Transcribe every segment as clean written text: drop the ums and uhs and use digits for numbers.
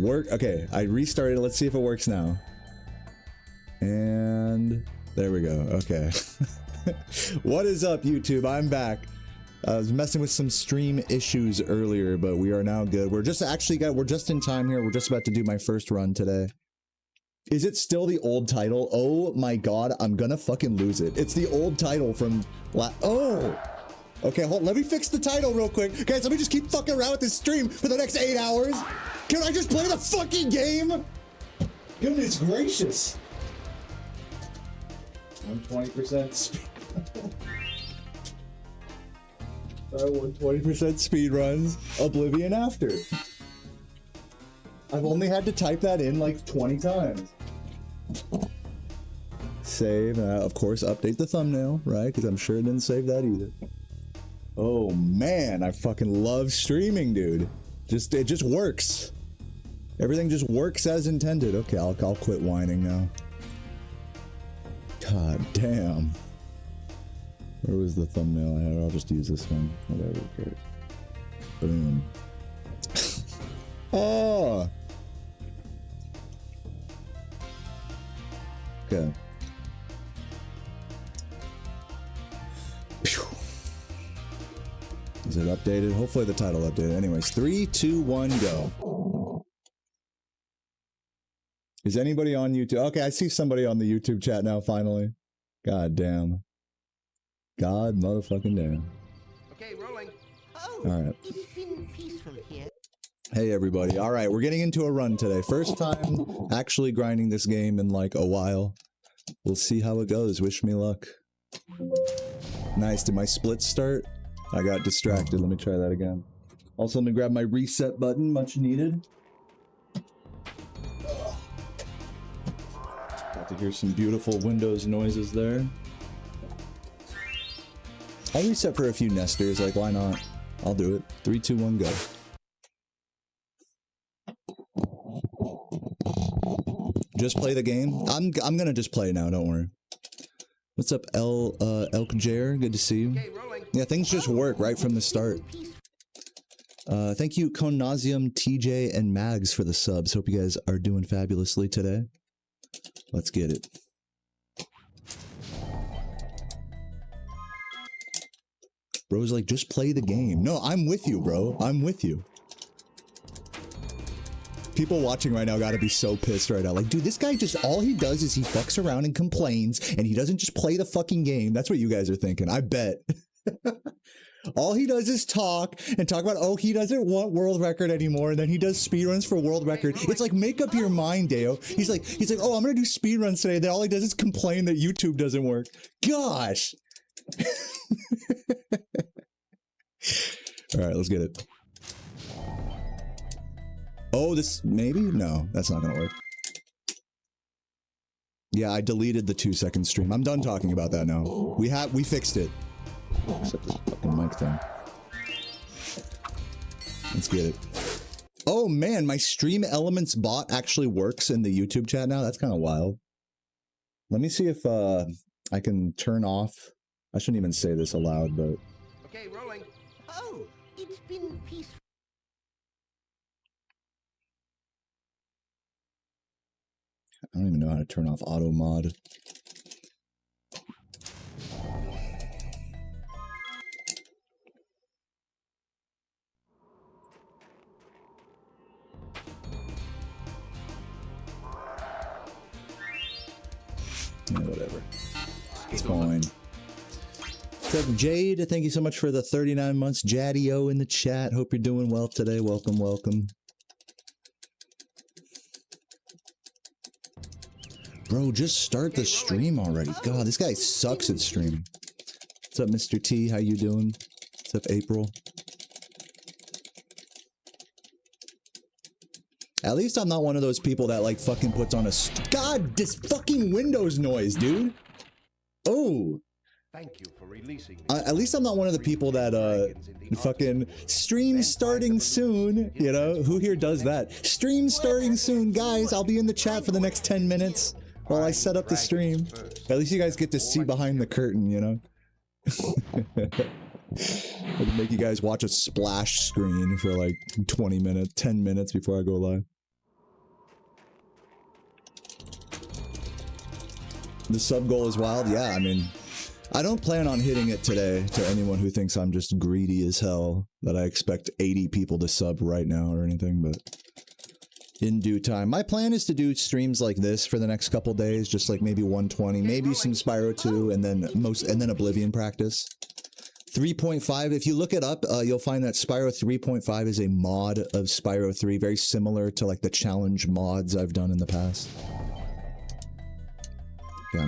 work. Okay, I restarted. Let's see if it works now. And there we go. Okay. What is up, YouTube? I'm back. I was messing with some stream issues earlier, but we are now good. We're just in time here. We're just about to do my first run today. Is it still the old title? Oh my god, I'm gonna fucking lose it. It's the old title from oh! Okay, hold, let me fix the title real quick. Guys, let me just keep fucking around with this stream for the next 8 hours. Can I just play the fucking game? Goodness gracious. I'm 20% speed. I won 20% speed runs. Oblivion after. I've only had to type that in like 20 times. Save, of course, update the thumbnail, right? Because I'm sure it didn't save that either. Oh man, I fucking love streaming, dude. It just works. Everything just works as intended. Okay, I'll quit whining now. God damn. Where was the thumbnail I had? I'll just use this one. Whatever, who cares? Boom. Oh! Okay. Pew. Is it updated? Hopefully the title updated. Anyways, 3, 2, 1, go. Is anybody on YouTube? Okay, I see somebody on the YouTube chat now, finally. God damn. God motherfucking damn. Okay, rolling. Oh, all right. It's been peaceful here. Hey everybody. All right, we're getting into a run today. First time actually grinding this game in like a while. We'll see how it goes. Wish me luck. Nice. Did my splits start? I got distracted. Let me try that again. Also, let me grab my reset button. Much needed. Got to hear some beautiful Windows noises there. I'll reset for a few nesters. Like, why not? I'll do it. 3, 2, 1, go. Just play the game. I'm gonna just play now. Don't worry. What's up, Elk Jair? Good to see you. Okay, rolling. Yeah, things just work right from the start. Thank you, Conasium, TJ, and Mags for the subs. Hope you guys are doing fabulously today. Let's get it. Bro's like, just play the game. No, I'm with you, bro. I'm with you. People watching right now gotta be so pissed right now. Like, dude, this guy just, all he does is he fucks around and complains, and he doesn't just play the fucking game. That's what you guys are thinking. I bet. All he does is talk and talk about, oh, he doesn't want world record anymore, and then he does speedruns for world record. It's like, make up your mind, Deo. He's like, oh, I'm gonna do speedruns today. Then all he does is complain that YouTube doesn't work. Gosh. All right, let's get it. Oh, this, maybe? No, that's not gonna work. Yeah, I deleted the 2-second stream. I'm done talking about that now. We fixed it. Except this fucking mic thing. Let's get it. Oh man, my Stream Elements bot actually works in the YouTube chat now. That's kind of wild. Let me see if I can turn off. I shouldn't even say this aloud, but. Okay, rolling. Oh, it's been peaceful. I don't even know how to turn off auto mod. Yeah, whatever. It's fine. What's up, Jade? Thank you so much for the 39 months. Jaddy-O in the chat. Hope you're doing well today. Welcome, welcome. Bro, just start the stream already. God, this guy sucks at streaming. What's up, Mr. T? How you doing? What's up, April? At least I'm not one of those people that like fucking puts on a God, this fucking Windows noise, dude. Oh. Thank you for releasing me. At least I'm not one of the people that fucking stream starting soon. You know, who here does that? Stream starting soon, guys. I'll be in the chat for the next 10 minutes while I set up the stream. At least you guys get to see behind the curtain, you know. I can make you guys watch a splash screen for like 20 minutes, 10 minutes before I go live. The sub goal is wild. Yeah, I mean, I don't plan on hitting it today. To anyone who thinks I'm just greedy as hell, that I expect 80 people to sub right now or anything, but in due time. My plan is to do streams like this for the next couple days, just like maybe 120, maybe some Spyro 2, and then Oblivion practice. 3.5, if you look it up, you'll find that Spyro 3.5 is a mod of Spyro 3, very similar to like the challenge mods I've done in the past. Yeah,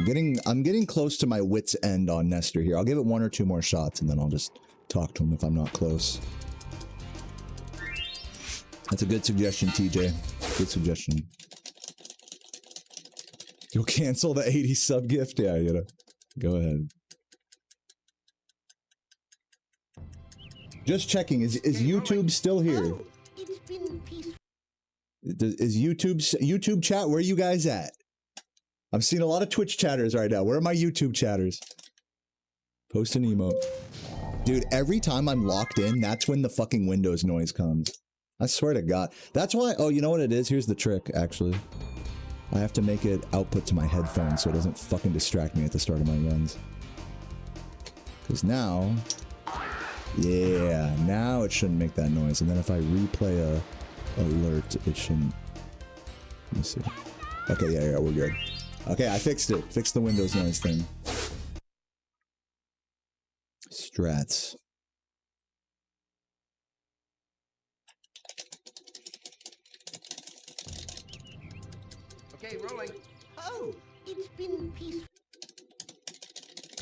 I'm getting close to my wit's end on Nestor here. I'll give it 1 or 2 more shots and then I'll just talk to him if I'm not close. That's a good suggestion, TJ. Good suggestion. You'll cancel the 80 sub gift? Yeah, you know. Go ahead. Just checking, is YouTube still here? Oh, it's been peaceful. Is YouTube chat, where are you guys at? I'm seeing a lot of Twitch chatters right now. Where are my YouTube chatters? Post an emote. Dude, every time I'm locked in, that's when the fucking Windows noise comes. I swear to God. That's why, oh, you know what it is? Here's the trick, actually. I have to make it output to my headphones so it doesn't fucking distract me at the start of my runs. Because now... Yeah, now it shouldn't make that noise. And then if I replay a alert, it shouldn't. Let me see. Okay, yeah, we're good. Okay, I fixed it. Fixed the Windows noise thing. Strats. Okay, rolling. Oh, it's been peaceful.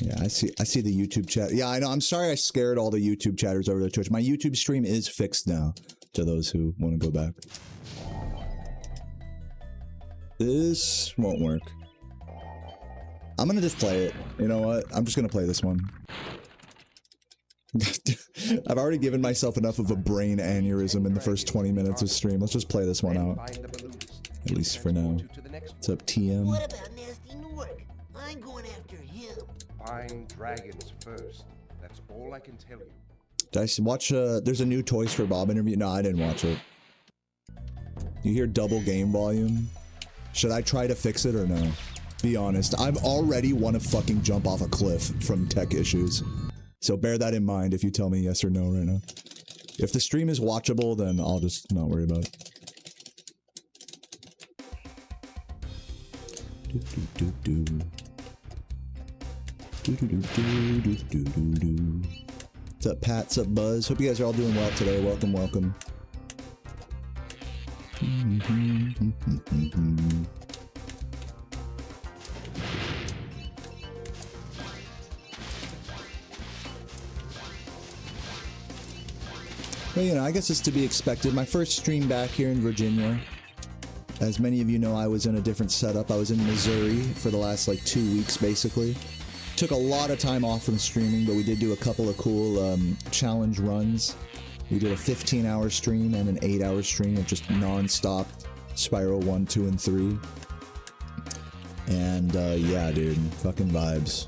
Yeah, I see the YouTube chat. Yeah, I know. I'm sorry I scared all the YouTube chatters over to Twitch. My YouTube stream is fixed now, to those who want to go back. This won't work. I'm gonna just play it. You know what? I'm just gonna play this one. I've already given myself enough of a brain aneurysm in the first 20 minutes of stream. Let's just play this one out. At least for now. What's up, TM? What about Nasty Newark? I'm going after him. Find dragons first. That's all I can tell you. Did I watch, there's a new Toys for Bob interview? No, I didn't watch it. You hear double game volume? Should I try to fix it or no? Be honest, I'm already want to fucking jump off a cliff from tech issues. So bear that in mind if you tell me yes or no right now. If the stream is watchable, then I'll just not worry about it. What's up, Pat? What's up, Buzz? Hope you guys are all doing well today. Welcome, welcome. Well, you know, I guess it's to be expected. My first stream back here in Virginia. As many of you know, I was in a different setup. I was in Missouri for the last, like, 2 weeks, basically. Took a lot of time off from streaming, but we did do a couple of cool challenge runs. We did a 15-hour stream and an 8-hour stream of just non-stop Spyro 1, 2, and 3. And, yeah, dude. Fucking vibes.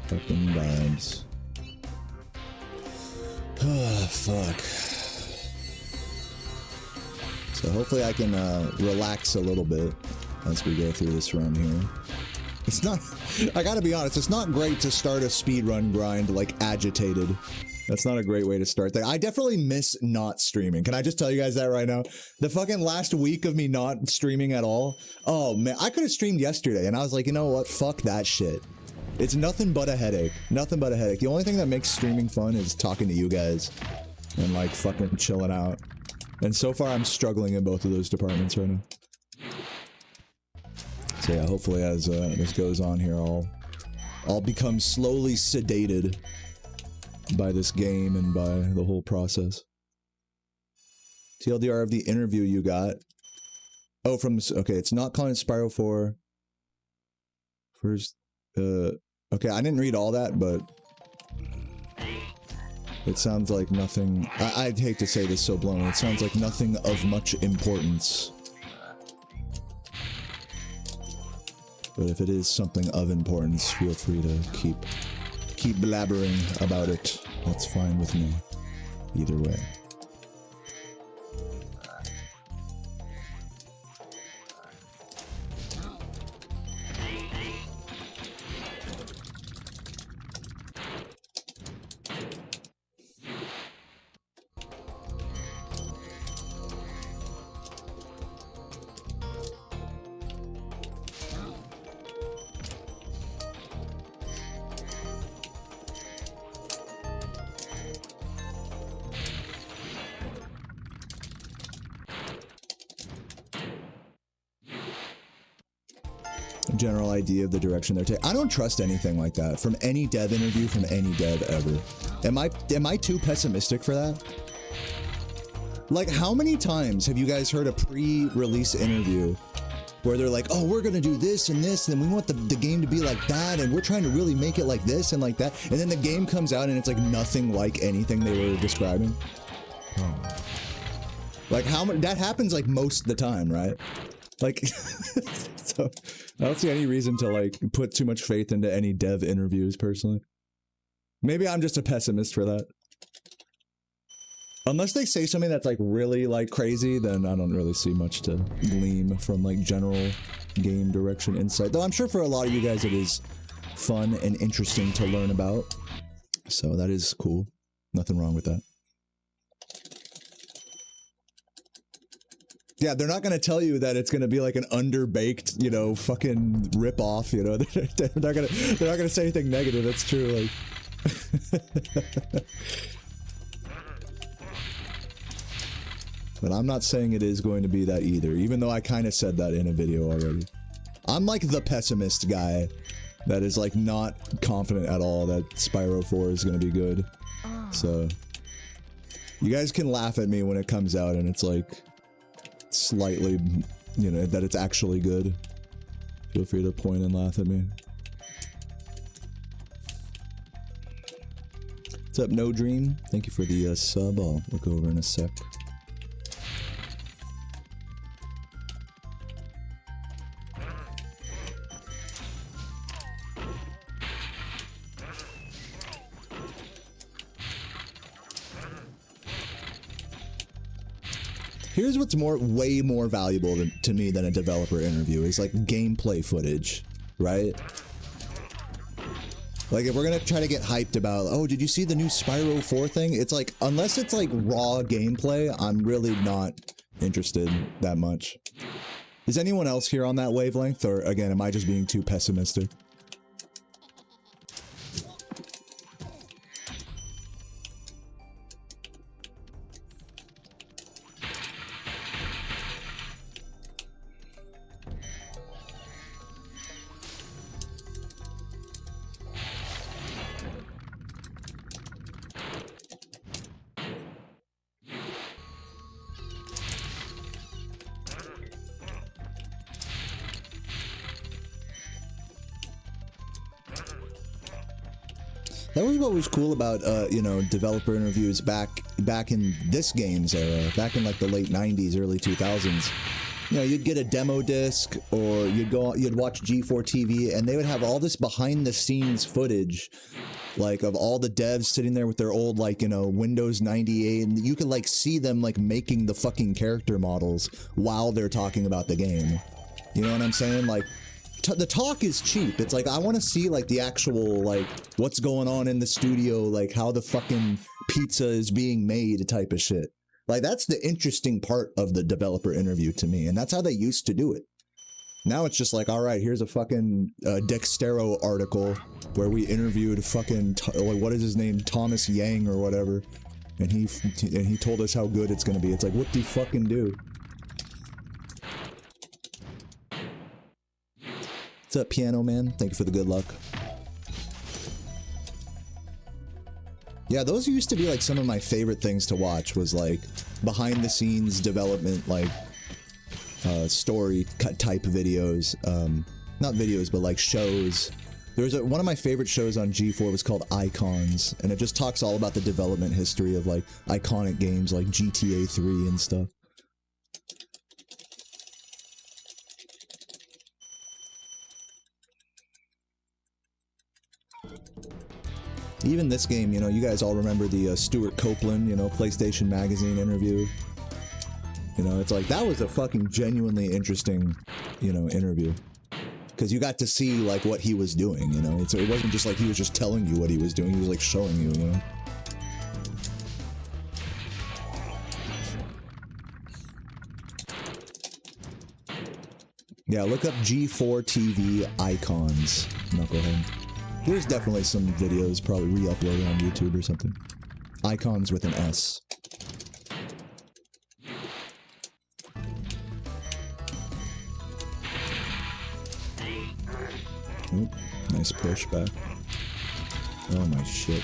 Fucking vibes. Ah, fuck. So hopefully I can relax a little bit as we go through this run here. It's not, I gotta be honest, it's not great to start a speedrun grind like agitated. That's not a great way to start that. I definitely miss not streaming. Can I just tell you guys that right now? The fucking last week of me not streaming at all. Oh man, I could have streamed yesterday and I was like, you know what? Fuck that shit. It's nothing but a headache. Nothing but a headache. The only thing that makes streaming fun is talking to you guys and like fucking chilling out. And so far I'm struggling in both of those departments right now. So yeah, hopefully as this goes on here, I'll become slowly sedated by this game and by the whole process. TLDR of the interview you got. Oh, from, okay, it's not calling it Spyro 4. First, okay, I didn't read all that, but it sounds like nothing, I'd hate to say this so bluntly, it sounds like nothing of much importance. But if it is something of importance, feel free to keep blabbering about it. That's fine with me. Either way. general idea of the direction they're taking. I don't trust anything like that from any dev interview from any dev ever. Am I too pessimistic for that? Like, how many times have you guys heard a pre-release interview where they're like, oh, we're gonna do this and this, and we want the game to be like that, and we're trying to really make it like this and like that, and then the game comes out and it's like nothing like anything they were describing? Like, how much that happens like most of the time, right? Like, so I don't see any reason to like put too much faith into any dev interviews personally. Maybe I'm just a pessimist for that. Unless they say something that's like really like crazy, then I don't really see much to glean from like general game direction insight. Though I'm sure for a lot of you guys it is fun and interesting to learn about. So that is cool. Nothing wrong with that. Yeah, they're not going to tell you that it's going to be like an underbaked, you know, fucking rip-off, you know. They're not going to say anything negative. That's true, like. But I'm not saying it is going to be that either, even though I kind of said that in a video already. I'm like the pessimist guy that is like not confident at all that Spyro 4 is going to be good. So you guys can laugh at me when it comes out and it's like slightly, you know, that it's actually good. Feel free to point and laugh at me. What's up, No Dream? Thank you for the sub. I'll look over in a sec. Here's what's way more valuable to me than a developer interview is like gameplay footage, right? Like if we're gonna try to get hyped about, oh, did you see the new Spyro 4 thing? It's like, unless it's like raw gameplay, I'm really not interested that much. Is anyone else here on that wavelength? Or again, am I just being too pessimistic? That was what was cool about, you know, developer interviews back in this game's era, back in like the late 90s, early 2000s. You know, you'd get a demo disc or you'd watch G4 TV and they would have all this behind the scenes footage, like of all the devs sitting there with their old, like, you know, Windows 98, and you could like see them like making the fucking character models while they're talking about the game. You know what I'm saying? Like, the talk is cheap. It's like, I want to see like the actual, like, what's going on in the studio, like how the fucking pizza is being made type of shit. Like, that's the interesting part of the developer interview to me, and that's how they used to do it. Now it's just like, all right, here's a fucking Dextero article where we interviewed fucking, what is his name, Thomas Yang or whatever, and he told us how good it's gonna be. It's like, what do you fucking do? What's up, Piano Man? Thank you for the good luck. Yeah, those used to be like some of my favorite things to watch, was like behind the scenes development, like story type videos. Not videos, but like shows. There's one of my favorite shows on G4 was called Icons, and it just talks all about the development history of like iconic games like GTA 3 and stuff. Even this game, you know, you guys all remember the Stuart Copeland, you know, PlayStation Magazine interview. You know, it's like, that was a fucking genuinely interesting, you know, interview. Because you got to see, like, what he was doing, you know? It wasn't just like he was just telling you what he was doing, he was, like, showing you, you know? Yeah, look up G4 TV Icons, Knucklehead. There's definitely some videos probably re-uploaded on YouTube or something. Icons with an S. Oop, nice push back. Oh my shit.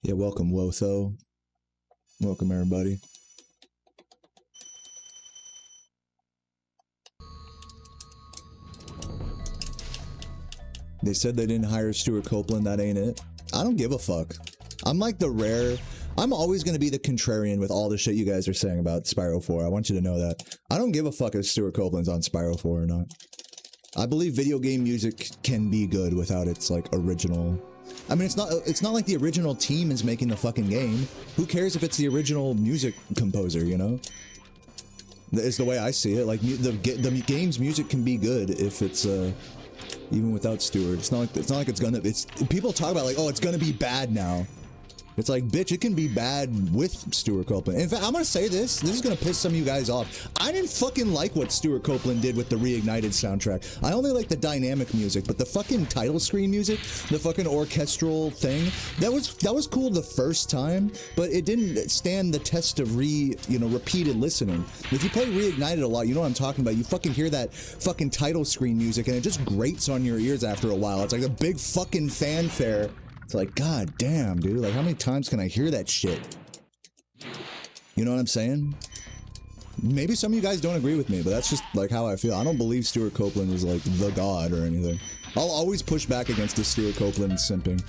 Yeah, welcome, Wotho. Welcome, everybody. They said they didn't hire Stuart Copeland, that ain't it. I don't give a fuck. I'm like the rare... I'm always going to be the contrarian with all the shit you guys are saying about Spyro 4. I want you to know that. I don't give a fuck if Stuart Copeland's on Spyro 4 or not. I believe video game music can be good without its, like, original... I mean, it's not like the original team is making the fucking game. Who cares if it's the original music composer, you know? It's the way I see it. Like, the game's music can be good if it's, even without Stuart. It's not like it's gonna... People talk about, like, oh, it's gonna be bad now. It's like, bitch, it can be bad with Stuart Copeland. In fact, I'm gonna say this. This is gonna piss some of you guys off. I didn't fucking like what Stuart Copeland did with the Reignited soundtrack. I only like the dynamic music, but the fucking title screen music, the fucking orchestral thing, that was cool the first time, but it didn't stand the test of repeated listening. If you play Reignited a lot, you know what I'm talking about. You fucking hear that fucking title screen music, and it just grates on your ears after a while. It's like a big fucking fanfare. It's like, god damn, dude. Like, how many times can I hear that shit? You know what I'm saying? Maybe some of you guys don't agree with me, but that's just, like, how I feel. I don't believe Stuart Copeland is, like, the god or anything. I'll always push back against the Stuart Copeland simping.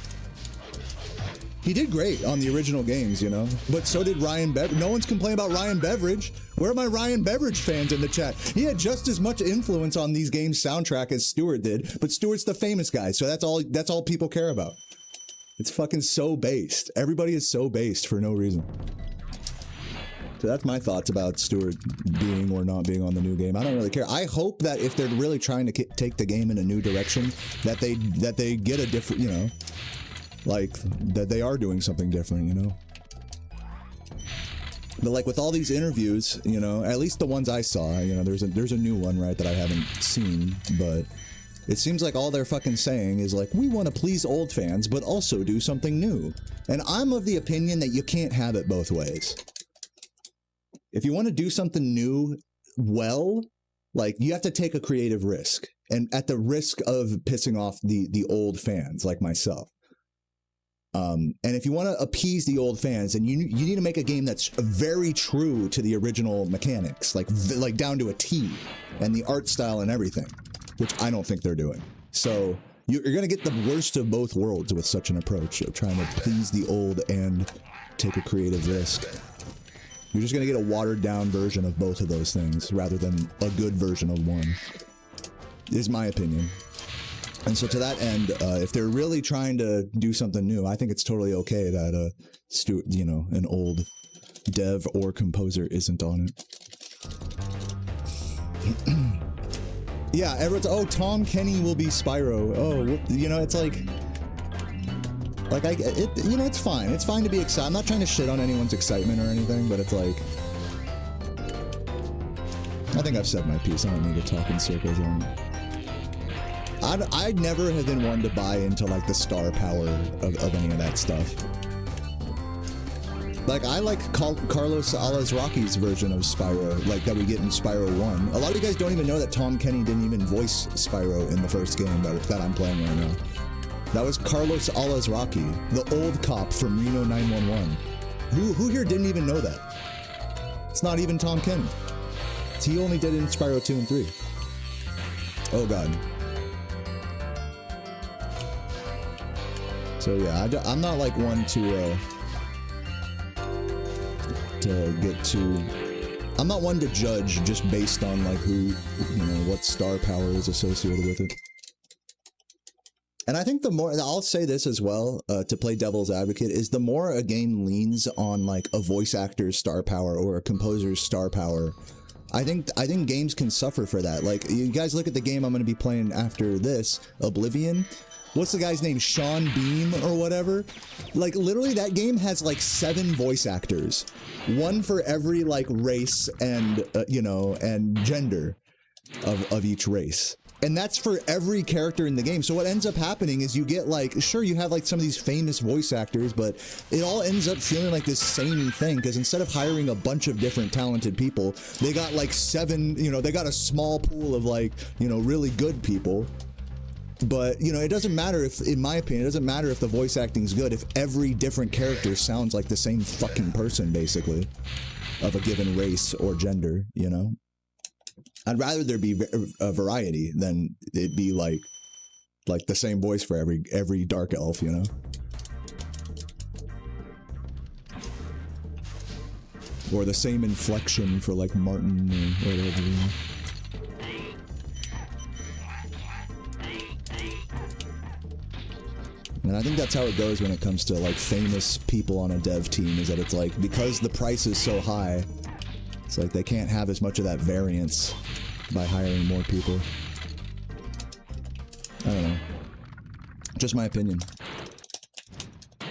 He did great on the original games, you know? But so did Ryan Beveridge. No one's complaining about Ryan Beveridge. Where are my Ryan Beveridge fans in the chat? He had just as much influence on these games' soundtrack as Stuart did, but Stuart's the famous guy, so that's all people care about. It's fucking so based. Everybody is so based for no reason. So that's my thoughts about Stuart being or not being on the new game. I don't really care. I hope that if they're really trying to take the game in a new direction, that they get a different, you know, like, that they are doing something different, you know? But like with all these interviews, you know, at least the ones I saw, you know, there's a new one, right, that I haven't seen, but it seems like all they're fucking saying is like, we want to please old fans, but also do something new. And I'm of the opinion that you can't have it both ways. If you want to do something new, well, like, you have to take a creative risk. And at the risk of pissing off the old fans, like myself. And if you want to appease the old fans, then you need to make a game that's very true to the original mechanics, like down to a T, and the art style and everything. Which I don't think they're doing. So you're going to get the worst of both worlds with such an approach of trying to please the old and take a creative risk. You're just going to get a watered down version of both of those things rather than a good version of one, is my opinion. And so to that end, if they're really trying to do something new, I think it's totally okay that Stuart, you know, an old dev or composer isn't on it. Yeah, everyone's, oh, Tom Kenny will be Spyro. Oh, you know, it's like you know, it's fine. It's fine to be excited. I'm not trying to shit on anyone's excitement or anything, but it's like, I think I've said my piece. I don't need to talk in circles on it. I'd never have been one to buy into, like, the star power of any of that stuff. Like, I like Carlos Alazraki's version of Spyro, like, that we get in Spyro 1. A lot of you guys don't even know that Tom Kenny didn't even voice Spyro in the first game that I'm playing right now. That was Carlos Alazraki, the old cop from Reno 911. Who here didn't even know that? It's not even Tom Kenny. He only did it in Spyro 2 and 3. Oh, God. So, yeah, I'm not, like, one to get too I'm not one to judge just based on like who, you know, what star power is associated with it. And I think the more, I'll say this as well, to play devil's advocate, is the more a game leans on like a voice actor's star power or a composer's star power, I think games can suffer for that. Like, you guys look at the game I'm going to be playing after this, Oblivion. What's the guy's name? Sean Beam or whatever? Like, literally that game has like 7 voice actors. One for every like race and, you know, and gender of each race. And that's for every character in the game. So what ends up happening is you get like, sure, you have like some of these famous voice actors, but it all ends up feeling like this samey thing, because instead of hiring a bunch of different talented people, they got like 7, you know, they got a small pool of like, you know, really good people. But, you know, it doesn't matter if, in my opinion, it doesn't matter if the voice acting is good if every different character sounds like the same fucking person, basically, of a given race or gender, you know? I'd rather there be a variety than it be like the same voice for every dark elf, you know? Or the same inflection for like Martin or whatever, you know? And I think that's how it goes when it comes to like famous people on a dev team, is that it's like, because the price is so high, it's like they can't have as much of that variance by hiring more people. I don't know. Just my opinion.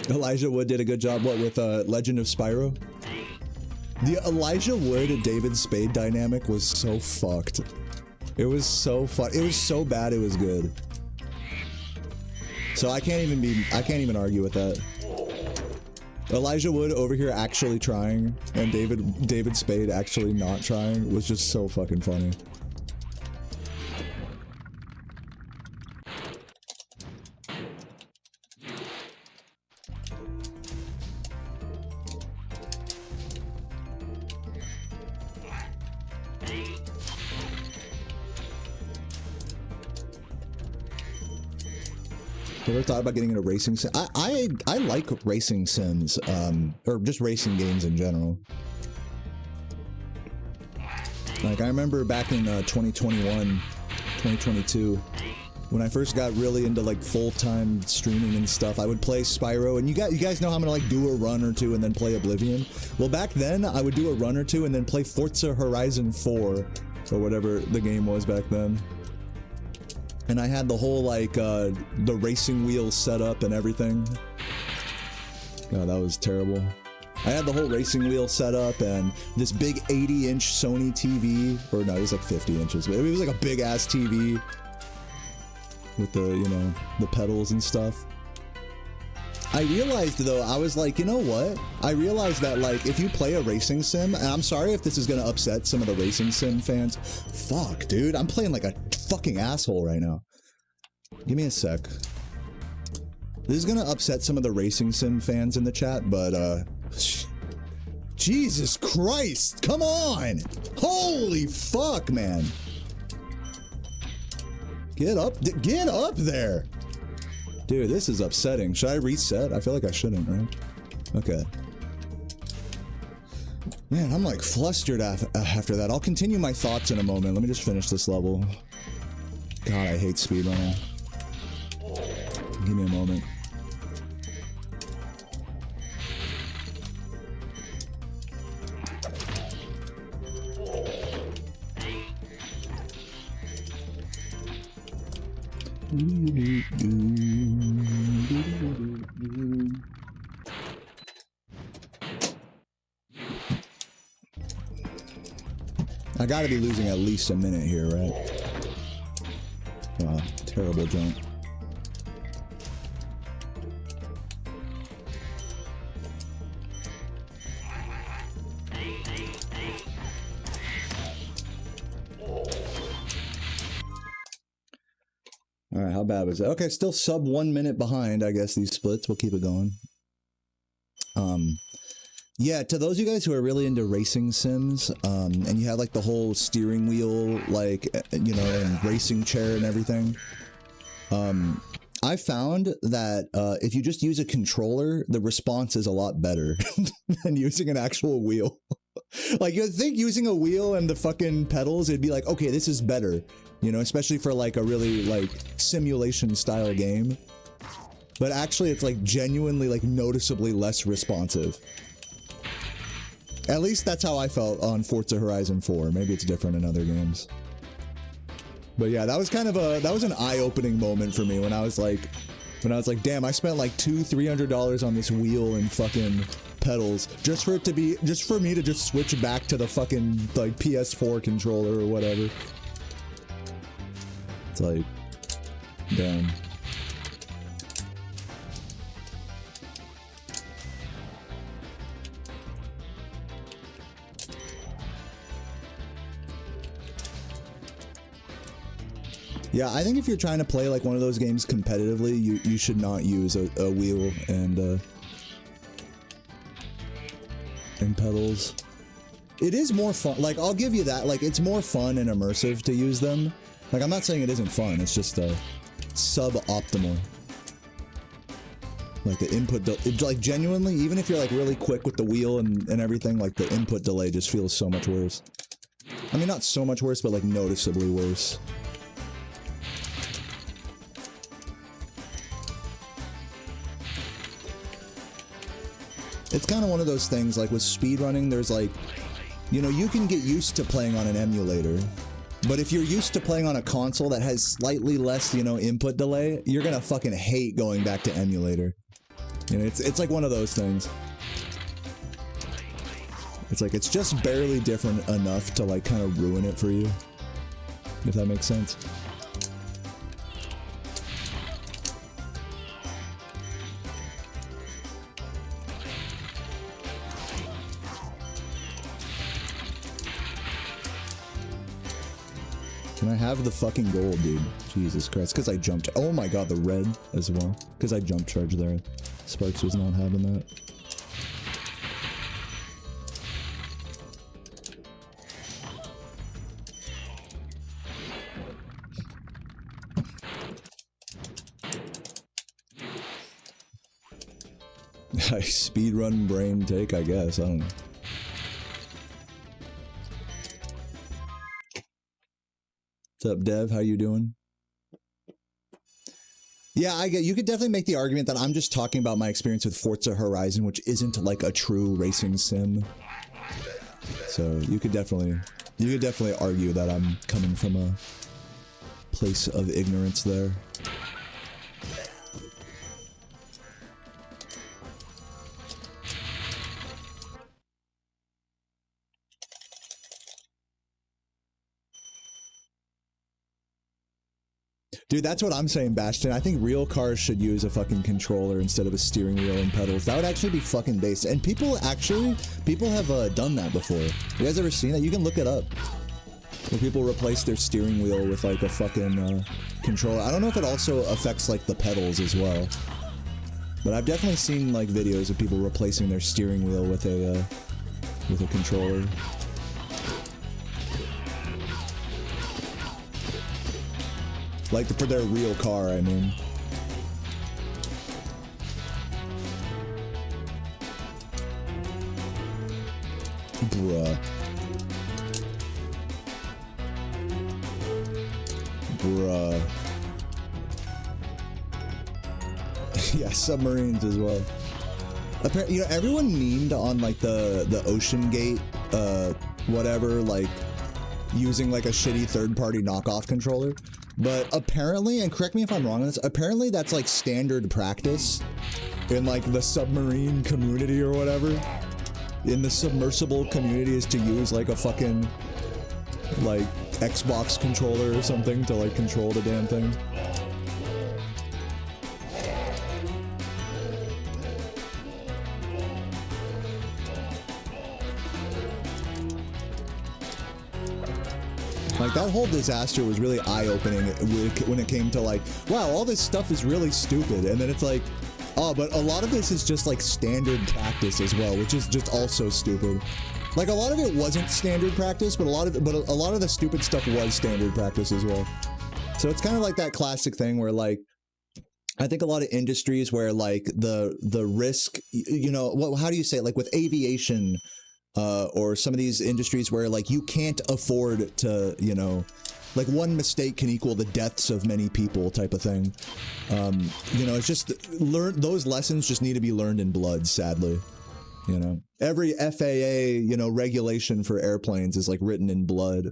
Elijah Wood did a good job, what, with Legend of Spyro? The Elijah Wood David Spade dynamic was so fucked. It was so it was so bad it was good. So I can't even argue with that. Elijah Wood over here actually trying, and David Spade actually not trying, was just so fucking funny. Ever thought about getting into racing sim? I like racing sims, or just racing games in general. Like, I remember back in 2021, 2022, when I first got really into like full-time streaming and stuff, I would play Spyro, and you guys know how I'm gonna like do a run or two and then play Oblivion. Well, back then I would do a run or two and then play Forza Horizon 4, or whatever the game was back then. And I had the whole, like, the racing wheels set up and everything. Oh, that was terrible. I had the whole racing wheel set up and this big 80-inch Sony TV. Or no, it was like 50 inches. But it was like a big-ass TV. With the, you know, the pedals and stuff. I realized, though, I was like, you know what? I realized that, like, if you play a racing sim, and I'm sorry if this is gonna upset some of the racing sim fans. Fuck, dude, I'm playing like a fucking asshole right now. Give me a sec. This is gonna upset some of the racing sim fans in the chat, but, Jesus Christ, come on! Holy fuck, man! Get up there! Dude, this is upsetting. Should I reset? I feel like I shouldn't, right? Okay. Man, I'm like flustered after that. I'll continue my thoughts in a moment. Let me just finish this level. God, I hate speedrunning. Give me a moment. I gotta be losing at least a minute here, right? Wow, terrible jump. Alright, how bad was that? Okay, still sub 1 minute behind, I guess, these splits. We'll keep it going. Yeah, to those of you guys who are really into racing sims, and you have like the whole steering wheel, like, you know, and racing chair and everything, I found that if you just use a controller, the response is a lot better than using an actual wheel. Like, you'd think using a wheel and the fucking pedals, it'd be like, okay, this is better. You know, especially for like a really like simulation style game. But actually it's like genuinely like noticeably less responsive. At least that's how I felt on Forza Horizon 4. Maybe it's different in other games. But yeah, that was kind of that was an eye-opening moment for me when I was like, damn, I spent like $200-300 on this wheel and fucking pedals just for me to just switch back to the fucking like PS4 controller or whatever. It's like, damn. Yeah, I think if you're trying to play like one of those games competitively, you should not use a wheel and pedals. It is more fun. Like, I'll give you that. Like, it's more fun and immersive to use them. Like, I'm not saying it isn't fun. It's just suboptimal. Like the input, it's like genuinely, even if you're like really quick with the wheel and everything, like the input delay just feels so much worse. I mean, not so much worse, but like noticeably worse. It's kind of one of those things, like with speedrunning, there's like, you know, you can get used to playing on an emulator, but if you're used to playing on a console that has slightly less, you know, input delay, you're gonna fucking hate going back to emulator. You know, it's like one of those things. It's like, it's just barely different enough to like kind of ruin it for you, if that makes sense. Can I have the fucking gold, dude? Jesus Christ. Because I jumped. Oh my god, the red as well. Because I jump charged there. Sparks was not having that. Speedrun brain take, I guess. I don't know. What's up, Dev? How you doing? Yeah, I get. You could definitely make the argument that I'm just talking about my experience with Forza Horizon, which isn't like a true racing sim. So you could definitely argue that I'm coming from a place of ignorance there. Dude, that's what I'm saying, Bastion. I think real cars should use a fucking controller instead of a steering wheel and pedals. That would actually be fucking base. And people have done that before. You guys ever seen that? You can look it up. Where people replace their steering wheel with like a fucking controller. I don't know if it also affects like the pedals as well. But I've definitely seen like videos of people replacing their steering wheel with a controller. Like for their real car, I mean. Bruh. Bruh. Yeah, submarines as well. Apparently, you know, everyone memed on like the Ocean Gate, whatever, like using like a shitty third-party knockoff controller. But apparently, and correct me if I'm wrong on this, apparently that's like standard practice in like the submarine community or whatever. In the submersible community is to use like a fucking like Xbox controller or something to like control the damn thing. Like, that whole disaster was really eye-opening when it came to, like, wow, all this stuff is really stupid. And then it's like, oh, but a lot of this is just, like, standard practice as well, which is just also stupid. Like, a lot of it wasn't standard practice, but a lot of the stupid stuff was standard practice as well. So it's kind of like that classic thing where, like, I think a lot of industries where, like, the risk, you know, how do you say it? Like, with aviation, or some of these industries where like you can't afford to, you know, like one mistake can equal the deaths of many people type of thing. You know, it's just those lessons just need to be learned in blood, sadly. You know, every FAA, you know, regulation for airplanes is like written in blood.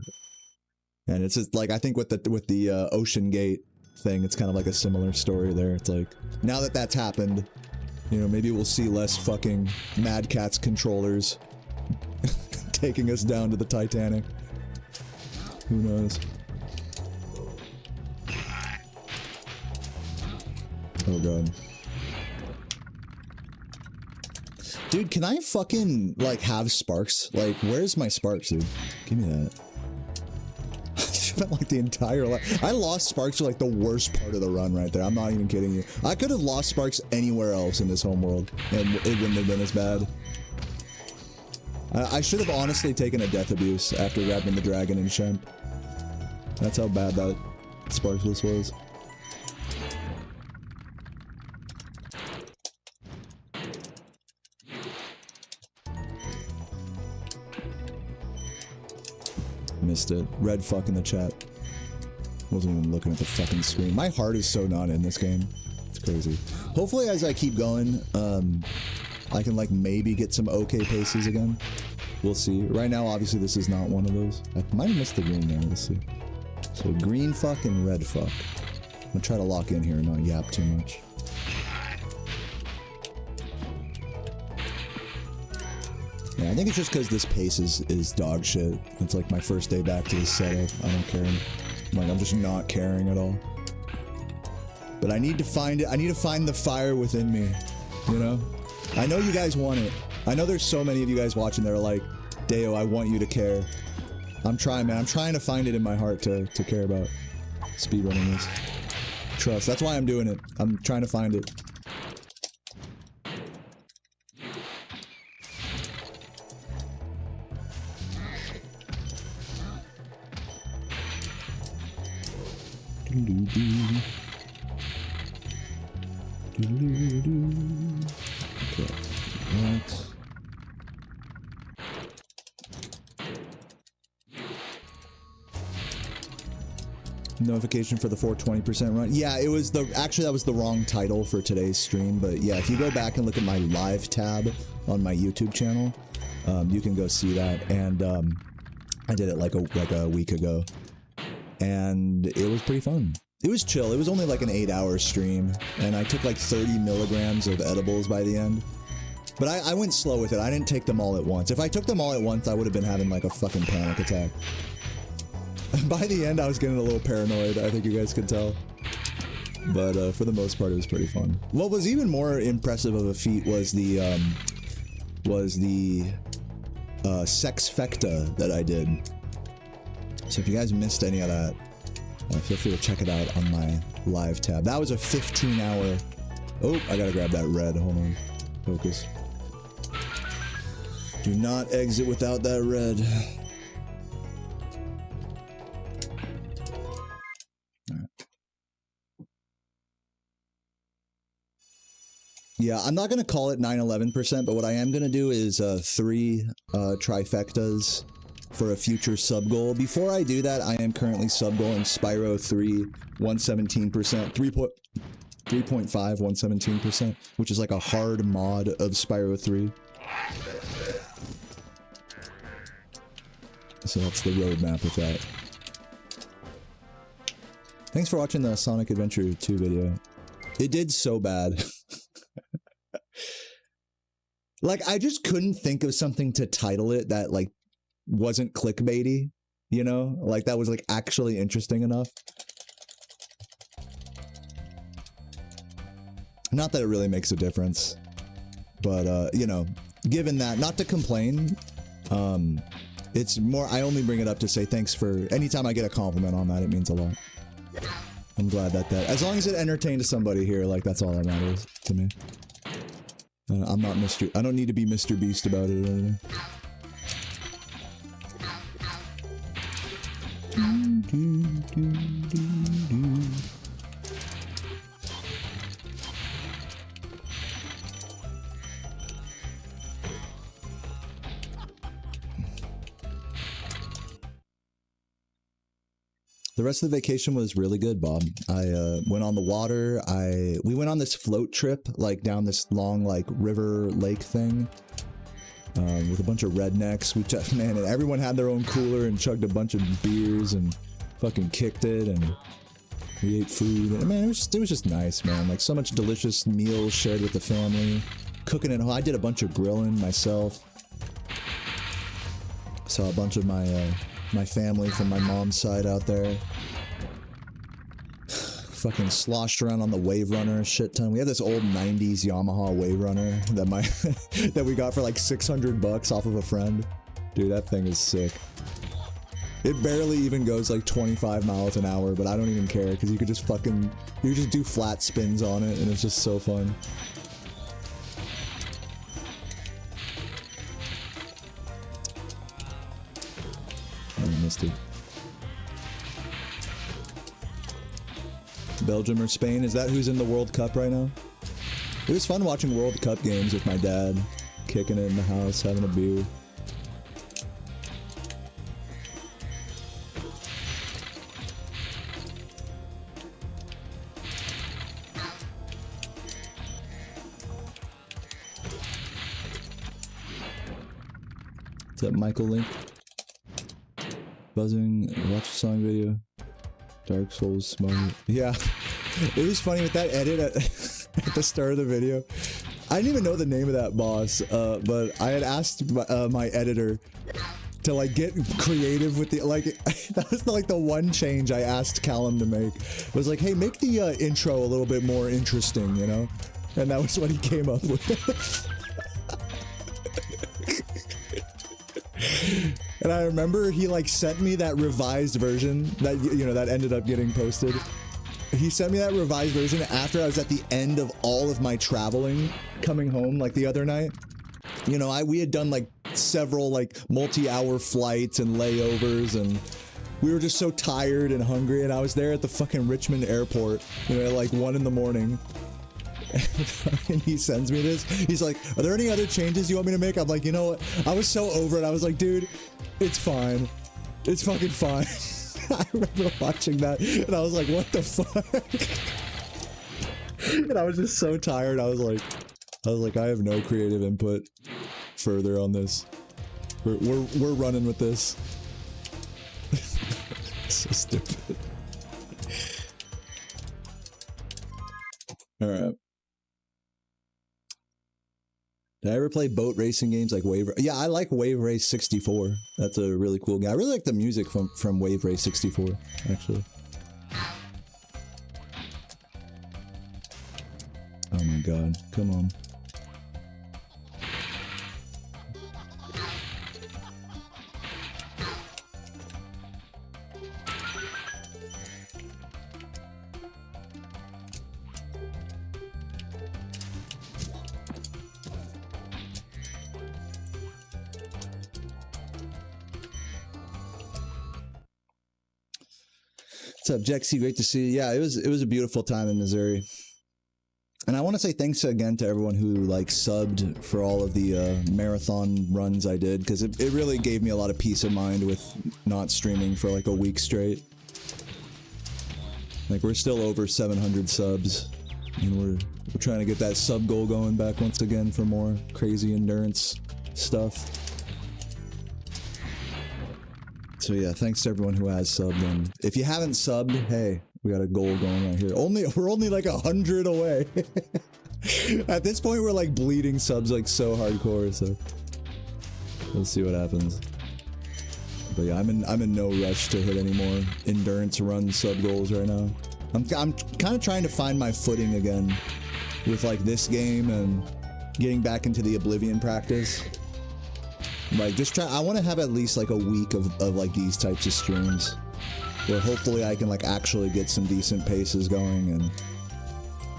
And it's just like, I think with the Ocean Gate thing, it's kind of like a similar story there. It's like, now that that's happened, you know, maybe we'll see less fucking Mad Catz controllers taking us down to the Titanic. Who knows? Oh god. Dude, can I fucking, like, have sparks? Like, where's my sparks, dude? Give me that. I spent, like, the entire life. I lost sparks for, like, the worst part of the run right there. I'm not even kidding you. I could have lost sparks anywhere else in this homeworld, and it wouldn't have been as bad. I should have honestly taken a death abuse after grabbing the dragon in Shemp. That's how bad that sparkless was. Missed it. Red fuck in the chat. Wasn't even looking at the fucking screen. My heart is so not in this game. It's crazy. Hopefully as I keep going, I can like maybe get some okay paces again. We'll see. Right now, obviously this is not one of those. I might have missed the green there. Let's see. So green fuck and red fuck. I'm gonna try to lock in here and not yap too much. Yeah, I think it's just because this pace is dog shit. It's like my first day back to this setup. I don't care. I'm just not caring at all. But I need to find it. I need to find the fire within me. You know? I know you guys want it. I know there's so many of you guys watching that are like, Deo, I want you to care. I'm trying, man. I'm trying to find it in my heart to care about speedrunning this. Trust. That's why I'm doing it. I'm trying to find it. Okay. Right. Notification for the 420% run. Yeah, it was actually that was the wrong title for today's stream, but yeah, if you go back and look at my live tab on my YouTube channel, you can go see that. And I did it like a week ago, and it was pretty fun. It was chill. It was only like an 8-hour stream, and I took like 30 milligrams of edibles by the end. But I went slow with it. I didn't take them all at once. If I took them all at once, I would have been having like a fucking panic attack. By the end, I was getting a little paranoid. I think you guys could tell. But for the most part, it was pretty fun. What was even more impressive of a feat was the Sexfecta that I did. So if you guys missed any of that, feel free to check it out on my live tab. That was a 15-hour... Oh, I gotta grab that red. Hold on. Focus. Do not exit without that red. Yeah, I'm not gonna call it 911%, but what I am gonna do is 3 trifectas for a future sub goal. Before I do that, I am currently sub goal in Spyro 3, 117%, 3.5, 117%, which is like a hard mod of Spyro 3. So that's the roadmap with that. Thanks for watching the Sonic Adventure 2 video. It did so bad. Like, I just couldn't think of something to title it that, like, wasn't clickbaity, you know? Like, that was, like, actually interesting enough. Not that it really makes a difference. But, you know, given that, not to complain, it's more, I only bring it up to say thanks for, anytime I get a compliment on that, it means a lot. I'm glad that as long as it entertained somebody here, like, that's all that matters to me. I'm not I don't need to be Mr. Beast about it or anything. The rest of the vacation was really good, Bob. I went on the water. We went on this float trip, like down this long, like river lake thing, with a bunch of rednecks. Man, and everyone had their own cooler and chugged a bunch of beers and fucking kicked it, and we ate food. And man, it was just nice, man. Like so much delicious meals shared with the family. Cooking at home. I did a bunch of grilling myself. Saw a bunch of my family from my mom's side out there. Fucking sloshed around on the Wave Runner a shit ton. We had this old 90s Yamaha Wave Runner that that we got for like $600 off of a friend. Dude, that thing is sick. It barely even goes like 25 miles an hour, but I don't even care because you could just do flat spins on it and it's just so fun. I missed it. Belgium or Spain? Is that who's in the World Cup right now? It was fun watching World Cup games with my dad, kicking it in the house, having a beer. What's up, Michael Link? Buzzing, watch the song video. Dark Souls Smart. Yeah, it was funny with that edit at the start of the video. I didn't even know the name of that boss, but I had asked my editor to like get creative with the that was like the one change I asked Callum to make. It was like, hey, make the intro a little bit more interesting, you know? And that was what he came up with. And I remember he like sent me that revised version that, you know, that ended up getting posted. He sent me that revised version after I was at the end of all of my traveling coming home, like the other night. You know, we had done like several like multi-hour flights and layovers, and we were just so tired and hungry, and I was there at the fucking Richmond airport, you know, at like 1 in the morning. And he sends me this. He's like, are there any other changes you want me to make? I'm like, you know what? I was so over it. I was like, dude, it's fine. It's fucking fine. I remember watching that and I was like, what the fuck? And I was just so tired. I was like, I have no creative input further on this. We're running with this. So stupid. All right. Did I ever play boat racing games like Wave? Yeah, I like Wave Race 64. That's a really cool game. I really like the music from Wave Race 64, actually. Oh my god, come on. What's up, Jexy? Great to see you. Yeah, it was a beautiful time in Missouri. And I want to say thanks again to everyone who like subbed for all of the marathon runs I did, because it really gave me a lot of peace of mind with not streaming for like a week straight. Like we're still over 700 subs, and we're trying to get that sub goal going back once again for more crazy endurance stuff. So yeah, thanks to everyone who has subbed, and if you haven't subbed, hey, we got a goal going right here. We're only like 100 away. At this point, we're like bleeding subs like so hardcore. So we'll see what happens. But yeah, I'm in no rush to hit any more endurance run sub goals right now. I'm kind of trying to find my footing again with like this game and getting back into the Oblivion practice. Like I want to have at least like a week of like these types of streams where hopefully I can like actually get some decent paces going and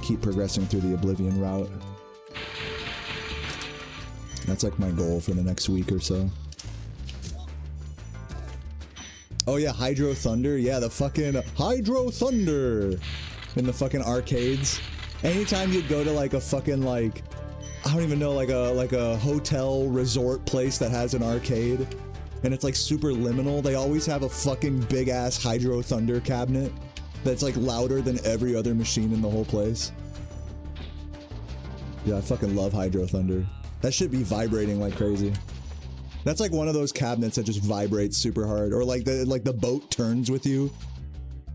keep progressing through the Oblivion route. That's like my goal for the next week or so. Oh yeah, Hydro Thunder. Yeah, the fucking Hydro Thunder in the fucking arcades. Anytime you'd go to like a fucking like, I don't even know, like a hotel resort place that has an arcade, and it's like super liminal. They always have a fucking big ass Hydro Thunder cabinet that's like louder than every other machine in the whole place. Yeah, I fucking love Hydro Thunder. That should be vibrating like crazy. That's like one of those cabinets that just vibrates super hard, or like the boat turns with you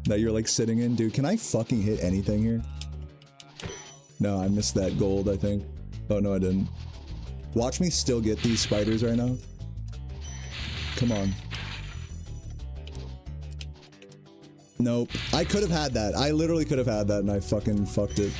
that you're like sitting in. Dude, can I fucking hit anything here? No, I missed that gold, I think. Oh no, I didn't. Watch me still get these spiders right now. Come on. Nope. I could have had that. I literally could have had that and I fucking fucked it.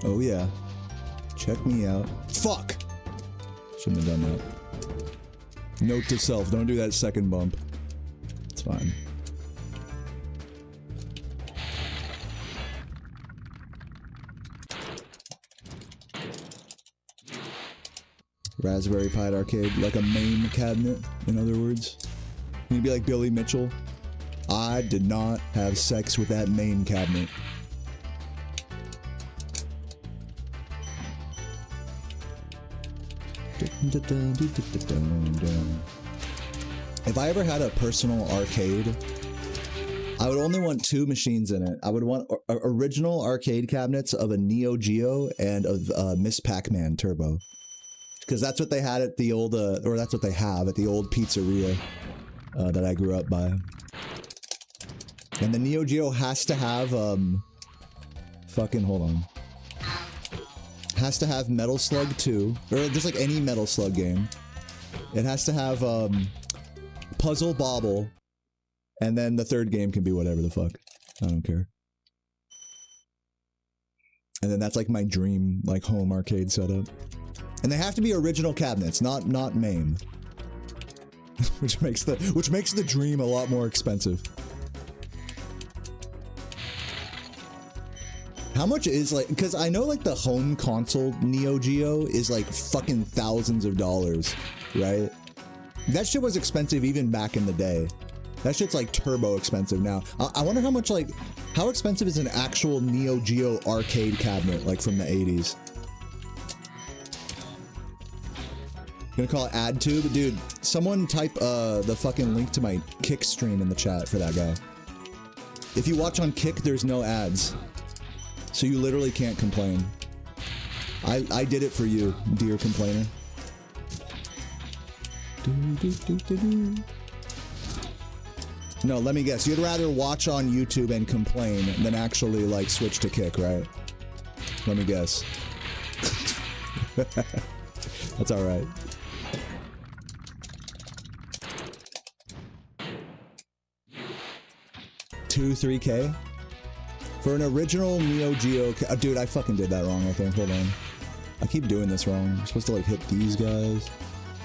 Oh yeah. Check me out. Fuck! Shouldn't have done that. Note to self, don't do that second bump. It's fine. Raspberry Pi arcade, like a main cabinet, in other words. You'd be like Billy Mitchell. I did not have sex with that main cabinet. If I ever had a personal arcade, I would only want 2 machines in it. I would want original arcade cabinets of a Neo Geo and of Miss Pac-Man Turbo. Because that's what they had at the old, or that's what they have at the old pizzeria that I grew up by. And the Neo Geo has to have, fucking, hold on. Has to have Metal Slug 2, or just like any Metal Slug game. It has to have Puzzle Bobble, and then the third game can be whatever the fuck. I don't care. And then that's like my dream like home arcade setup. And they have to be original cabinets, not MAME. which makes the dream a lot more expensive. How much is like, because I know like the home console Neo Geo is like fucking thousands of dollars, right? That shit was expensive even back in the day. That shit's like turbo expensive now. I wonder how much like, how expensive is an actual Neo Geo arcade cabinet like from the 80s? Gonna call it AdTube? Dude, someone type the fucking link to my Kick stream in the chat for that guy. If you watch on Kick, there's no ads. So you literally can't complain. I did it for you, dear complainer. No, let me guess. You'd rather watch on YouTube and complain than actually, like, switch to Kick, right? Let me guess. That's alright. $2-3K? For an original Neo Geo... dude, I fucking did that wrong, I think. Hold on. I keep doing this wrong. I'm supposed to, like, hit these guys.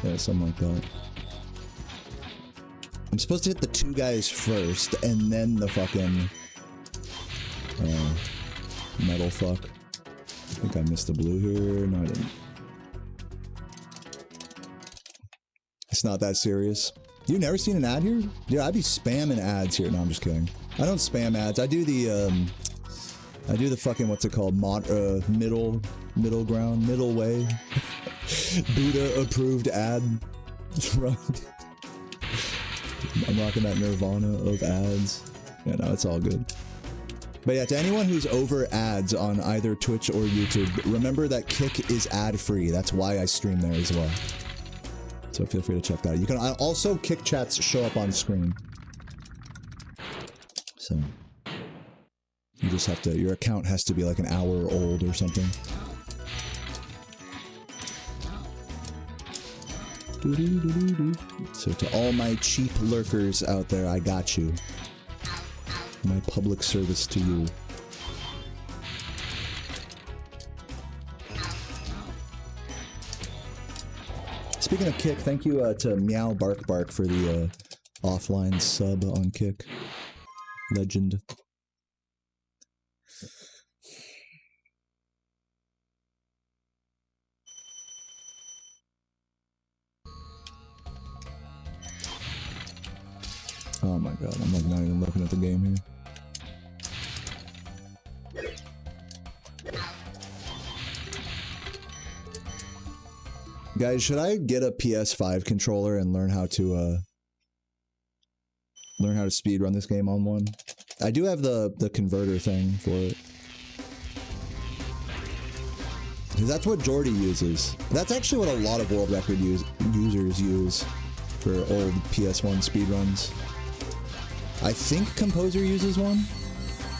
Yeah, something like that. I'm supposed to hit the 2 guys first, and then the fucking... metal fuck. I think I missed the blue here. No, I didn't. It's not that serious. You never seen an ad here? Dude, I'd be spamming ads here. No, I'm just kidding. I don't spam ads. I do the fucking, what's it called? Middle ground, middle way. Buddha approved ad. I'm rocking that Nirvana of ads. Yeah, no, it's all good. But yeah, to anyone who's over ads on either Twitch or YouTube, remember that Kick is ad-free. That's why I stream there as well. So feel free to check that out. You can also Kick chats show up on screen. So you just have to, your account has to be like an hour old or something. So to all my cheap lurkers out there, I got you. My public service to you. Speaking of Kick, thank you to Meow Bark Bark for the Offline sub on Kick. Legend. Oh my god, I'm like not even looking at the game here. Guys, should I get a PS5 controller and learn how to speedrun this game on one? I do have the converter thing for it. Because that's what Jordy uses. That's actually what a lot of world record users use for old PS1 speedruns. I think Composer uses one.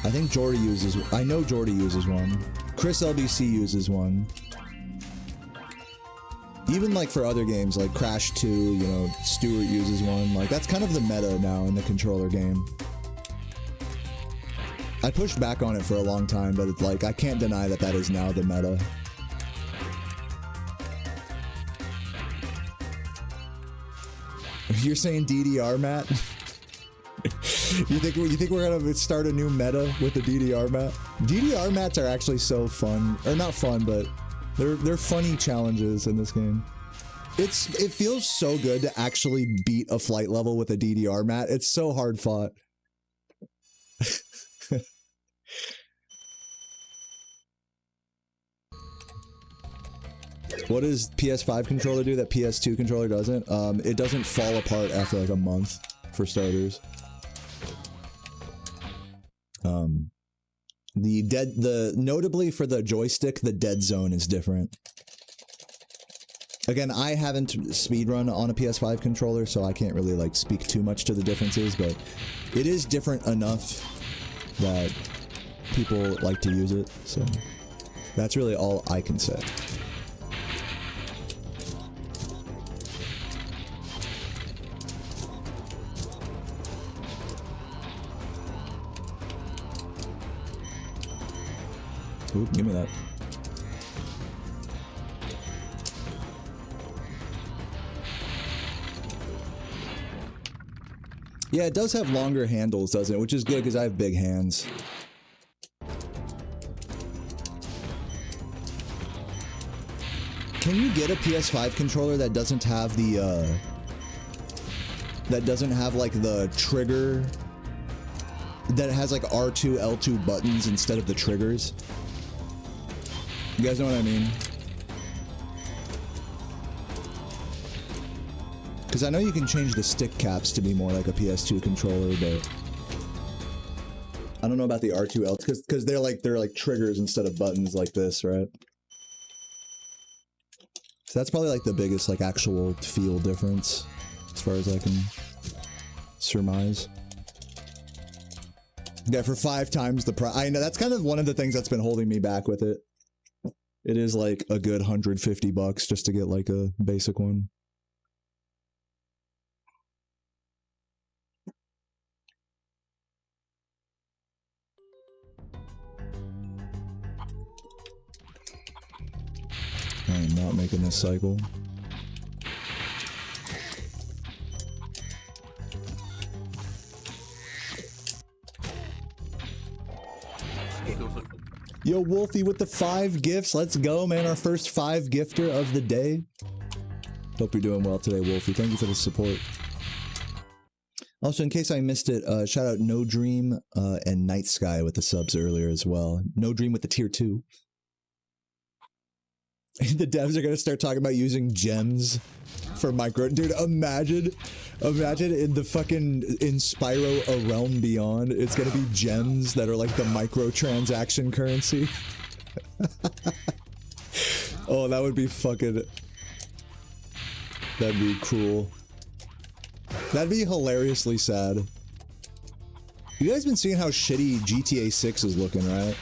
I think Jordy uses... I know Jordy uses one. Chris LBC uses one. Even like for other games like Crash 2, you know, Stuart uses one. Like that's kind of the meta now in the controller game. I pushed back on it for a long time, but it's like I can't deny that that is now the meta. You're saying DDR, Matt? You think we're gonna start a new meta with the DDR mat? DDR mats are actually so fun, or not fun, but they're funny challenges in this game. It feels so good to actually beat a flight level with a DDR mat. It's so hard fought. What does PS5 controller do that PS2 controller doesn't? It doesn't fall apart after like a month, for starters. Notably for the joystick, the dead zone is different. Again, I haven't speedrun on a PS5 controller, so I can't really like speak too much to the differences, but it is different enough that people like to use it, so that's really all I can say. Ooh, give me that. Yeah, it does have longer handles, doesn't it? Which is good because I have big hands. Can you get a PS5 controller that doesn't have the like the trigger, that has like R2, L2 buttons instead of the triggers? You guys know what I mean? Because I know you can change the stick caps to be more like a PS2 controller, but I don't know about the R2, L2, because they're like triggers instead of buttons like this, right? So that's probably like the biggest like actual feel difference, as far as I can surmise. Yeah, for 5 times the price. I know that's kind of one of the things that's been holding me back with it. It is like a good $150 just to get like a basic one. I am not making this cycle. Yo, Wolfie with the 5 gifts. Let's go, man. Our first 5 gifter of the day. Hope you're doing well today, Wolfie. Thank you for the support. Also, in case I missed it, shout out No Dream and Night Sky with the subs earlier as well. No Dream with the tier 2. The devs are going to start talking about using gems for micro. Dude, imagine in the fucking, in Spyro A Realm Beyond, it's going to be gems that are like the microtransaction currency. Oh, that would be fucking, that'd be cruel. That'd be hilariously sad. You guys been seeing how shitty GTA 6 is looking, right?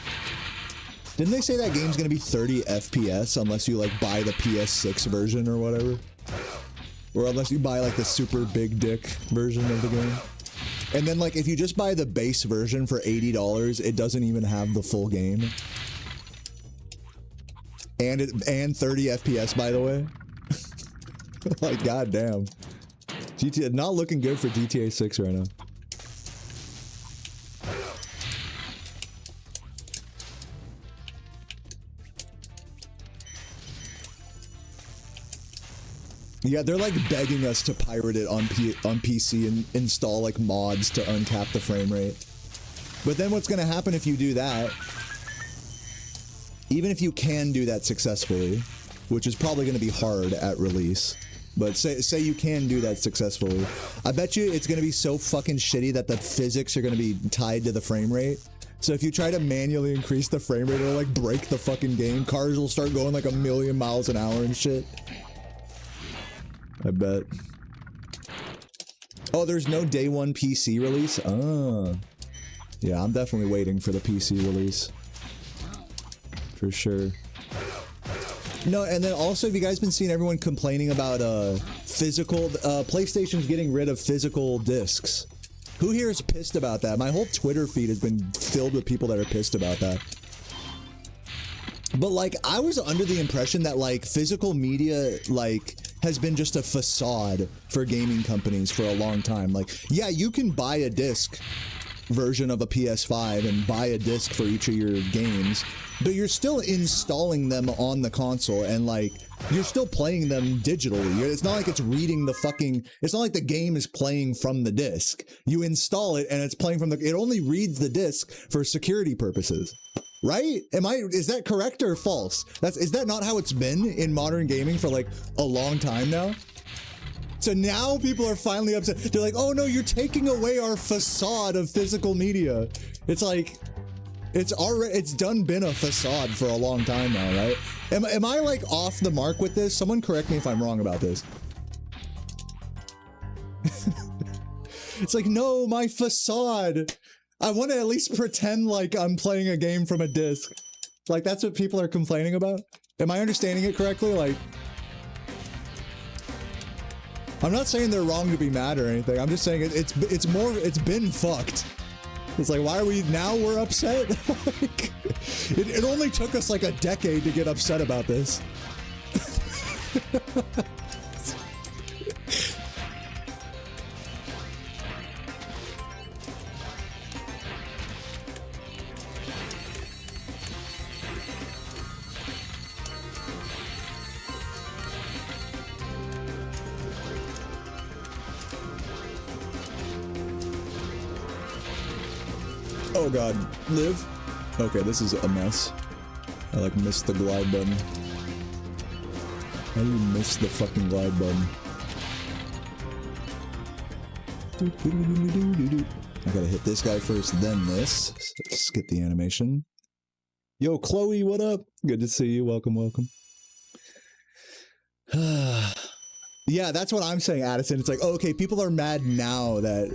Didn't they say that game's gonna be 30 FPS unless you like buy the PS6 version or whatever? Or unless you buy like the super big dick version of the game. And then like if you just buy the base version for $80, it doesn't even have the full game. And 30 FPS, by the way. Like, goddamn. GTA not looking good for GTA 6 right now. Yeah, they're like begging us to pirate it on PC and install like mods to uncap the frame rate. But then what's gonna happen if you do that? Even if you can do that successfully, which is probably gonna be hard at release, but say you can do that successfully, I bet you it's gonna be so fucking shitty that the physics are gonna be tied to the frame rate. So if you try to manually increase the frame rate, it'll like break the fucking game. Cars will start going like 1,000,000 miles an hour and shit. I bet. Oh, there's no day one PC release? Ah. Yeah, I'm definitely waiting for the PC release. For sure. No, and then also, have you guys been seeing everyone complaining about physical... PlayStation's getting rid of physical discs. Who here is pissed about that? My whole Twitter feed has been filled with people that are pissed about that. But, like, I was under the impression that, like, physical media, like... has been just a facade for gaming companies for a long time. Like, yeah, you can buy a disc version of a PS5 and buy a disc for each of your games, but you're still installing them on the console and like you're still playing them digitally. It's not like it's reading the fucking, it's not like the game is playing from the disc. You install it and it's playing from the, it only reads the disc for security purposes. Right? Is that correct or false? Is that not how it's been in modern gaming for like a long time now? So now people are finally upset. They're like, oh no, you're taking away our facade of physical media. It's like, it's been a facade for a long time now, right? Am I like off the mark with this? Someone correct me if I'm wrong about this. It's like, no, my facade. I want to at least pretend like I'm playing a game from a disc. Like, that's what people are complaining about? Am I understanding it correctly? Like, I'm not saying they're wrong to be mad or anything. I'm just saying it's been fucked. It's like, why are we're upset? Like, it only took us like a decade to get upset about this. Oh god, live? Okay, this is a mess. I like missed the glide button. How do you miss the fucking glide button? I gotta hit this guy first, then this. Skip the animation. Yo, Chloe, what up? Good to see you. Welcome, welcome. Yeah, that's what I'm saying, Addison. It's like, oh, okay, people are mad now that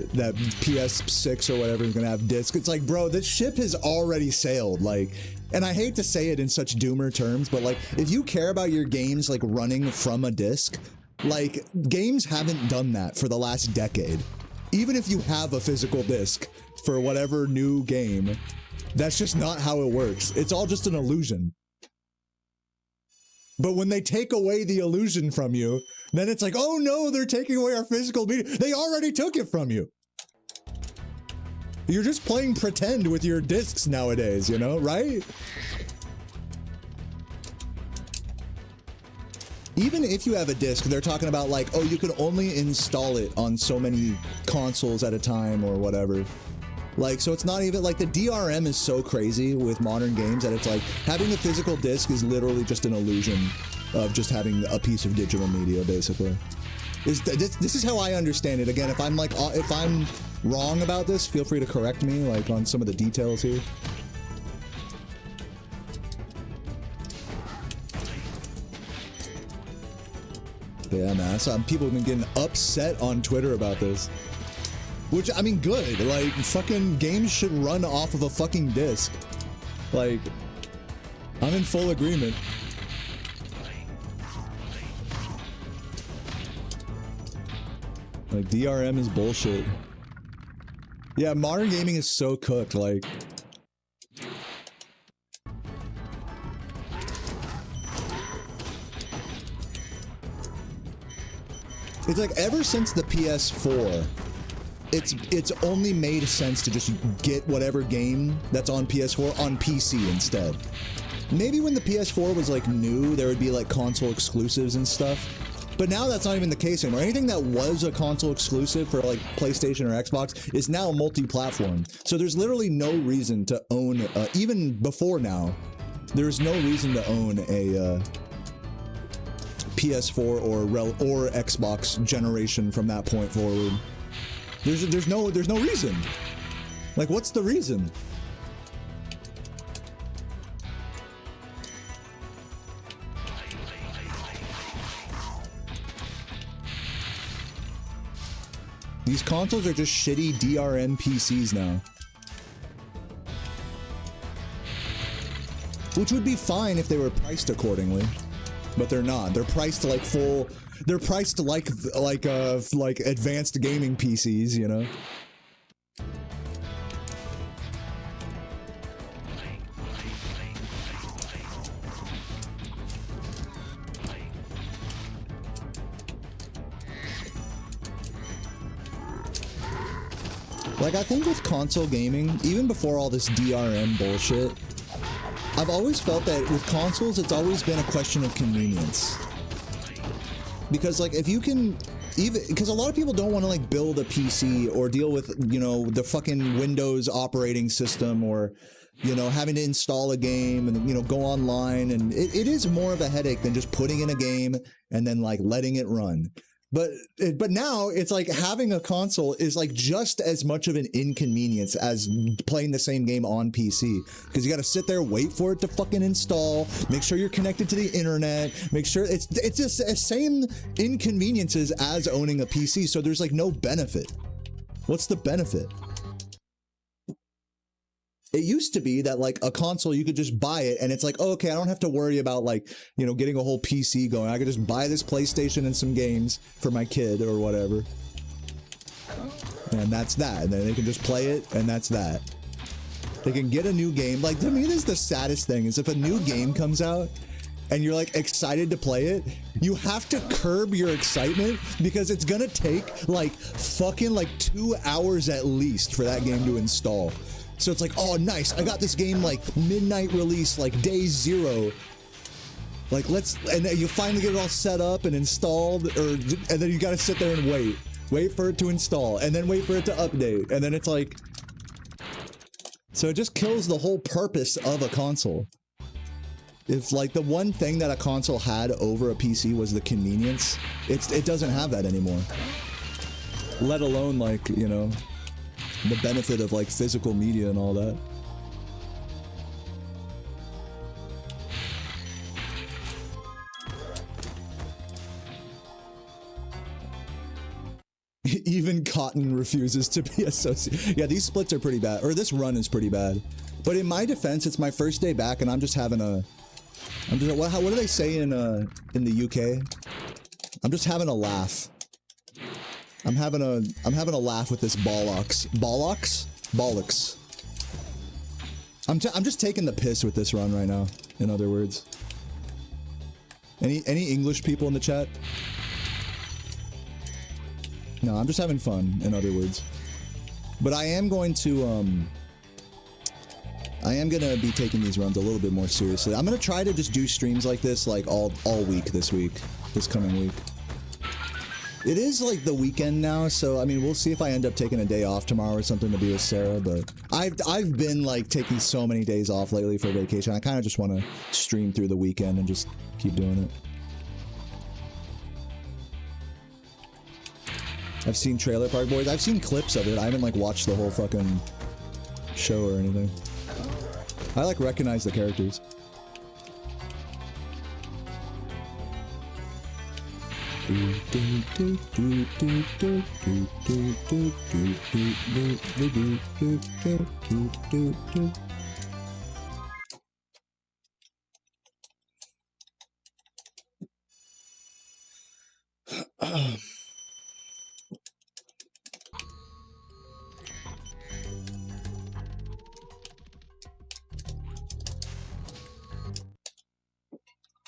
PS6 or whatever is gonna have disc. It's like, bro, this ship has already sailed. Like, and I hate to say it in such doomer terms, but like, if you care about your games like running from a disc, like, games haven't done that for the last decade. Even if you have a physical disc for whatever new game, that's just not how it works. It's all just an illusion. But when they take away the illusion from you, then it's like, oh no, they're taking away our physical media. They already took it from you. You're just playing pretend with your discs nowadays, you know, right? Even if you have a disc, they're talking about like, oh, you can only install it on so many consoles at a time or whatever. Like, so it's not even like the DRM is so crazy with modern games that it's like having a physical disc is literally just an illusion of just having a piece of digital media, basically. This is how I understand it. Again, if I'm like, if I'm wrong about this, feel free to correct me, like on some of the details here. Yeah, man, so people have been getting upset on Twitter about this. Which, I mean, good. Like, fucking games should run off of a fucking disc. Like, I'm in full agreement. Like, DRM is bullshit. Yeah, modern gaming is so cooked, like... It's like ever since the PS4, it's only made sense to just get whatever game that's on PS4 on PC instead. Maybe when the PS4 was like new, there would be like console exclusives and stuff. But now that's not even the case anymore. Anything that was a console exclusive for like PlayStation or Xbox is now multi-platform. So there's literally no reason to own, even before now, there's no reason to own a PS4 or Xbox generation from that point forward. There's no reason. Like, what's the reason? These consoles are just shitty DRM PCs now. Which would be fine if they were priced accordingly. But they're not. They're priced like full... They're priced like advanced gaming PCs, you know? Like, I think with console gaming, even before all this DRM bullshit, I've always felt that with consoles, it's always been a question of convenience. Because, like, if you can... Because a lot of people don't want to, like, build a PC or deal with, you know, the fucking Windows operating system or, you know, having to install a game and, you know, go online. And it is more of a headache than just putting in a game and then, like, letting it run. But now it's like having a console is like just as much of an inconvenience as playing the same game on PC, because you got to sit there, wait for it to fucking install, make sure you're connected to the internet, make sure it's just the same inconveniences as owning a PC. So there's like no benefit. What's the benefit? It used to be that like a console, you could just buy it and it's like, oh, okay, I don't have to worry about like, you know, getting a whole PC going. I could just buy this PlayStation and some games for my kid or whatever. And that's that. And then they can just play it and that's that. They can get a new game. Like, to me, this is the saddest thing is if a new game comes out and you're like excited to play it, you have to curb your excitement because it's gonna take like fucking like 2 hours at least for that game to install. So it's like, oh, nice, I got this game like midnight release, like day 0. Like, and then you finally get it all set up and installed, and then you gotta sit there and wait for it to install, and then wait for it to update, and then it's like, so it just kills the whole purpose of a console. If like the one thing that a console had over a PC was the convenience, it doesn't have that anymore. Let alone like, you know, the benefit of like physical media and all that. Even Cotton refuses to be associated. Yeah, these splits are pretty bad, or this run is pretty bad. But in my defense, it's my first day back, and I'm just having a. What do they say in the UK? I'm just having a laugh. I'm having a laugh with this bollocks. Bollocks. I'm just taking the piss with this run right now, in other words. Any English people in the chat? No, I'm just having fun, in other words. But I am going to be taking these runs a little bit more seriously. I'm gonna try to just do streams like this like all week this coming week. It is like the weekend now, so I mean, we'll see if I end up taking a day off tomorrow or something to be with Sarah, but I've been like taking so many days off lately for vacation. I kind of just want to stream through the weekend and just keep doing it. I've seen Trailer Park Boys. I've seen clips of it. I haven't like watched the whole fucking show or anything. I like recognize the characters.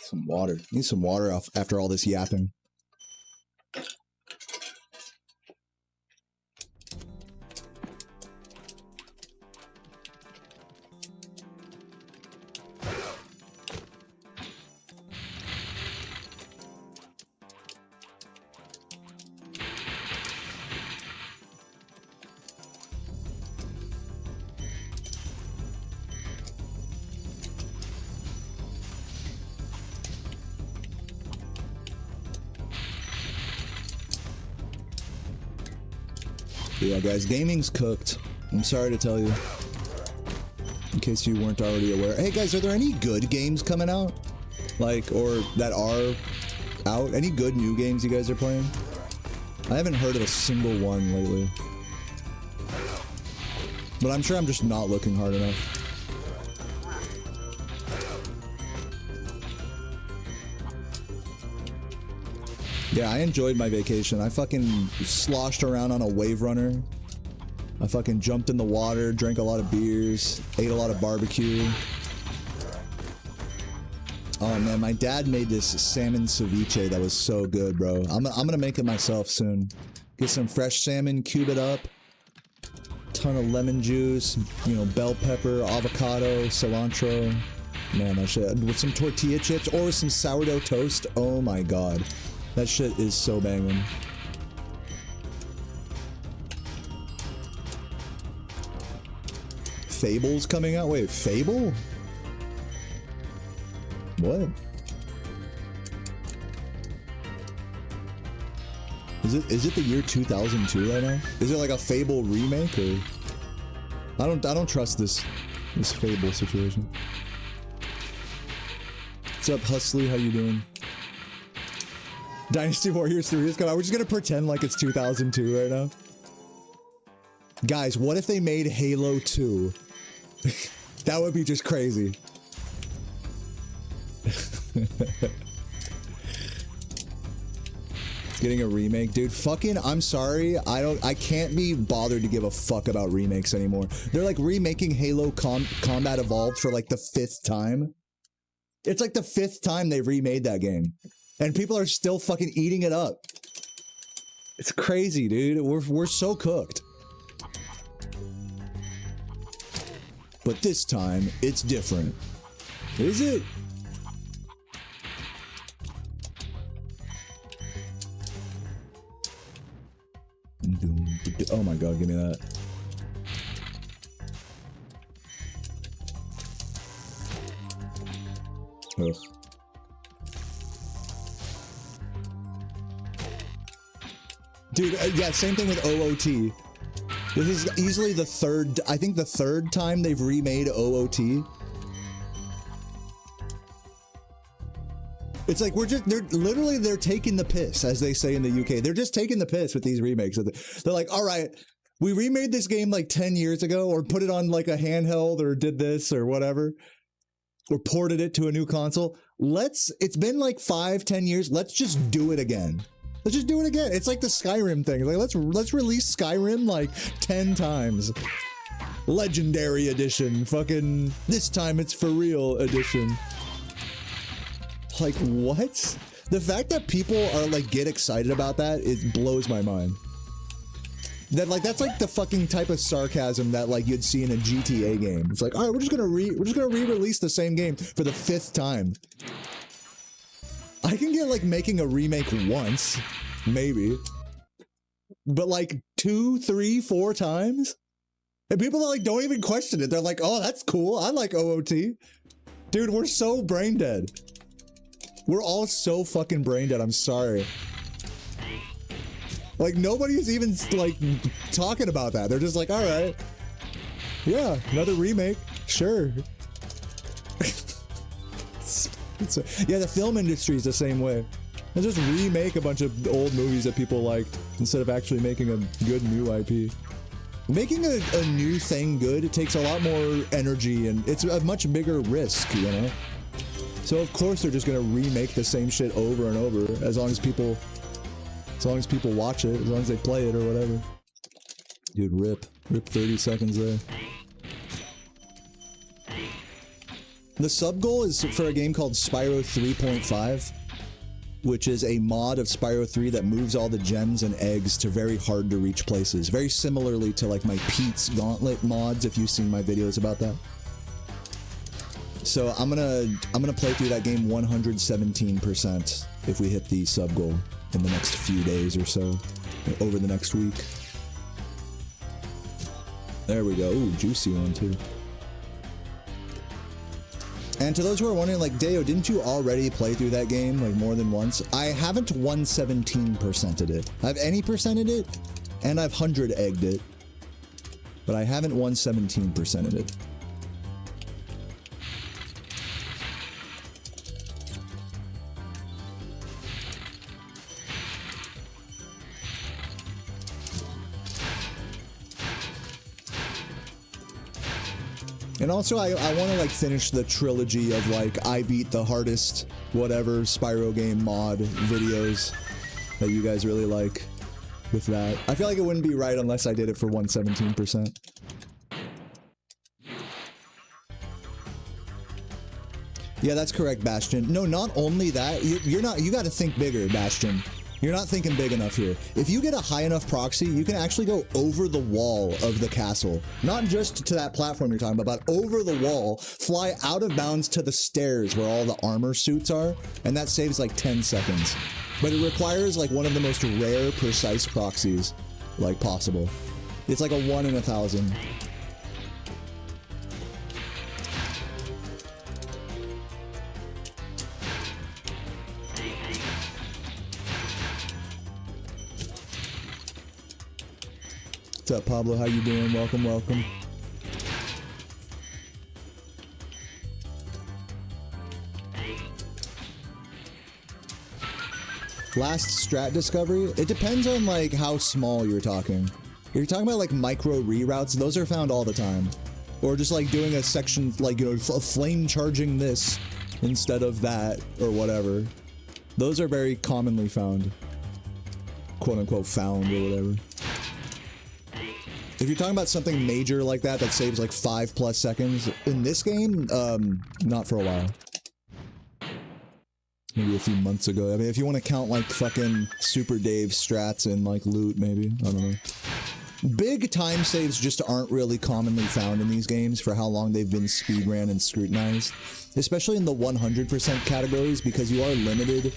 Some water. Need some water after all this yapping. Yeah, guys, gaming's cooked. I'm sorry to tell you. In case you weren't already aware. Hey, guys, are there any good games coming out? Like, or that are out? Any good new games you guys are playing? I haven't heard of a single one lately. But I'm sure I'm just not looking hard enough. Yeah, I enjoyed my vacation. I fucking sloshed around on a wave runner. I fucking jumped in the water, drank a lot of beers, ate a lot of barbecue. Oh man, my dad made this salmon ceviche that was so good, bro. I'm gonna make it myself soon. Get some fresh salmon, cube it up. Ton of lemon juice, you know, bell pepper, avocado, cilantro. Man, that shit. With some tortilla chips or some sourdough toast. Oh my god. That shit is so banging. Fable's coming out? Wait, Fable? What? Is it the year 2002 right now? Is it like a Fable remake or? I don't trust this Fable situation. What's up, Husley? How you doing? Dynasty Warriors 3 is coming out. We're just gonna pretend like it's 2002 right now. Guys, what if they made Halo 2? That would be just crazy. It's getting a remake, dude. Fucking, I'm sorry. I can't be bothered to give a fuck about remakes anymore. They're like remaking Halo Combat Evolved for like the 5th time. It's like the 5th time they've remade that game. And people are still fucking eating it up. It's crazy, dude. We're so cooked. But this time, it's different. Is it? Oh my god, give me that. Ugh. Dude, yeah, same thing with OOT. This is easily the third, I think the 3rd time they've remade OOT. It's like they're taking the piss, as they say in the UK. They're just taking the piss with these remakes. They're like, all right, we remade this game like 10 years ago, or put it on like a handheld, or did this, or whatever, or ported it to a new console. It's been like 5-10 years. Let's just do it again. Let's just do it again. It's like the Skyrim thing. Like let's release Skyrim like 10 times. Legendary edition. Fucking this time it's for real edition. Like what? The fact that people are like get excited about that, it blows my mind. That's like the fucking type of sarcasm that like you'd see in a GTA game. It's like, all right, we're just gonna re-release the same game for the 5th time. I can get like making a remake once, maybe, but like 2, 3, 4 times, and people like don't even question it. They're like, "Oh, that's cool. I like OOT." Dude, we're so brain dead. We're all so fucking brain dead. I'm sorry. Like nobody's even like talking about that. They're just like, "All right, yeah, another remake, sure." Yeah, the film industry is the same way. They just remake a bunch of old movies that people like instead of actually making a good new IP. Making a new thing good, it takes a lot more energy and it's a much bigger risk, you know? So of course they're just gonna remake the same shit over and over as long as people watch it, as long as they play it or whatever. Dude, rip 30 seconds there. The sub goal is for a game called Spyro 3.5, which is a mod of Spyro 3 that moves all the gems and eggs to very hard to reach places. Very similarly to like my Pete's Gauntlet mods, if you've seen my videos about that. So I'm gonna play through that game 117% if we hit the sub goal in the next few days or so, over the next week. There we go. Ooh, juicy one too. And to those who are wondering, like, Deo, didn't you already play through that game, like, more than once? I haven't 117%ed it. I've any percented it, And I've 100-egged it. But I haven't 117%ed it. And also, I want to, like, finish the trilogy of, like, I beat the hardest whatever Spyro game mod videos that you guys really like with that. I feel like it wouldn't be right unless I did it for 117%. Yeah, that's correct, Bastion. No, not only that, you got to think bigger, Bastion. You're not thinking big enough here. If you get a high enough proxy, you can actually go over the wall of the castle. Not just to that platform you're talking about, but over the wall, fly out of bounds to the stairs where all the armor suits are, and that saves like 10 seconds. But it requires like one of the most rare, precise proxies like possible. It's like a 1 in 1,000. What's up, Pablo? How you doing? Welcome, welcome. Last strat discovery? It depends on like how small you're talking. If you're talking about like micro reroutes, those are found all the time. Or just like doing a section like, you know, flame charging this instead of that or whatever. Those are very commonly found. Quote unquote found or whatever. If you're talking about something major like that that saves like 5+ seconds in this game, not for a while. Maybe a few months ago. I mean, if you want to count like fucking Super Dave strats and like loot, maybe. I don't know. Big time saves just aren't really commonly found in these games for how long they've been speedran and scrutinized. Especially in the 100% categories, because you are limited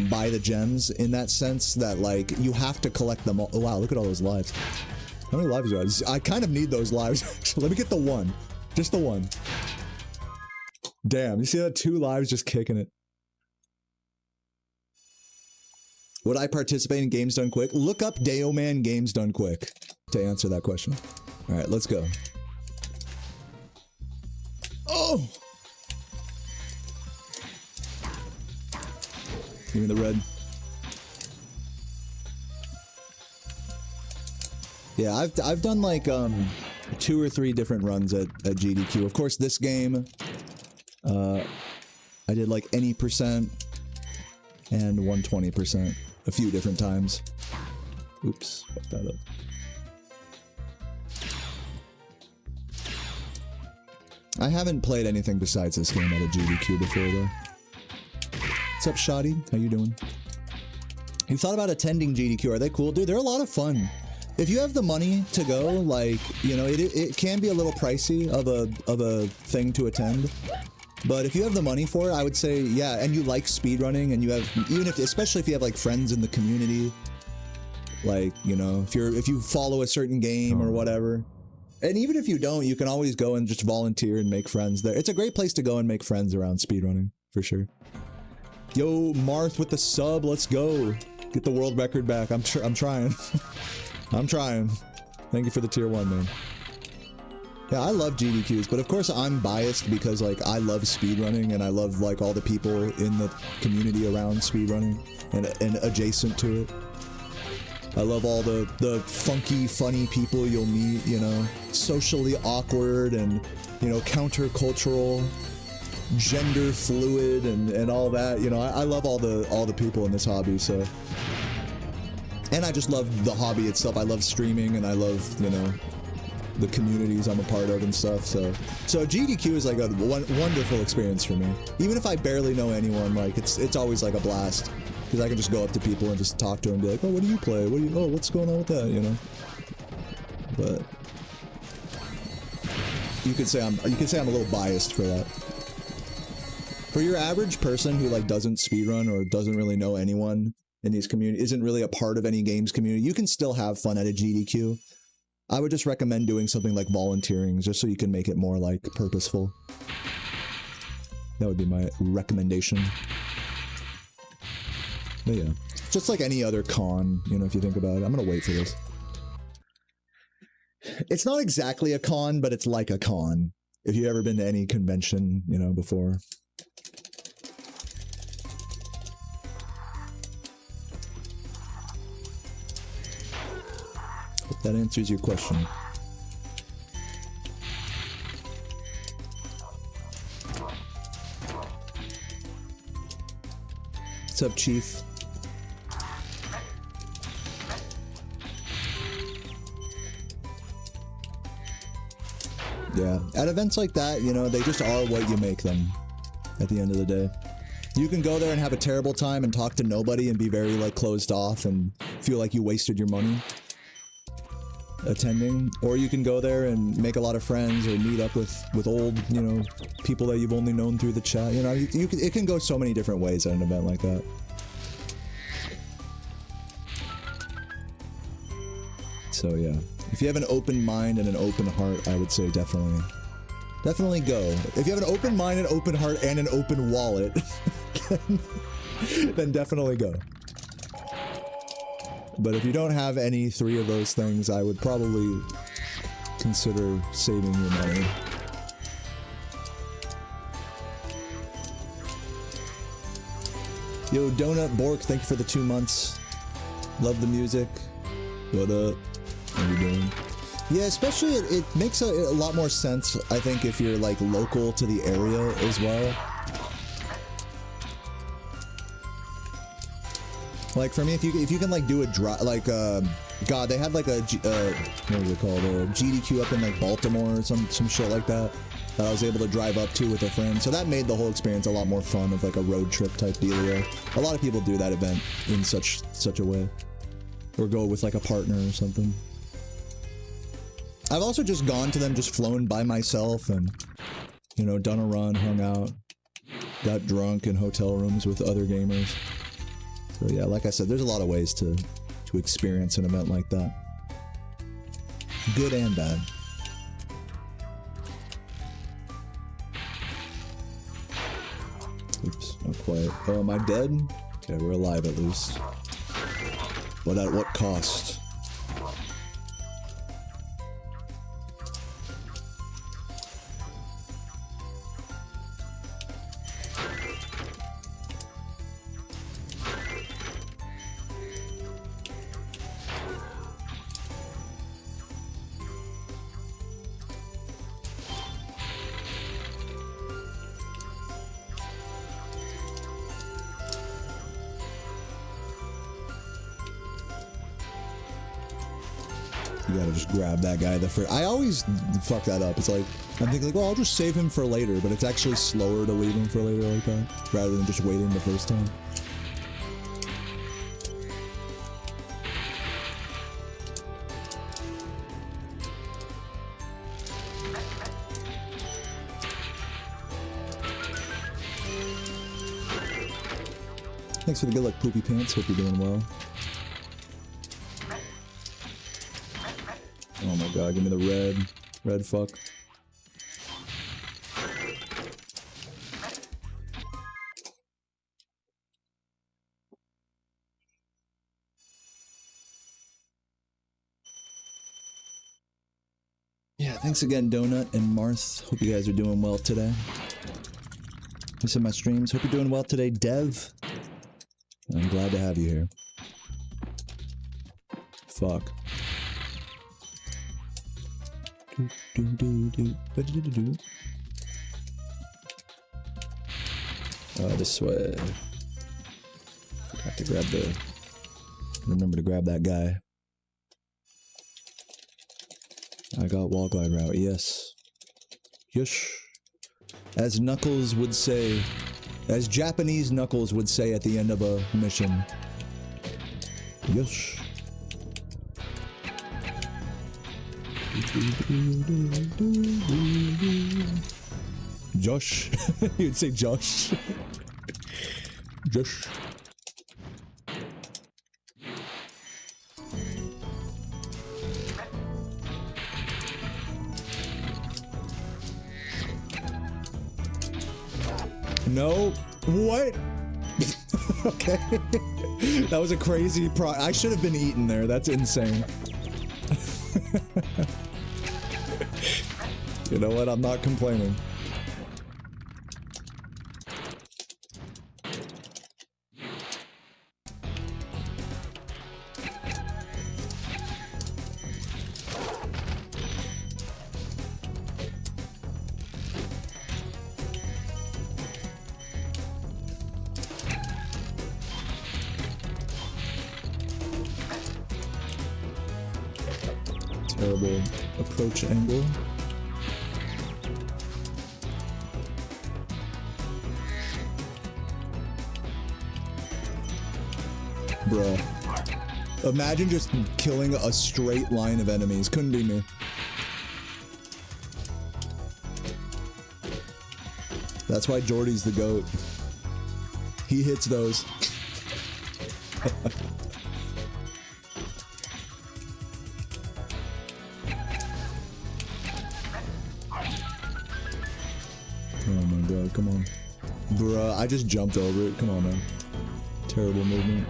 by the gems in that sense that like you have to collect them all. Oh wow, look at all those lives. How many lives do I have? I kind of need those lives. Let me get the one. Just the one. Damn, you see that? 2 lives just kicking it. Would I participate in Games Done Quick? Look up Dayoman Games Done Quick to answer that question. All right, let's go. Oh! Give me the red. Yeah, I've done like 2 or 3 different runs at GDQ. Of course, this game, I did like any percent and 120% a few different times. Oops, fucked that up. I haven't played anything besides this game at a GDQ before though. What's up, Shoddy? How you doing? You thought about attending GDQ? Are they cool? Dude, they're a lot of fun. If you have the money to go, like, you know, it can be a little pricey of a thing to attend. But if you have the money for it, I would say, yeah, and you like speedrunning, and you have, even if, especially if you have like friends in the community, like, you know, if you follow a certain game or whatever. And even if you don't, you can always go and just volunteer and make friends there. It's a great place to go and make friends around speedrunning, for sure. Yo, Marth with the sub, let's go. Get the world record back. I'm trying. I'm trying. Thank you for the tier 1, man. Yeah, I love GDQs, but of course I'm biased because like I love speedrunning and I love like all the people in the community around speedrunning and adjacent to it. I love all the funky, funny people you'll meet, you know, socially awkward and, you know, countercultural, gender fluid and all that. You know, I love all the people in this hobby, so. And I just love the hobby itself. I love streaming and I love, you know, the communities I'm a part of and stuff, so GDQ is like a wonderful experience for me. Even if I barely know anyone, like it's always like a blast because I can just go up to people and just talk to them and be like, oh, what do you play? Oh, what's going on with that? You know. But you could say I'm a little biased for that. For your average person who like doesn't speedrun or doesn't really know anyone in these communities, isn't really a part of any games community, you can still have fun at a GDQ. I would just recommend doing something like volunteering, just so you can make it more, like, purposeful. That would be my recommendation. But yeah. Just like any other con, you know, if you think about it. I'm gonna wait for this. It's not exactly a con, but it's like a con. If you've ever been to any convention, you know, before. Hope that answers your question. What's up, Chief? Yeah, at events like that, you know, they just are what you make them at the end of the day. You can go there and have a terrible time and talk to nobody and be very, like, closed off and feel like you wasted your money attending. Or you can go there and make a lot of friends or meet up with old, you know, people that you've only known through the chat. You know, it can go so many different ways at an event like that. So, yeah. If you have an open mind and an open heart, I would say definitely go. If you have an open mind, an open heart, and an open wallet, then definitely go. But if you don't have any three of those things, I would probably consider saving your money. Yo, Donut Bork, thank you for the 2 months. Love the music. What up? How you doing? Yeah, especially it makes a lot more sense, I think, if you're like local to the area as well. Like for me, if you can like do a drive, like God, they had like a what was it called, a GDQ up in like Baltimore or some shit like that I was able to drive up to with a friend. So that made the whole experience a lot more fun, of like a road trip type dealio. A lot of people do that event in such a way, or go with like a partner or something. I've also just gone to them, just flown by myself and, you know, done a run, hung out, got drunk in hotel rooms with other gamers. So yeah, like I said, there's a lot of ways to experience an event like that. Good and bad. Oops, not quite. Oh, am I dead? Okay, we're alive at least. But at what cost? You gotta just grab that guy the first. I always fuck that up. It's like, I'm thinking like, well, I'll just save him for later, but it's actually slower to leave him for later like that, rather than just waiting the first time. Thanks for the good luck, Poopy Pants. Hope you're doing well. Oh my god, give me the red fuck. Yeah, thanks again, Donut and Marth. Hope you guys are doing well today. Missing my streams. Hope you're doing well today, Dev. I'm glad to have you here. Fuck. This way. Forgot to grab the... Remember to grab that guy. I got wall glide route, yes. Yush. As Knuckles would say... As Japanese Knuckles would say at the end of a mission. Yush. Josh. You'd say Josh. Josh. No. What? Okay. That was a crazy I should have been eaten there. That's insane. You know what? I'm not complaining. Terrible approach angle. Bro. Imagine just killing a straight line of enemies. Couldn't be me. That's why Jordy's the GOAT. He hits those. Oh my god, come on. Bruh, I just jumped over it. Come on, man. Terrible movement.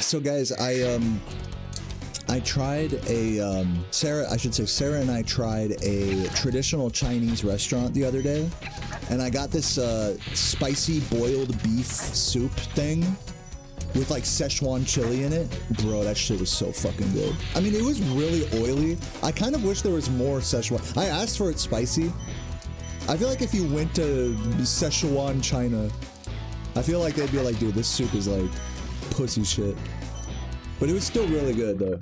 So guys, I tried a Sarah and I tried a traditional Chinese restaurant the other day, and I got this spicy boiled beef soup thing with like Szechuan chili in it. Bro, that shit was so fucking good. I mean, it was really oily. I kind of wish there was more Szechuan. I asked for it spicy. I feel like if you went to Szechuan China, I feel like they'd be like, dude, this soup is like pussy shit. But it was still really good though.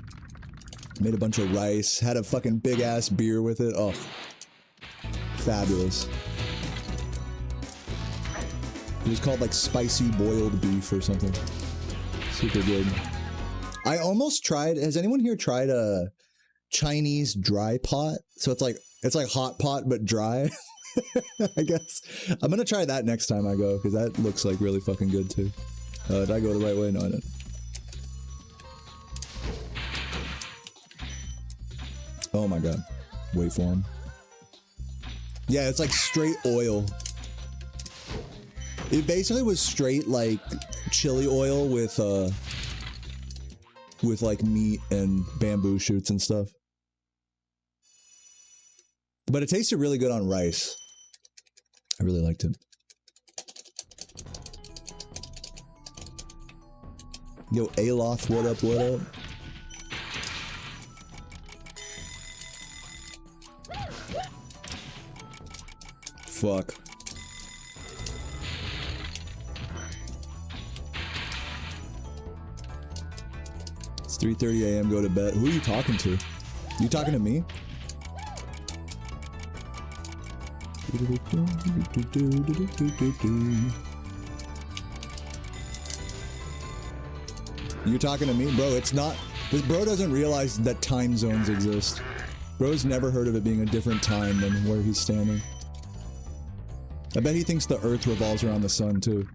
Made a bunch of rice, had a fucking big ass beer with it. Oh, fabulous. It was called like spicy boiled beef or something. Super good. I almost tried, has anyone here tried a Chinese dry pot? So it's like hot pot but dry. I guess. I'm gonna try that next time I go, because that looks like really fucking good too. Did I go the right way? No, I didn't. Oh my god. Waveform. Yeah, it's like straight oil. It basically was straight like chili oil with like meat and bamboo shoots and stuff. But it tasted really good on rice. I really liked it. Yo, Aloth, what up, what up? Fuck. It's 3:30 a.m. Go to bed. Who are you talking to? You talking to me? You talking to me? Bro, it's not. This bro doesn't realize that time zones exist. Bro's never heard of it being a different time than where he's standing. I bet he thinks the Earth revolves around the sun, too.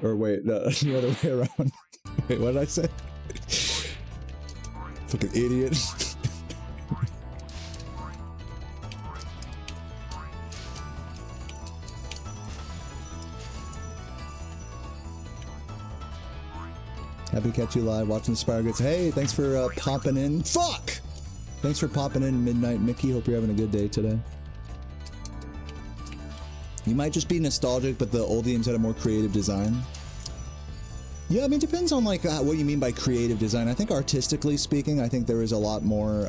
Or wait, no, the other way around. Wait, what did I say? Fucking idiot. Happy to catch you live watching the Spyro Goods. Hey, thanks for popping in. Fuck! Thanks for popping in, Midnight Mickey. Hope you're having a good day today. You might just be nostalgic, but the old games had a more creative design. Yeah, I mean, it depends on like what you mean by creative design. I think artistically speaking, I think there is a lot more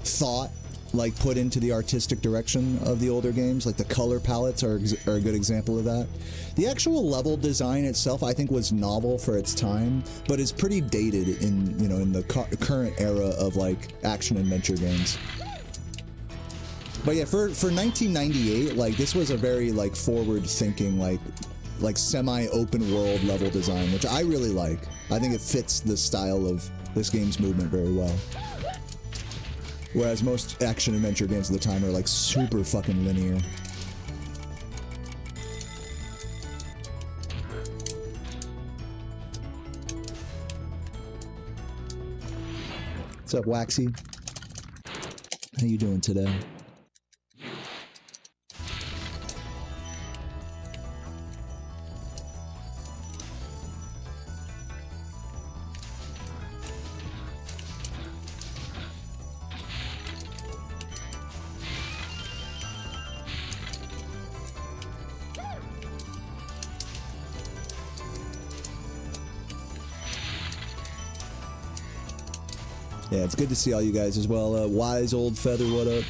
thought like put into the artistic direction of the older games. Like the color palettes are a good example of that. The actual level design itself, I think, was novel for its time, but is pretty dated in, you know, in the current era of like action adventure games. But yeah, for 1998, like this was a very like forward thinking, like like semi-open world level design, which I really like. I think it fits the style of this game's movement very well. Whereas most action-adventure games of the time are like super fucking linear. What's up, Waxy? How you doing today? Yeah, it's good to see all you guys as well. Wise Old Feather, what up?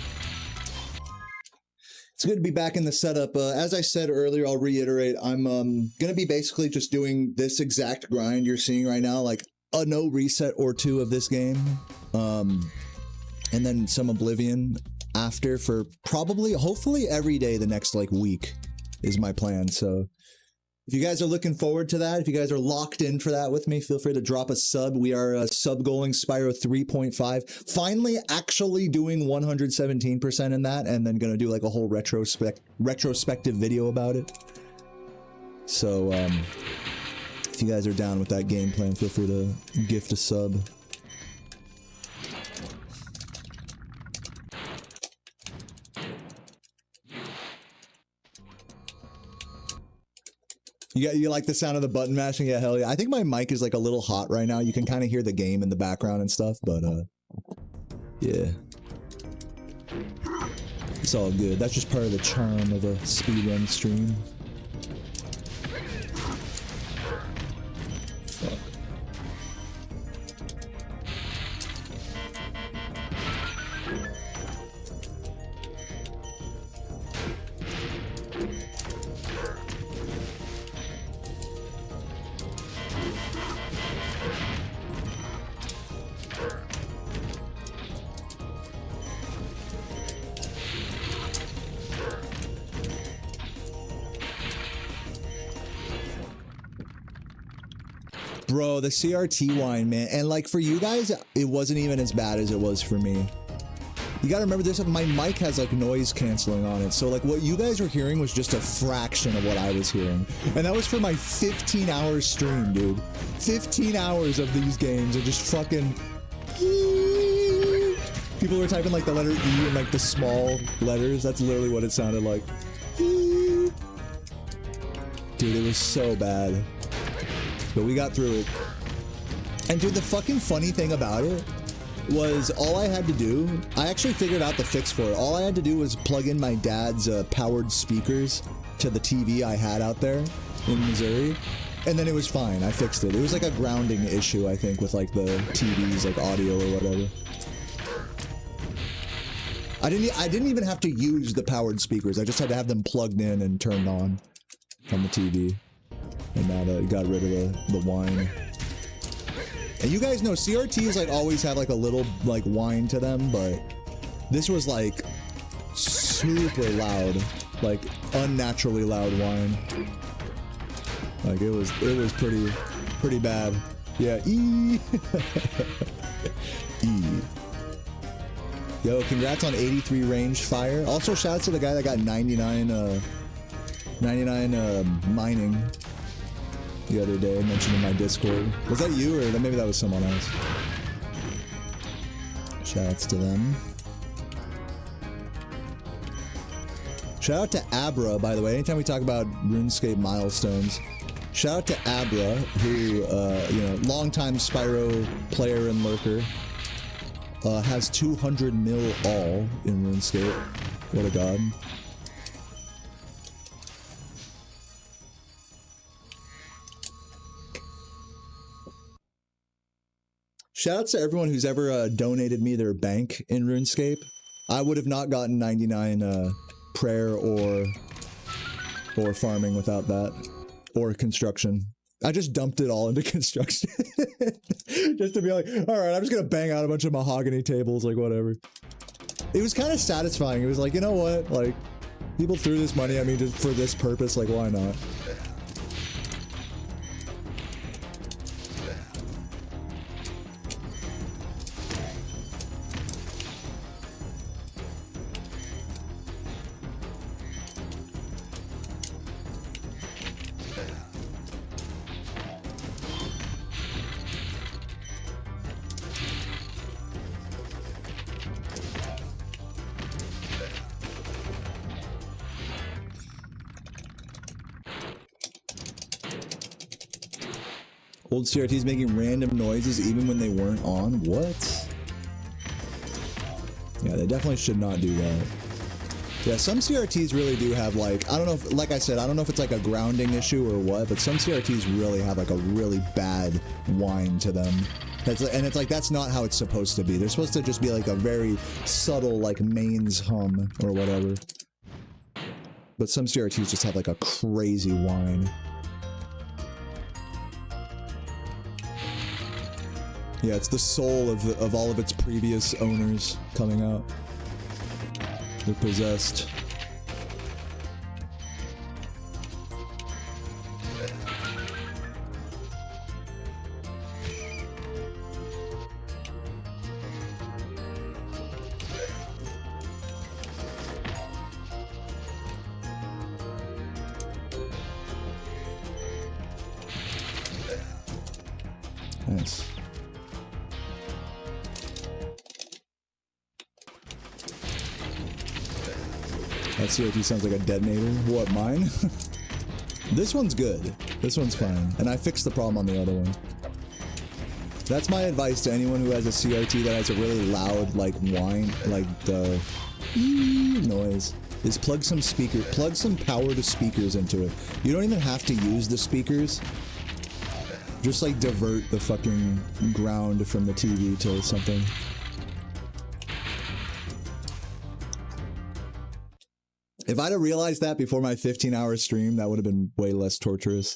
It's good to be back in the setup. As I said earlier, I'll reiterate, I'm going to be basically just doing this exact grind you're seeing right now, like a no reset or two of this game. And then some Oblivion after for probably, hopefully every day the next like week is my plan. So if you guys are looking forward to that, if you guys are locked in for that with me, feel free to drop a sub. We are sub-goaling Spyro 3.5. Finally actually doing 117% in that, and then going to do like a whole retrospective video about it. So, if you guys are down with that game plan, feel free to gift a sub. You like the sound of the button mashing? Yeah, hell yeah. I think my mic is like a little hot right now. You can kind of hear the game in the background and stuff, but yeah. It's all good. That's just part of the charm of a speedrun stream. Fuck. Bro, the CRT wine, man. And like for you guys, it wasn't even as bad as it was for me. You gotta remember this, my mic has like noise canceling on it. So like what you guys were hearing was just a fraction of what I was hearing. And that was for my 15-hour stream, dude. 15 hours of these games and just fucking... People were typing like the letter E in like the small letters. That's literally what it sounded like. Dude, it was so bad. But we got through it. And dude, the fucking funny thing about it was all I had to do, I actually figured out the fix for it. All I had to do was plug in my dad's powered speakers to the TV I had out there in Missouri, and then it was fine. I fixed it. It was like a grounding issue, I think, with like the TV's like audio or whatever. I didn't even have to use the powered speakers. I just had to have them plugged in and turned on from the TV. And now that it got rid of the whine. And you guys know CRTs like always have like a little like whine to them, but this was like super loud, like unnaturally loud whine. Like it was pretty bad. Yeah, E. E. Yo, congrats on 83 range fire. Also shout out to the guy that got 99 mining the other day, mentioned in my Discord. Was that you, or maybe that was someone else? Shoutouts to them. Shout out to Abra, by the way. Anytime we talk about RuneScape milestones, shout out to Abra, who, you know, longtime Spyro player and lurker, has 200 mil all in RuneScape. What a god. Shoutouts to everyone who's ever donated me their bank in RuneScape. I would have not gotten 99 prayer or farming without that, or construction. I just dumped it all into construction. Just to be like, all right, I'm just gonna bang out a bunch of mahogany tables, like whatever. It was kind of satisfying. It was like, you know what? Like, people threw this money at me just for this purpose, like why not? Old CRTs making random noises even when they weren't on? What? Yeah, they definitely should not do that. Yeah, some CRTs really do have like, I don't know if, like I said, I don't know if it's like a grounding issue or what, but some CRTs really have like a really bad whine to them. And it's like, that's not how it's supposed to be. They're supposed to just be like a very subtle, like mains hum or whatever. But some CRTs just have like a crazy whine. Yeah, it's the soul of all of its previous owners coming out. They're possessed. Nice. That CRT sounds like a detonator. What, mine? This one's good. This one's fine. And I fixed the problem on the other one. That's my advice to anyone who has a CRT that has a really loud, like, whine, like, the noise, is plug some power to speakers into it. You don't even have to use the speakers. Just, like, divert the fucking ground from the TV to something. If I'd have realized that before my 15-hour stream, that would have been way less torturous.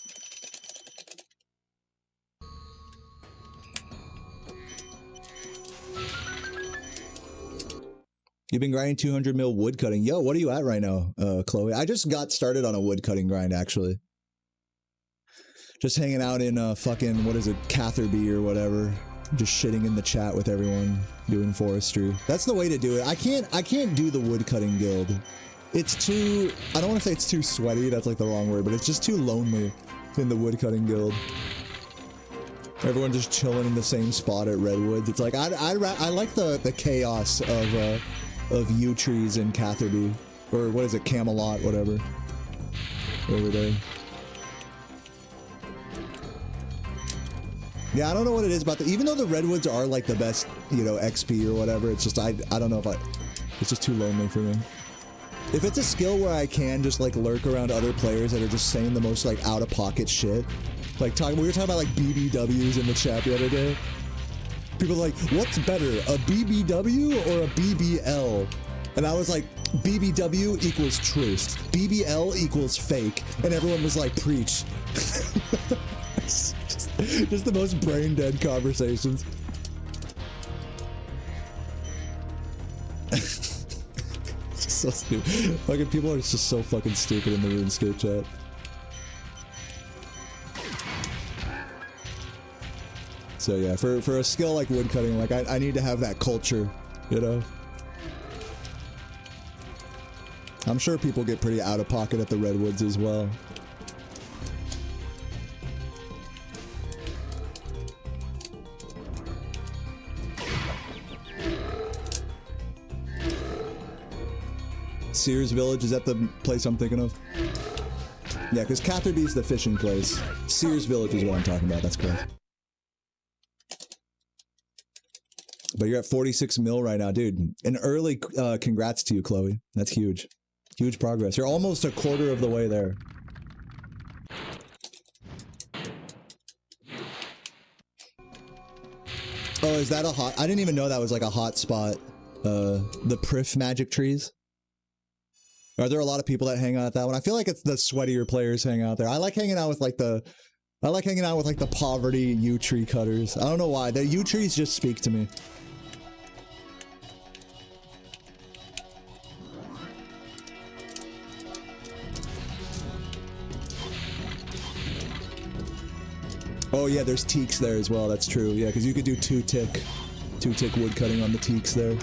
You've been grinding 200 mil wood cutting. Yo, what are you at right now, Chloe? I just got started on a wood cutting grind, actually. Just hanging out in fucking, what is it, Catherby or whatever. Just shitting in the chat with everyone, doing forestry. That's the way to do it. I can't do the wood cutting guild. It's too, I don't want to say it's too sweaty, that's like the wrong word, but it's just too lonely in the woodcutting guild. Everyone just chilling in the same spot at Redwoods. It's like, I like the chaos of yew trees in Catherby. Or what is it, Camelot, whatever. Over there. Yeah, I don't know what it is about even though the Redwoods are like the best, you know, XP or whatever, it's just, I don't know if it's just too lonely for me. If it's a skill where I can just like lurk around other players that are just saying the most like out of pocket shit, like we were talking about like BBWs in the chat the other day. People are like, what's better, a BBW or a BBL? And I was like, BBW equals truth, BBL equals fake, and everyone was like, preach. just the most brain dead conversations. So stupid. Fucking people are just so fucking stupid in the RuneScape chat. So yeah, for a skill like woodcutting, like I need to have that culture, you know? I'm sure people get pretty out of pocket at the Redwoods as well. Sears Village, is that the place I'm thinking of? Yeah, because Catherby's the fishing place. Sears Village is what I'm talking about, that's correct. But you're at 46 mil right now, dude. An early congrats to you, Chloe. That's huge. Huge progress. You're almost a quarter of the way there. Oh, is that a hot... I didn't even know that was like a hot spot. The Prif magic trees. Are there a lot of people that hang out at that one? I feel like it's the sweatier players hang out there. I like hanging out with like the poverty yew tree cutters. I don't know why. The yew trees just speak to me. Oh yeah, there's teaks there as well. That's true. Yeah, because you could do two-tick wood cutting on the teaks there.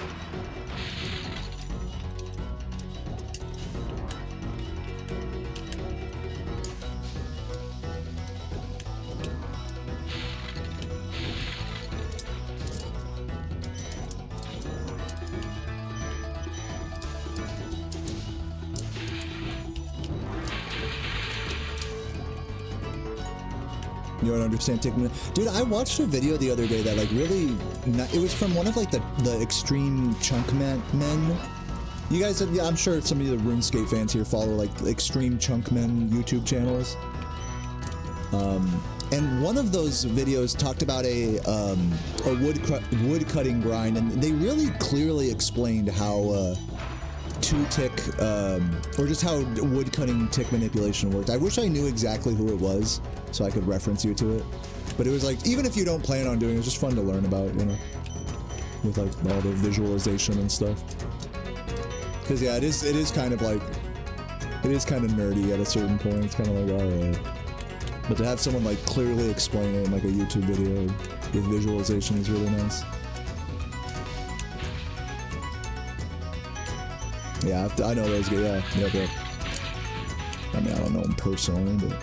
You don't understand Tickman. Dude, I watched a video the other day that like really, it was from one of like the extreme chunk men. You guys, yeah, I'm sure some of the RuneScape fans here follow like extreme chunk men YouTube channels. And one of those videos talked about a wood cutting grind, and they really clearly explained how two-tick, or just how wood cutting tick manipulation worked. I wish I knew exactly who it was so I could reference you to it. But it was like, even if you don't plan on doing it, it's just fun to learn about, you know, with like all the visualization and stuff. Because yeah, it is kind of like, it is kind of nerdy at a certain point. It's kind of like, alright. But to have someone like clearly explain it in like a YouTube video with visualization is really nice. Yeah, I know those guys. Yeah. I mean, I don't know them personally, but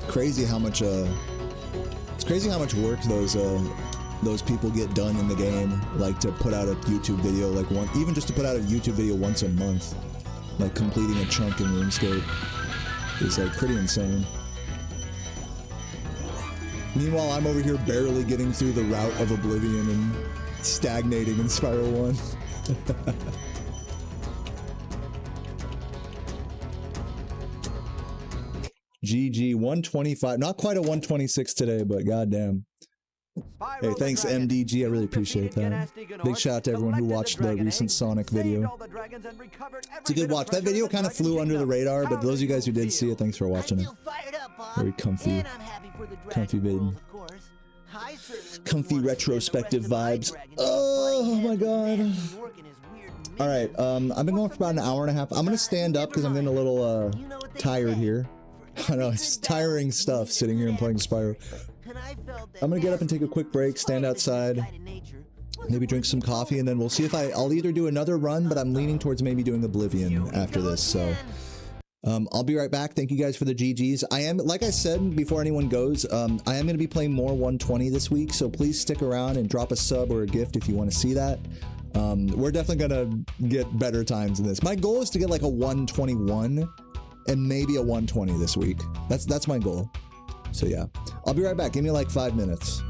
crazy how much it's crazy how much work those people get done in the game, like to put out a YouTube video, like even just to put out a YouTube video once a month, like completing a chunk in RuneScape is like pretty insane. Meanwhile, I'm over here barely getting through the route of Oblivion and stagnating in Spyro 1. GG, 125. Not quite a 126 today, but goddamn. Hey, thanks MDG, I really appreciate that. Big shout out to everyone who watched the recent Sonic video. It's a good watch. That video kind of flew under the radar, but those of you guys who did see it, thanks for watching it. Very comfy vid. Comfy retrospective vibes. Oh my god. Alright, I've been going for about an hour and a half. I'm gonna stand up because I'm getting a little tired here. I know, it's tiring stuff sitting here and playing Spyro. I'm gonna get up and take a quick break, stand outside, maybe drink some coffee, and then we'll see if I'll either do another run, but I'm leaning towards maybe doing Oblivion after this, so I'll be right back. Thank you guys for the GGs. I am, like I said before anyone goes, I am going to be playing more 120 this week, so please stick around and drop a sub or a gift if you want to see that. We're definitely going to get better times in this. My goal is to get like a 121 and maybe a 120 this week. That's my goal. So yeah, I'll be right back. Give me like 5 minutes.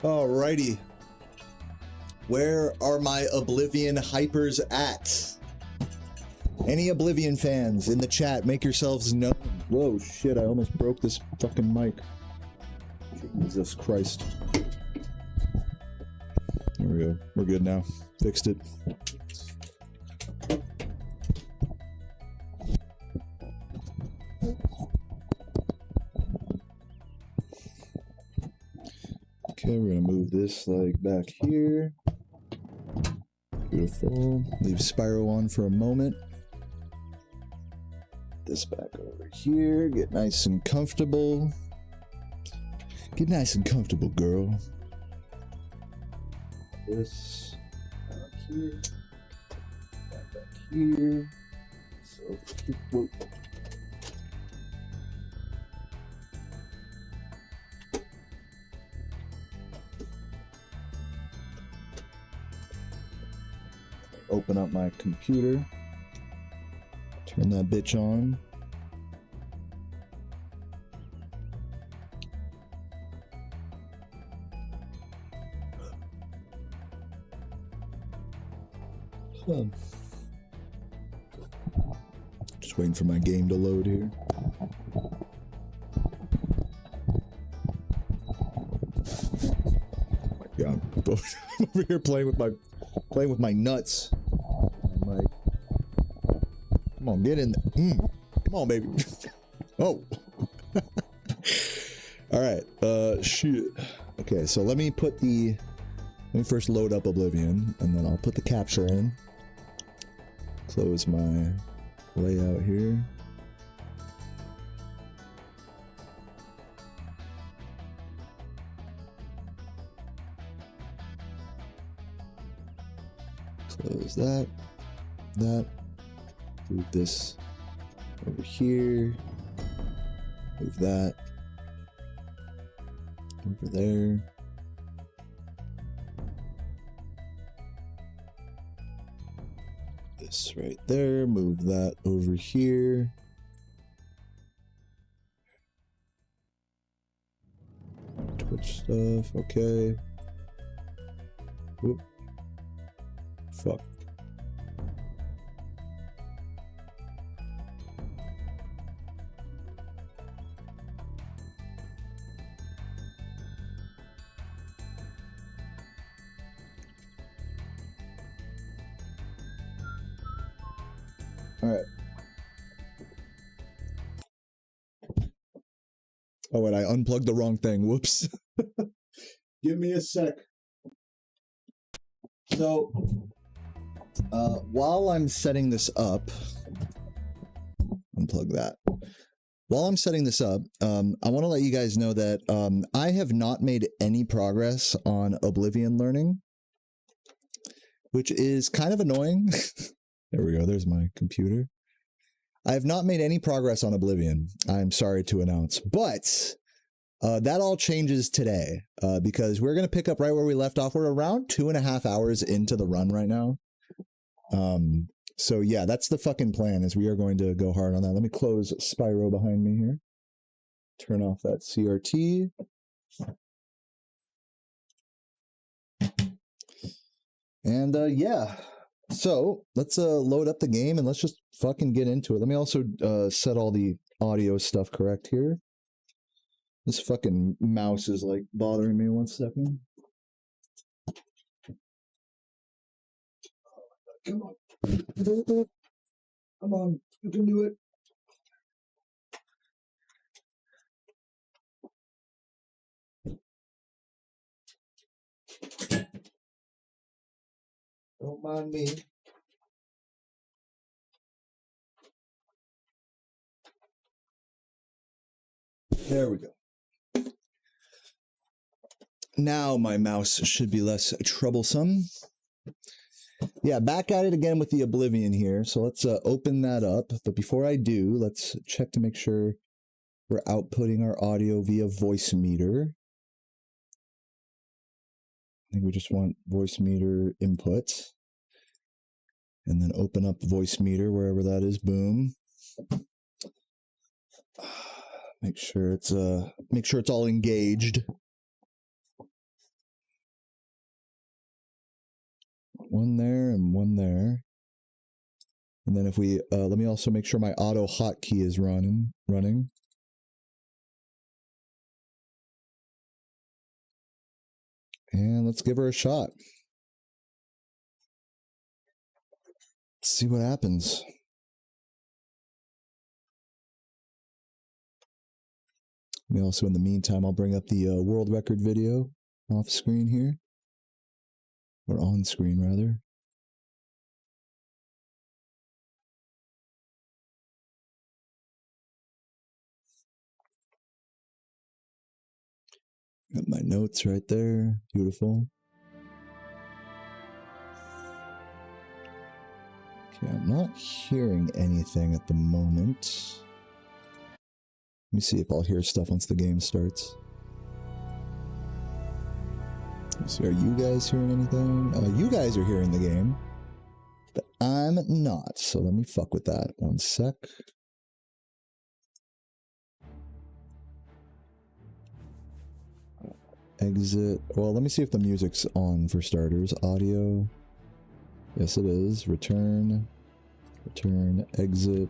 Alrighty. Where are my Oblivion hypers at? Any Oblivion fans in the chat, make yourselves known. Whoa, shit, I almost broke this fucking mic. Jesus Christ. There we go. We're good now. Fixed it. Okay, we're gonna move this like back here. Beautiful. Leave Spyro on for a moment. This back over here. Get nice and comfortable. Get nice and comfortable, girl. This back here. Back here. So, whoa. Open up my computer. Turn that bitch on. Just waiting for my game to load here. Yeah, I'm over here playing with my nuts. I'm like, come on, get in there. Come on, baby. Oh. All right. Shit. Okay, so let me first load up Oblivion, and then I'll put the capture in. Close my layout here. Close that. Move this over here. Move that over there. This right there. Move that over here. Twitch stuff. Okay. Whoop. Fuck. All right. Oh, wait, I unplugged the wrong thing. Whoops. Give me a sec. So, while I'm setting this up, unplug that. While I'm setting this up, I want to let you guys know that I have not made any progress on Oblivion learning, which is kind of annoying. There we go. There's my computer. I have not made any progress on Oblivion. I'm sorry to announce, but that all changes today because we're going to pick up right where we left off. We're around 2.5 hours into the run right now. So yeah, that's the fucking plan, is we are going to go hard on that. Let me close Spyro behind me here. Turn off that CRT. And yeah, so let's load up the game and let's just fucking get into it. Let me also set all the audio stuff correct here. This fucking mouse is like bothering me. 1 second. Come on. Come on, you can do it. Don't mind me. There we go. Now my mouse should be less troublesome. Yeah, back at it again with the Oblivion here. So let's open that up. But before I do, let's check to make sure we're outputting our audio via voice meter. I think we just want voice meter input. And then open up voice meter wherever that is. Boom. Make sure it's all engaged. One there and one there. And then if we, let me also make sure my auto hotkey is running. And let's give her a shot. Let's see what happens. And also, in the meantime, I'll bring up the world record video off screen here. Or on screen, rather. Got my notes right there. Beautiful. Okay, I'm not hearing anything at the moment. Let me see if I'll hear stuff once the game starts. Let's see, are you guys hearing anything? You guys are hearing the game, but I'm not. So let me fuck with that. One sec. Exit. Well, let me see if the music's on for starters. Audio. Yes, it is. Return. Return. Exit.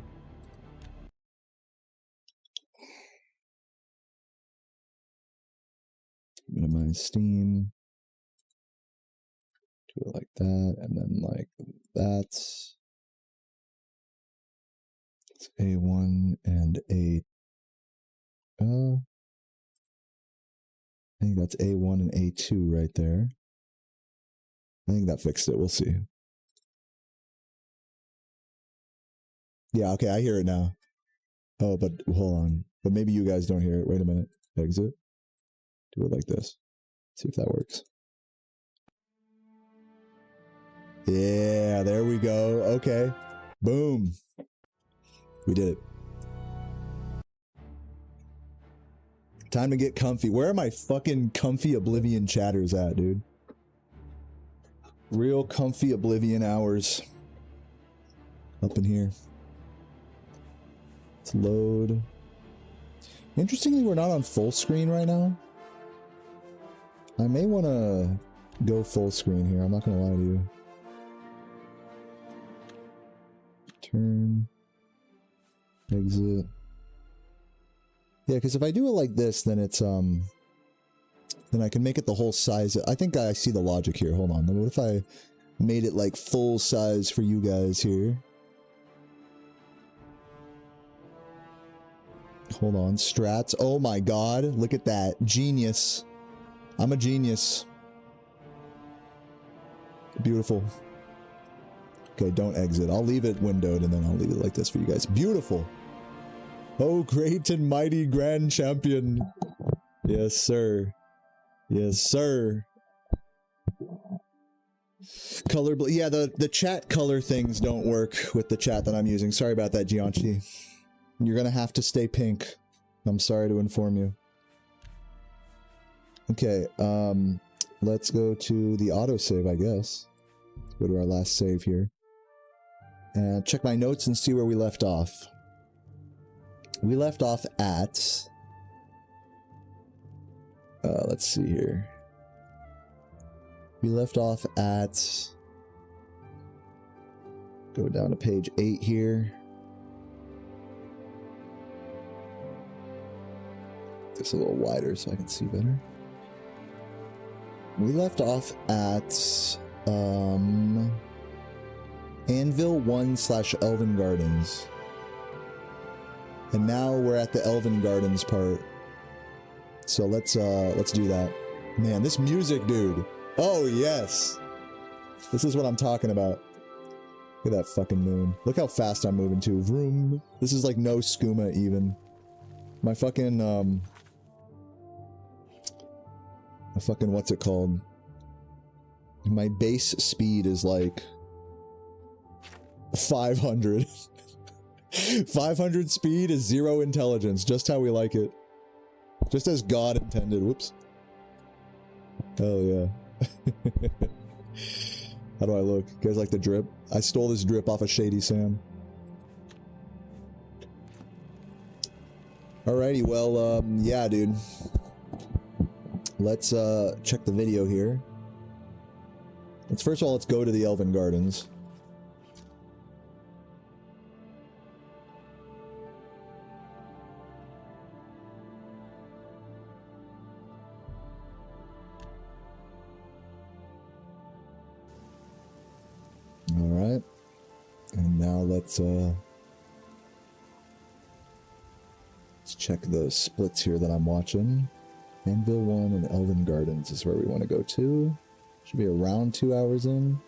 Minimize Steam. Do it like that, and then like that. It's A1 and A. I think that's A1 and A2 right there. I think that fixed it. We'll see. Yeah, okay, I hear it now. Oh, but hold on. But maybe you guys don't hear it. Wait a minute. Exit. Do it like this. See if that works. Yeah, there we go. Okay. Boom. We did it. Time to get comfy. Where are my fucking comfy Oblivion chatters at, dude? Real comfy Oblivion hours. Up in here. Let's load. Interestingly, we're not on full screen right now. I may want to go full screen here. I'm not going to lie to you. Turn. Exit. Yeah, because if I do it like this, then it's, then I can make it the whole size. I think I see the logic here. Hold on. What if I made it like full size for you guys here? Hold on. Strats. Oh my god. Look at that. Genius. I'm a genius. Beautiful. Okay, don't exit. I'll leave it windowed and then I'll leave it like this for you guys. Beautiful. Oh, great and mighty grand champion. Yes, sir. Yes, sir. Color, yeah, the chat color things don't work with the chat that I'm using. Sorry about that, Gianchi. You're gonna have to stay pink. I'm sorry to inform you. Okay, let's go to the autosave, I guess. Let's go to our last save here. And check my notes and see where we left off. We left off at... let's see here. We left off at... Go down to page 8 here. This a little wider so I can see better. We left off at... Anvil 1/Elven Gardens. And now we're at the Elven Gardens part. So let's do that. Man, this music, dude. Oh, yes. This is what I'm talking about. Look at that fucking moon. Look how fast I'm moving too. Vroom. This is like no skooma even. My fucking, what's it called? My base speed is like 500. 500 speed is 0 intelligence, just how we like it. Just as God intended. Whoops. Hell yeah. How do I look? You guys like the drip? I stole this drip off of Shady Sam. Alrighty, well, yeah, dude. Let's check the video here. Let's first of all, let's go to the Elven Gardens. All right. And now let's check the splits here that I'm watching. Anvil 1 and Elven Gardens is where we want to go to. Should be around 2 hours in.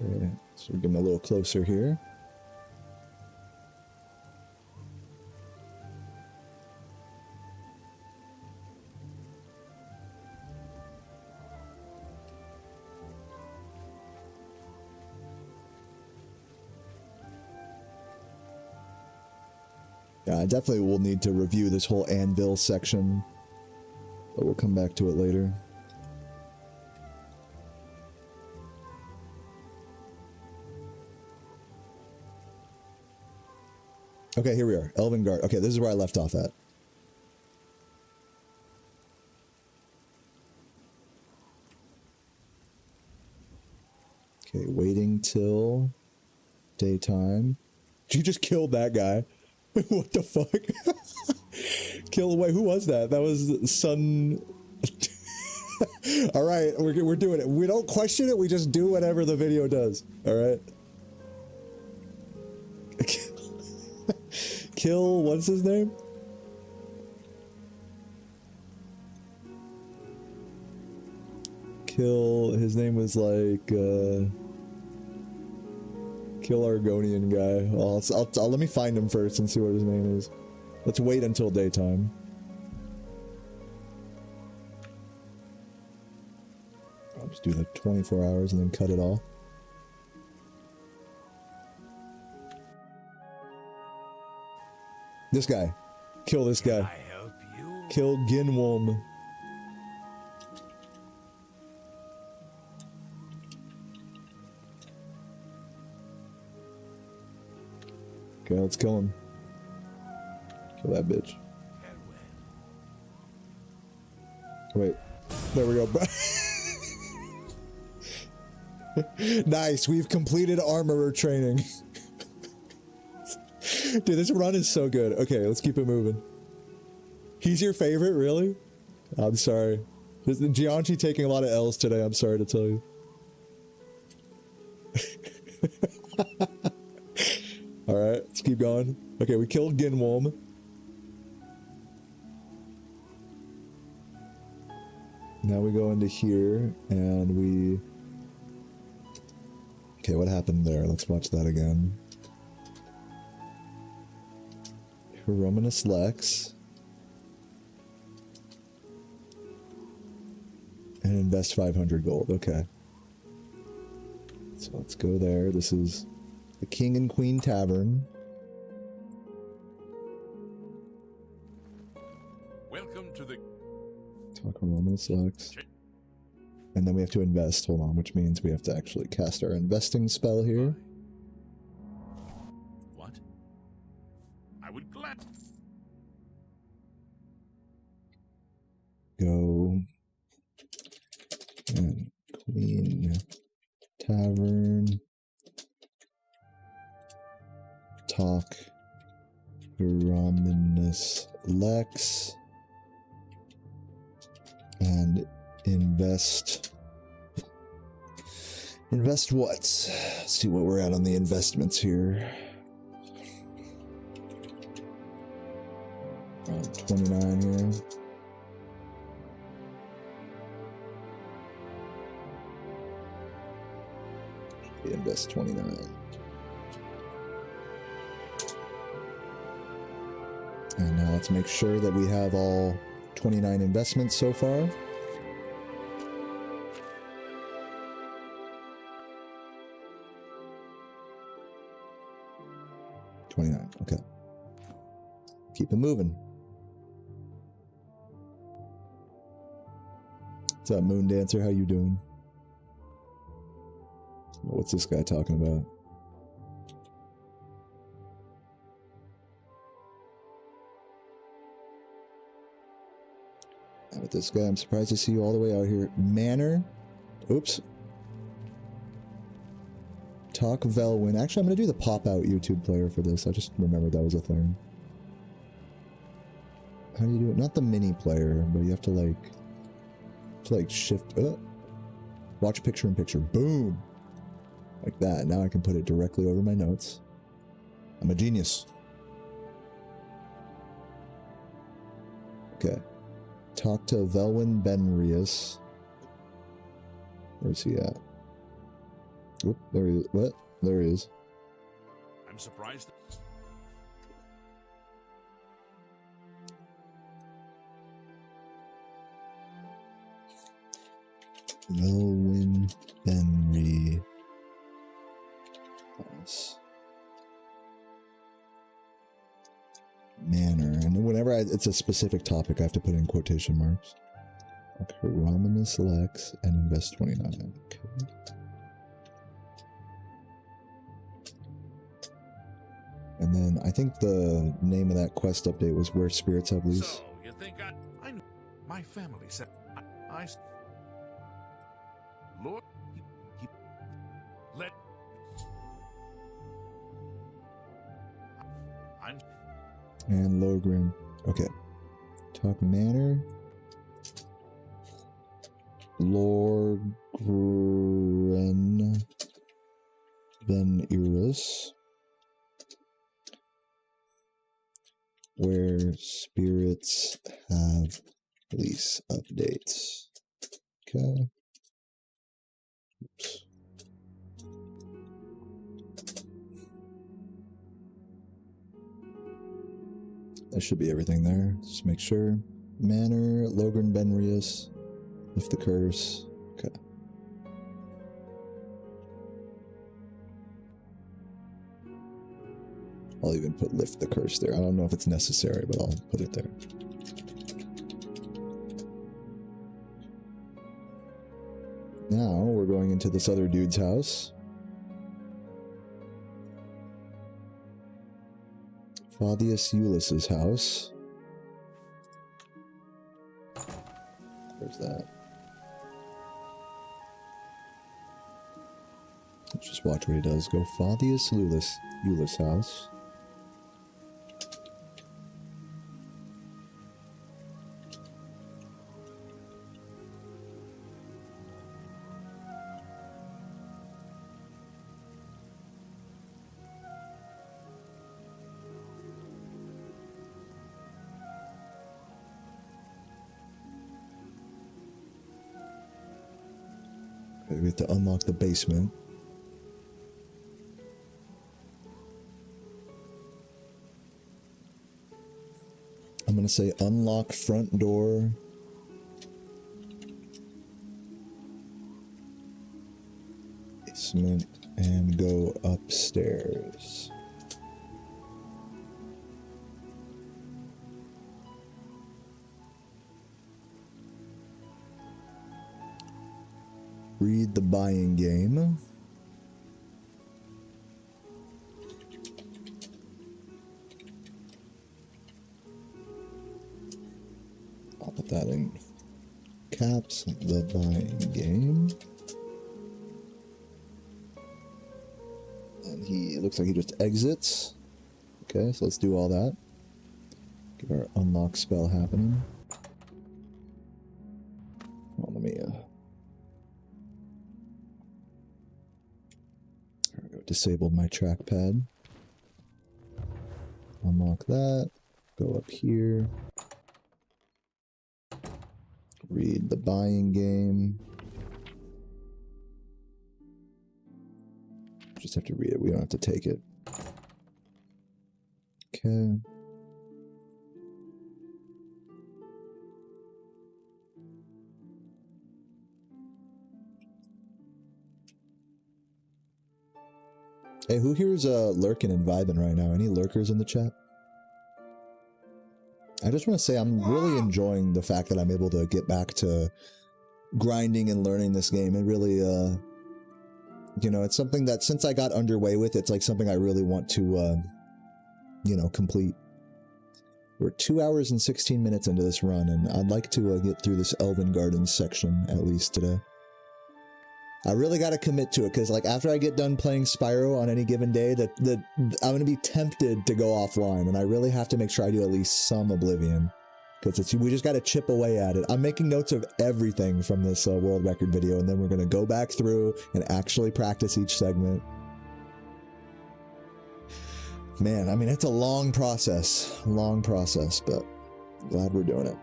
Okay, so we're getting a little closer here. Yeah, I definitely will need to review this whole anvil section, but we'll come back to it later. Okay, here we are. Elven Guard. Okay, this is where I left off at. Okay, waiting till daytime. You just killed that guy. What the fuck? Kill away. Who was that? That was Sun. All right, we're doing it. We don't question it. We just do whatever the video does. All right. Kill. What's his name? Kill. His name was like. Kill Argonian guy. I'll let me find him first and see what his name is. Let's wait until daytime. I'll just do the 24 hours and then cut it off. This guy. Kill this guy. I help you? Kill Ginwolm. Okay, let's kill him. Kill that bitch. Wait. There we go. Nice, we've completed armorer training. Dude, this run is so good. Okay, let's keep it moving. He's your favorite, really? I'm sorry. Gianchi taking a lot of L's today, I'm sorry to tell you. Alright, let's keep going. Okay, we killed Ginwolm. Now we go into here, and we... Okay, what happened there? Let's watch that again. Romanus Lex. And invest 500 gold, okay. So let's go there. This is the King and Queen Tavern. Welcome to the... Talk Romanus Lex. And then we have to invest, hold on, which means we have to actually cast our investing spell here. What? I would glad... Go. And Queen Tavern. Talk Romanus Lex. And invest. Invest what? Let's see what we're at on the investments here. 29 here. Invest 29. And now let's make sure that we have all 29 investments so far. Okay. Keep it moving. What's up, Moon Dancer? How you doing? What's this guy talking about? with this guy. I'm surprised to see you all the way out here. Manor. Oops. Talk Velwyn. Actually, I'm going to do the pop-out YouTube player for this. I just remembered that was a thing. How do you do it? Not the mini player, but you have to like shift. Watch picture in picture. Boom. Like that. Now I can put it directly over my notes. I'm a genius. Okay. Talk to Velwyn Benrius. Where's he at? Oop, there he is. What? There he is. I'm surprised. Velwyn Benrius. Manor. And whenever it's a specific topic, I have to put in quotation marks. Okay, Romanus Lex and invest 29. Okay. And then I think the name of that quest update was Where Spirits Have Lease. So, you think I know. My family said I Lord, he let I'm And Logren. Okay. Talk Manor. Lorgren Ben Iris. Where spirits have lease updates. Okay. Oops. That should be everything there. Just make sure. Manor, Logren Benrius, lift the curse. Okay. I'll even put lift the curse there. I don't know if it's necessary, but I'll put it there. Now we're going into this other dude's house. Fathius Ulysses' house. Where's that? Let's just watch what he does. Go Fathius Ulysses' house. We have to unlock the basement. I'm gonna say unlock front door. Basement and go upstairs. Read the buying game. I'll put that in caps, the buying game. And it looks like he just exits. Okay, so let's do all that. Get our unlock spell happening. Well, let me, there we go, disabled my trackpad. Unlock that, go up here. Read the buying game. Just have to read it. We don't have to take it. Okay. Hey, who here is lurking and vibing right now? Any lurkers in the chat? I just want to say I'm really enjoying the fact that I'm able to get back to grinding and learning this game. It really, you know, it's something that since I got underway with, it's like something I really want to, you know, complete. We're 2 hours and 16 minutes into this run, and I'd like to get through this Elven Gardens section at least today. I really got to commit to it, because like after I get done playing Spyro on any given day, I'm going to be tempted to go offline, and I really have to make sure I do at least some Oblivion. Because we just got to chip away at it. I'm making notes of everything from this world record video, and then we're going to go back through and actually practice each segment. Man, I mean, it's a long process, but glad we're doing it.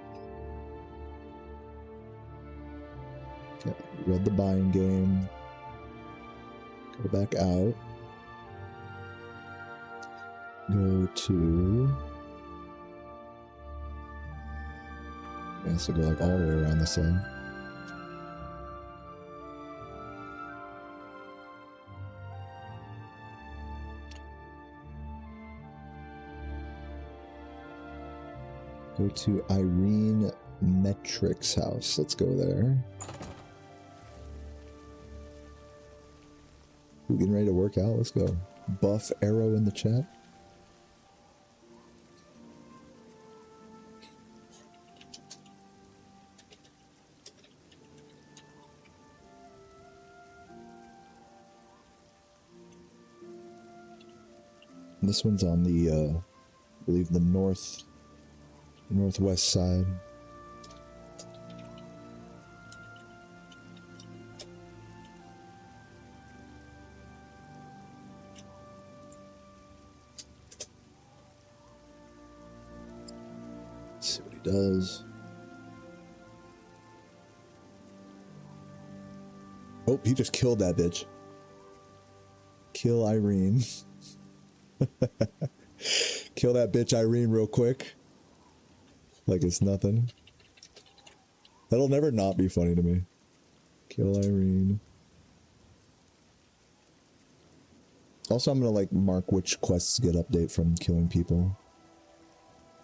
Okay, we read the buying game. Go back out. Go to... I guess to go like all the way around the side. Go to Irene Metric's house. Let's go there. We're getting ready to work out. Let's go. Buff Arrow in the chat. And this one's on the, I believe the northwest side. Let's see what he does. Oh, he just killed that bitch. Kill Irene. Kill that bitch Irene real quick. Like it's nothing. That'll never not be funny to me. Kill Irene. Also, I'm gonna like mark which quests get update from killing people.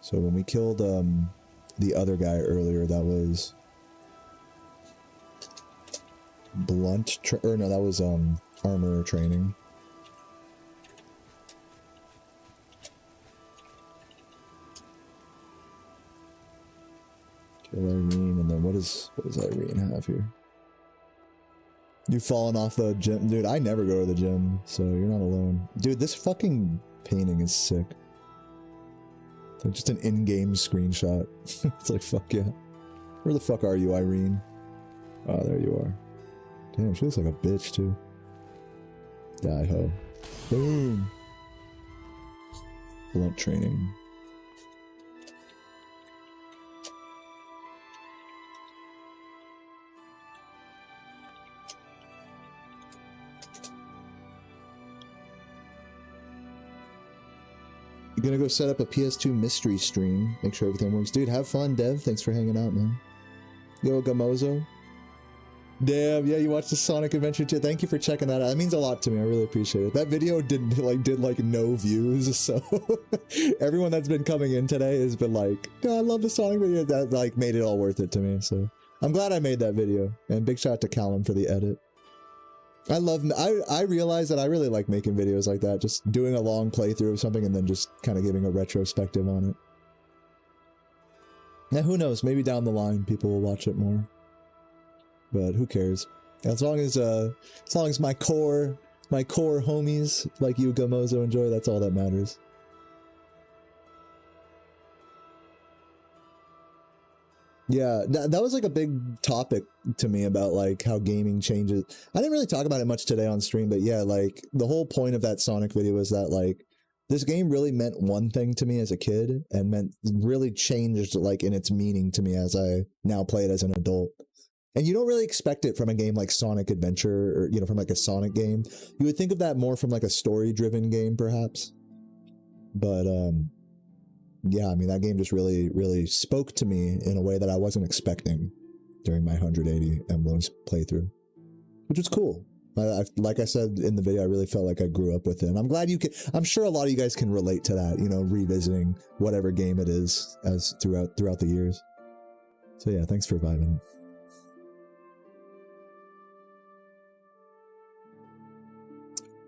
So when we killed the other guy earlier, that was or no, that was armor training. Irene, and then what does Irene have here? You've fallen off the gym. Dude, I never go to the gym, so you're not alone. Dude, this fucking painting is sick. It's like just an in-game screenshot. It's like, fuck yeah. Where the fuck are you, Irene? Oh, there you are. Damn, she looks like a bitch, too. Die ho. Boom! Blunt training. Gonna go set up a PS2 mystery stream. Make sure everything works. Dude, have fun, Dev. Thanks for hanging out, man. Yo, Gamozo. Damn, yeah, you watched the Sonic Adventure too. Thank you for checking that out. That means a lot to me. I really appreciate it. That video did like no views, so everyone that's been coming in today has been like, oh, I love the Sonic video. That like made it all worth it to me. So I'm glad I made that video. And big shout out to Callum for the edit. I realize that I really like making videos like that, just doing a long playthrough of something and then just kind of giving a retrospective on it. Now, who knows? Maybe down the line people will watch it more. But who cares? As long as my core homies like you, Gamozo, enjoy, that's all that matters. Yeah, that was like a big topic to me about like how gaming changes. I didn't really talk about it much today on stream, but yeah, like the whole point of that Sonic video was that like this game really meant one thing to me as a kid and really changed like in its meaning to me as I now play it as an adult. And you don't really expect it from a game like Sonic Adventure or, you know, from like a Sonic game. You would think of that more from like a story-driven game perhaps. But yeah, I mean, that game just really, really spoke to me in a way that I wasn't expecting during my 180 Emblems playthrough, which was cool. Like I said in the video, I really felt like I grew up with it. And I'm glad you can, I'm sure a lot of you guys can relate to that, you know, revisiting whatever game it is as throughout the years. So yeah, thanks for vibing.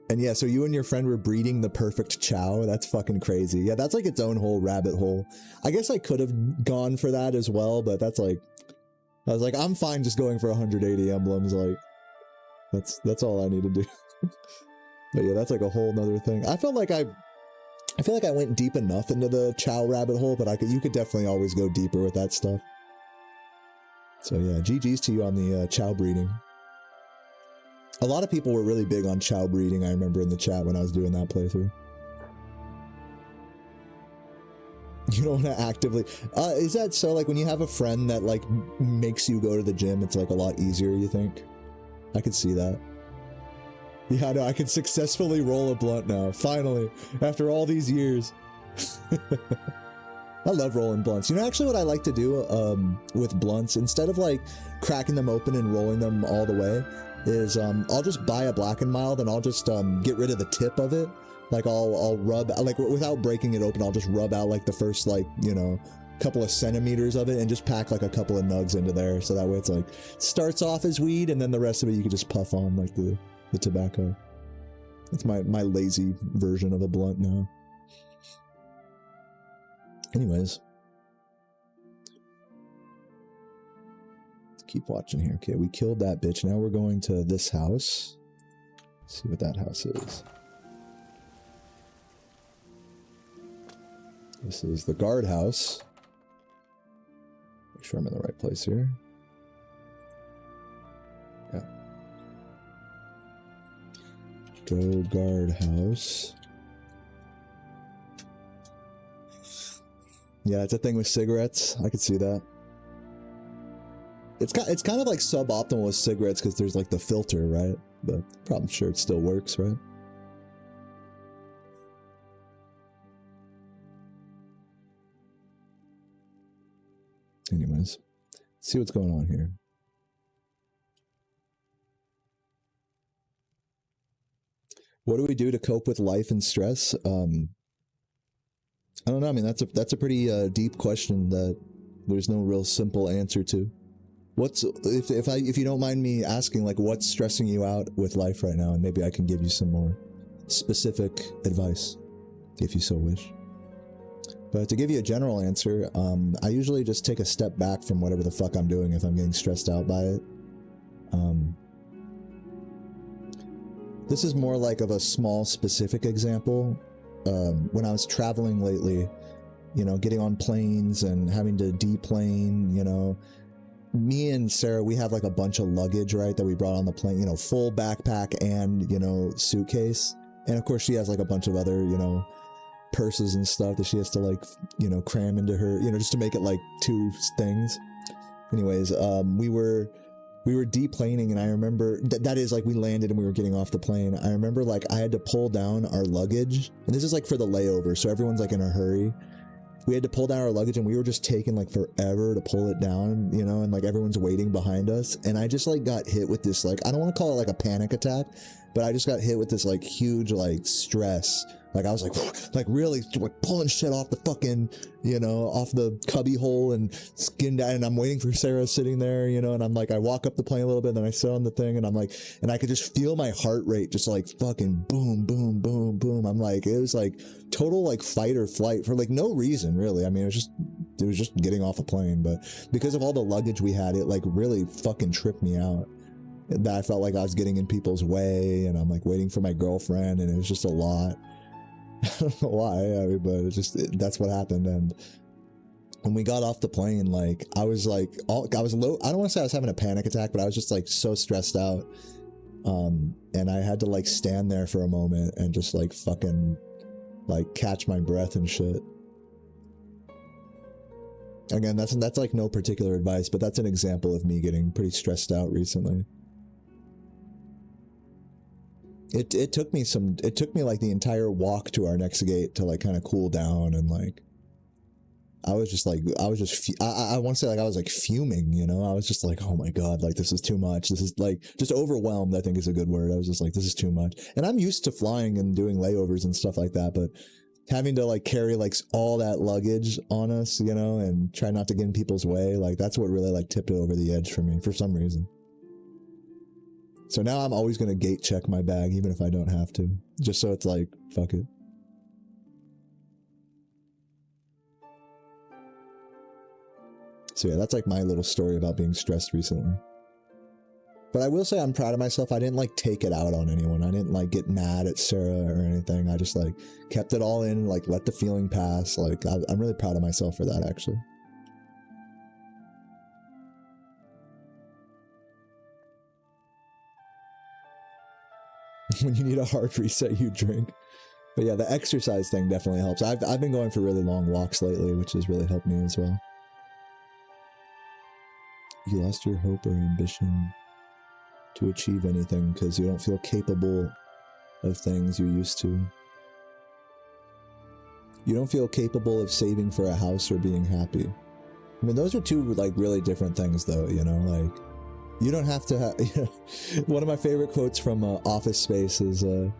And yeah, so you and your friend were breeding the perfect chow. That's fucking crazy. Yeah, that's like its own whole rabbit hole. I guess I could have gone for that as well, but that's like, I was like, I'm fine just going for 180 emblems. Like, that's all I need to do. But yeah, that's like a whole nother thing. I feel like I went deep enough into the chow rabbit hole, but you could definitely always go deeper with that stuff. So yeah, GG's to you on the chow breeding. A lot of people were really big on chow breeding, I remember in the chat when I was doing that playthrough. You don't want to actively... is that so, like, when you have a friend that, like, makes you go to the gym, it's, like, a lot easier, you think? I could see that. Yeah, no, I can successfully roll a blunt now, finally, after all these years. I love rolling blunts. You know, actually what I like to do with blunts, instead of, like, cracking them open and rolling them all the way, is I'll just buy a Black and Mild and I'll just get rid of the tip of it. Like I'll rub, like without breaking it open, I'll just rub out like the first, like, you know, couple of centimeters of it and just pack like a couple of nugs into there. So that way it's like, starts off as weed and then the rest of it you can just puff on like the tobacco. That's my lazy version of a blunt now. Anyways. Keep watching here. Okay, we killed that bitch. Now we're going to this house. Let's see what that house is. This is the guardhouse. Make sure I'm in the right place here. Yeah. Go guardhouse. Yeah, it's a thing with cigarettes. I could see that. It's kind of like suboptimal with cigarettes because there's like the filter, right? But I'm sure it still works, right? Anyways, let's see what's going on here. What do we do to cope with life and stress? I don't know. I mean, that's a pretty deep question that there's no real simple answer to. What's if you don't mind me asking, like, what's stressing you out with life right now, and maybe I can give you some more specific advice, if you so wish. But to give you a general answer, I usually just take a step back from whatever the fuck I'm doing if I'm getting stressed out by it. This is more like of a small specific example. When I was traveling lately, you know, getting on planes and having to deplane, you know, me and Sarah, we have like a bunch of luggage, right, that we brought on the plane, you know, full backpack and, you know, suitcase. And of course she has like a bunch of other, you know, purses and stuff that she has to like, you know, cram into her, you know, just to make it like two things. Anyways, we were deplaning, and I remember that is like we landed and we were getting off the plane. I remember like I had to pull down our luggage, and this is like for the layover, so everyone's like in a hurry. We had to pull down our luggage and we were just taking like forever to pull it down, you know, and like everyone's waiting behind us. And I just like got hit with this, like, I don't want to call it like a panic attack, but I just got hit with this like huge like stress. Like I was like really like pulling shit off the fucking, you know, off the cubby hole and skinned down, and I'm waiting for Sarah sitting there, you know, and I'm like, I walk up the plane a little bit, then I sit on the thing, and I'm like, and I could just feel my heart rate just like fucking boom, boom, boom, boom. I'm like, it was like total like fight or flight for like no reason really. I mean, it was just getting off a plane, but because of all the luggage we had, it like really fucking tripped me out. That I felt like I was getting in people's way, and I'm like waiting for my girlfriend, and it was just a lot. I don't know why, I mean, but that's what happened. And when we got off the plane, like I was low. I don't want to say I was having a panic attack, but I was just like so stressed out. And I had to like stand there for a moment and just like fucking like catch my breath and shit. Again, that's like no particular advice, but that's an example of me getting pretty stressed out recently. It took me like the entire walk to our next gate to like kind of cool down, and like I want to say like I was like fuming, you know. I was just like, oh my god, like this is too much. This is like just overwhelmed, I think is a good word. I was just like, this is too much. And I'm used to flying and doing layovers and stuff like that, but having to like carry like all that luggage on us, you know, and try not to get in people's way, like that's what really like tipped it over the edge for me for some reason. So now I'm always going to gate check my bag, even if I don't have to. Just so it's like, fuck it. So yeah, that's like my little story about being stressed recently. But I will say I'm proud of myself. I didn't like take it out on anyone. I didn't like get mad at Sarah or anything. I just like kept it all in, like let the feeling pass. Like I'm really proud of myself for that, actually. When you need a hard reset, you drink. But yeah, the exercise thing definitely helps. I've been going for really long walks lately, which has really helped me as well. You lost your hope or ambition to achieve anything because you don't feel capable of things you used to. You don't feel capable of saving for a house or being happy. I mean, those are two like really different things though, you know, like you don't have to have, you know, one of my favorite quotes from Office Space is you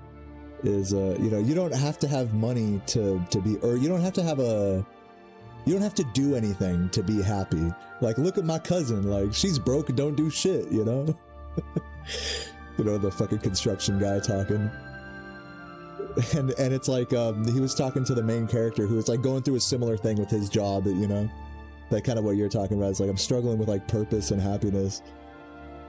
know, you don't have to have money to be, or you don't have to have you don't have to do anything to be happy. Like, look at my cousin, like she's broke and don't do shit, you know? You know, the fucking construction guy talking. And it's like, he was talking to the main character who was like going through a similar thing with his job, you know? Like kind of what you're talking about. It's like, I'm struggling with like purpose and happiness.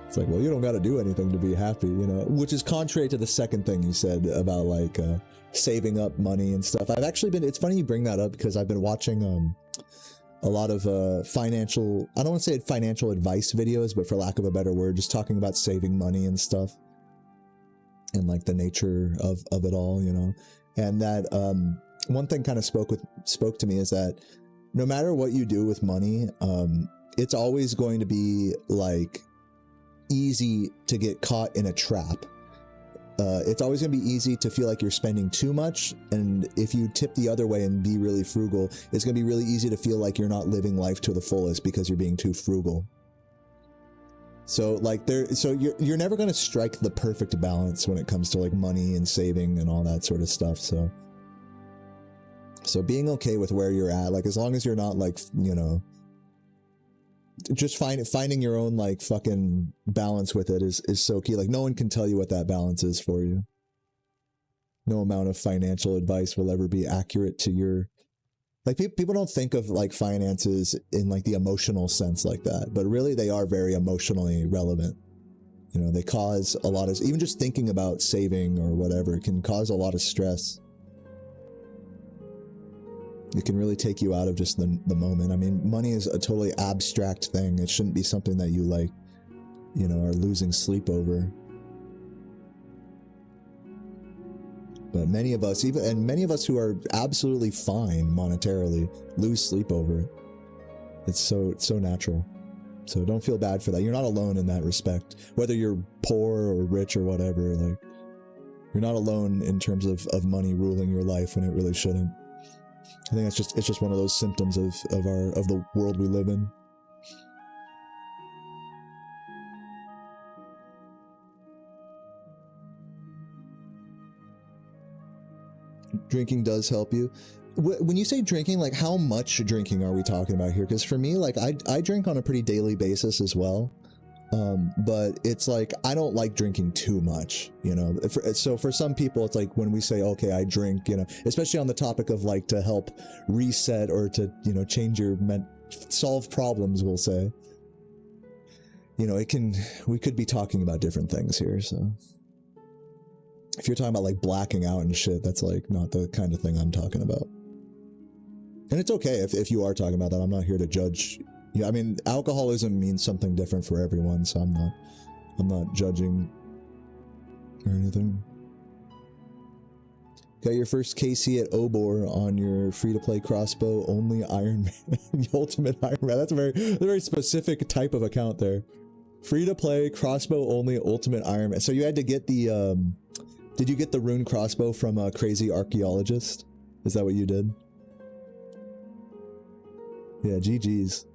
It's like, well, you don't got to do anything to be happy, you know? Which is contrary to the second thing you said about like saving up money and stuff. I've actually been, it's funny you bring that up because I've been watching a lot of financial, I don't want to say financial advice videos, but for lack of a better word, just talking about saving money and stuff and like the nature of it all, you know? And that one thing kind of spoke to me is that no matter what you do with money, it's always going to be like easy to get caught in a trap. It's always going to be easy to feel like you're spending too much, and if you tip the other way and be really frugal, it's going to be really easy to feel like you're not living life to the fullest because you're being too frugal. So like you're never going to strike the perfect balance when it comes to like money and saving and all that sort of stuff. So being okay with where you're at, like as long as you're not like, you know, just finding your own like fucking balance with it is so key. Like no one can tell you what that balance is for you. No amount of financial advice will ever be accurate to your, like people don't think of like finances in like the emotional sense like that, but really they are very emotionally relevant. You know, they cause a lot of, even just thinking about saving or whatever can cause a lot of stress. It can really take you out of just the moment. I mean, money is a totally abstract thing. It shouldn't be something that you like, you know, are losing sleep over. But many of us, many of us who are absolutely fine monetarily, lose sleep over it. It's so natural. So don't feel bad for that. You're not alone in that respect. Whether you're poor or rich or whatever, like you're not alone in terms of money ruling your life when it really shouldn't. I think it's just one of those symptoms of the world we live in. Drinking does help you. When you say drinking, like how much drinking are we talking about here? Because for me, like I drink on a pretty daily basis as well. But it's like, I don't like drinking too much, you know? So for some people, it's like when we say, okay, I drink, you know, especially on the topic of like to help reset or to, you know, change your, solve problems, we'll say, you know, we could be talking about different things here. So if you're talking about like blacking out and shit, that's like not the kind of thing I'm talking about. And it's okay if you are talking about that. I'm not here to judge. Yeah, I mean, alcoholism means something different for everyone, so I'm not judging or anything. Got your first KC at Obor on your free-to-play crossbow only Iron Man, the ultimate Iron Man. That's a very specific type of account there. Free-to-play crossbow only ultimate Iron Man. So you had to get the did you get the rune crossbow from a crazy archaeologist? Is that what you did? Yeah, GG's.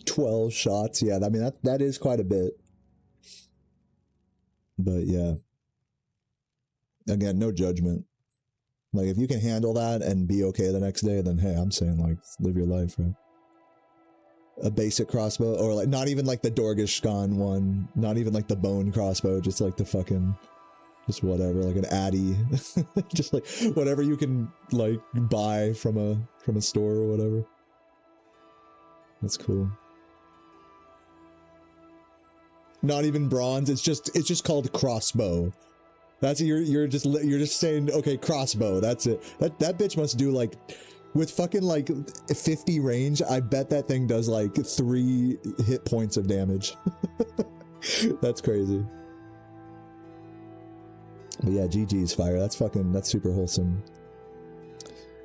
$12 shots. Yeah, I mean that is quite a bit. But yeah. Again, no judgment. Like, if you can handle that and be okay the next day, then hey, I'm saying, like, live your life, right? A basic crossbow, or like, not even like the Dorgashkan one, not even like the bone crossbow, just like the fucking, just whatever, like an Addy, just like whatever you can like buy from a store or whatever. That's cool. Not even bronze. It's just called crossbow. That's you're just saying, okay, crossbow. That's it. That bitch must do like, with fucking like 50 range. I bet that thing does like 3 hit points of damage. That's crazy. But yeah, GG's fire. That's super wholesome.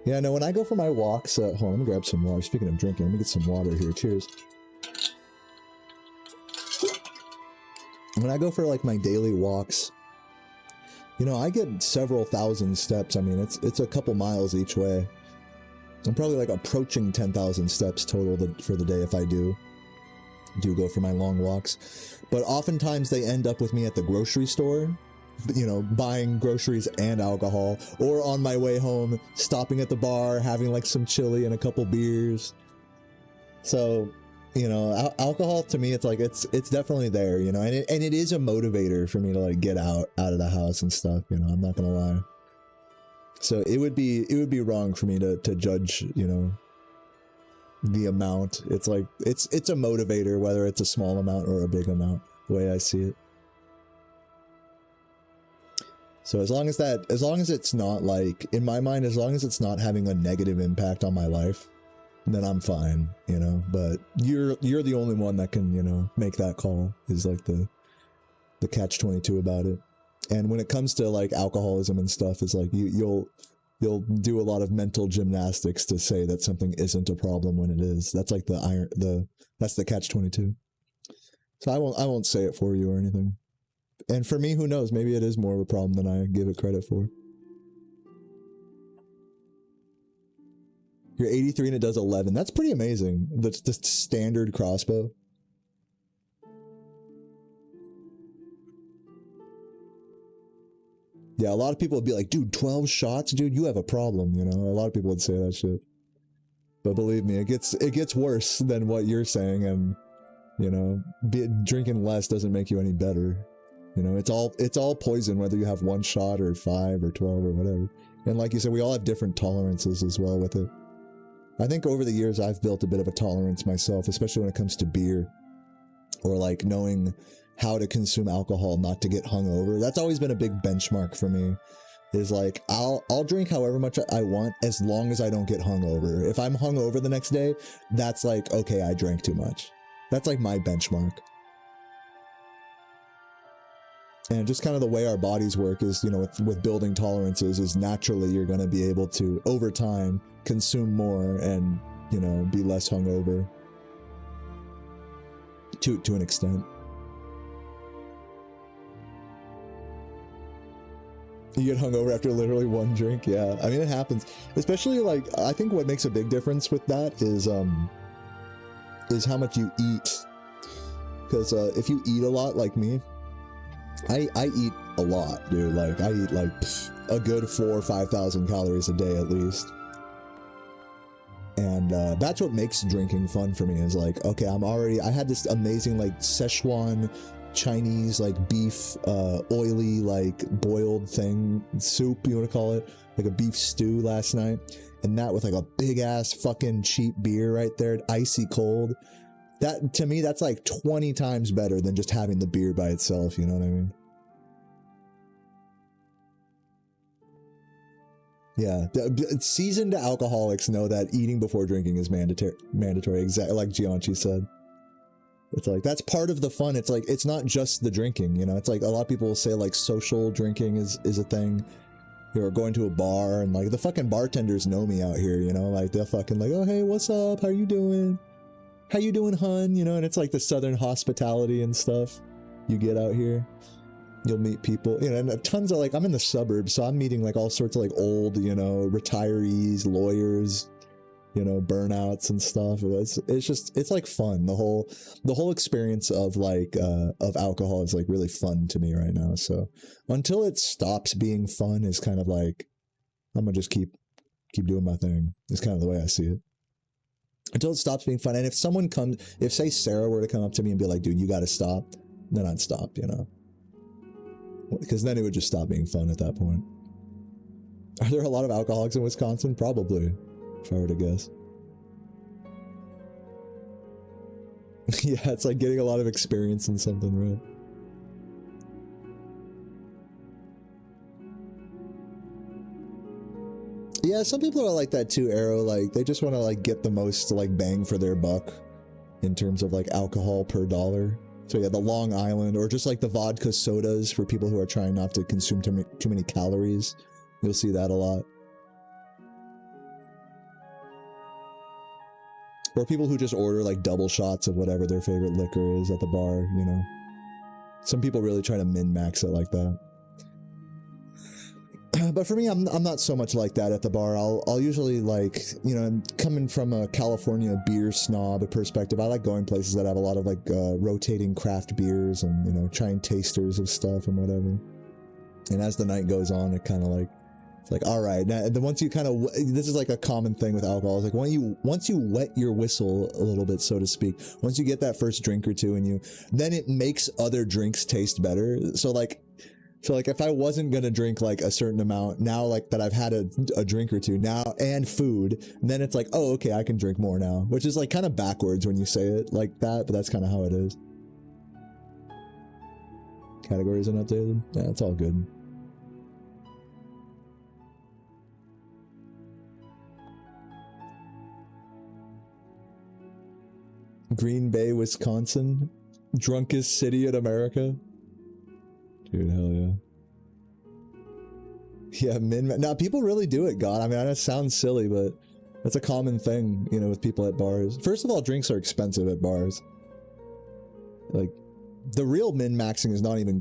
Yeah, no, when I go for my walks, hold on, let me grab some water. Speaking of drinking, let me get some water here. Cheers. When I go for like my daily walks, you know, I get several thousand steps. I mean, it's a couple miles each way. I'm probably like approaching 10,000 steps total for the day if I do go for my long walks. But oftentimes they end up with me at the grocery store, you know, buying groceries and alcohol, or on my way home, stopping at the bar, having like some chili and a couple beers. So, you know, alcohol to me, it's like, it's definitely there, you know, and it is a motivator for me to like get out of the house and stuff, you know, I'm not gonna lie. So it would be wrong for me to judge, you know, the amount. It's like, it's a motivator, whether it's a small amount or a big amount, the way I see it. So as long as it's not like, in my mind, as long as it's not having a negative impact on my life, then I'm fine, you know. But you're the only one that can, you know, make that call, is like the catch-22 about it. And when it comes to like alcoholism and stuff, it's like you'll do a lot of mental gymnastics to say that something isn't a problem when it is. That's like that's the catch-22. So I won't say it for you or anything. And for me, who knows? Maybe it is more of a problem than I give it credit for. You're 83 and it does 11. That's pretty amazing. The standard crossbow. Yeah, a lot of people would be like, dude, 12 shots? Dude, you have a problem, you know? A lot of people would say that shit. But believe me, it gets worse than what you're saying, and, you know, drinking less doesn't make you any better. You know, it's all poison, whether you have 1 shot or 5 or 12 or whatever. And like you said, we all have different tolerances as well with it. I think over the years, I've built a bit of a tolerance myself, especially when it comes to beer, or like knowing how to consume alcohol not to get hungover. That's always been a big benchmark for me, is like, I'll drink however much I want as long as I don't get hungover. If I'm hungover the next day, that's like, okay, I drank too much. That's like my benchmark. And just kind of the way our bodies work is, you know, with building tolerances, is naturally you're going to be able to, over time, consume more and, you know, be less hungover to an extent. You get hungover after literally 1 drink. Yeah, I mean, it happens. Especially, like, I think what makes a big difference with that is how much you eat. Because if you eat a lot, like me, I eat a lot, dude. Like, I eat like a good 4,000 or 5,000 calories a day at least. And that's what makes drinking fun for me, is like, okay, I had this amazing like Szechuan Chinese like beef oily like boiled thing, soup you want to call it, like a beef stew last night, and that with like a big ass fucking cheap beer right there, icy cold. That, to me, that's like 20 times better than just having the beer by itself, you know what I mean? Yeah, seasoned alcoholics know that eating before drinking is mandatory, exactly like Gianchi said. It's like, that's part of the fun. It's like, it's not just the drinking, you know? It's like, a lot of people will say like social drinking is a thing. You're going to a bar, and like the fucking bartenders know me out here, you know? Like, they're fucking like, oh, hey, what's up? How you doing? How you doing, hun? You know, and it's like the southern hospitality and stuff you get out here. You'll meet people, you know, and tons of like, I'm in the suburbs, so I'm meeting like all sorts of like old, you know, retirees, lawyers, you know, burnouts and stuff. It's like fun. The whole experience of like of alcohol is like really fun to me right now. So until it stops being fun is kind of like, I'm gonna just keep doing my thing. It's kind of the way I see it. Until it stops being fun. And if someone comes, if say Sarah were to come up to me and be like, dude, you gotta stop, then I'd stop, you know. Because then it would just stop being fun at that point. Are there a lot of alcoholics in Wisconsin? Probably, if I were to guess. Yeah, it's like getting a lot of experience in something, right? Yeah, some people are like that too, Arrow. Like, they just want to like get the most like bang for their buck in terms of like alcohol per dollar. So yeah, the Long Island, or just like the vodka sodas for people who are trying not to consume too many calories. You'll see that a lot. Or people who just order like double shots of whatever their favorite liquor is at the bar, you know. Some people really try to min-max it like that. But for me, I'm not so much like that at the bar. I'll usually, like, you know, coming from a California beer snob perspective, I like going places that have a lot of like rotating craft beers and, you know, trying tasters of stuff and whatever. And as the night goes on, it kind of like, it's like, all right, now then once you kind of, this is like a common thing with alcohol. It's like once you wet your whistle a little bit, so to speak, once you get that first drink or two in you, then it makes other drinks taste better. So like if I wasn't gonna drink like a certain amount, now like that I've had a drink or two now and food, then it's like, oh, okay, I can drink more now, which is like kind of backwards when you say it like that, but that's kind of how it is. Categories unupdated? Yeah, it's all good. Green Bay, Wisconsin, drunkest city in America. Dude, hell yeah. Yeah, now people really do it, God. I mean, I know it sounds silly, but that's a common thing, you know, with people at bars. First of all, drinks are expensive at bars. Like, the real min-maxing is not even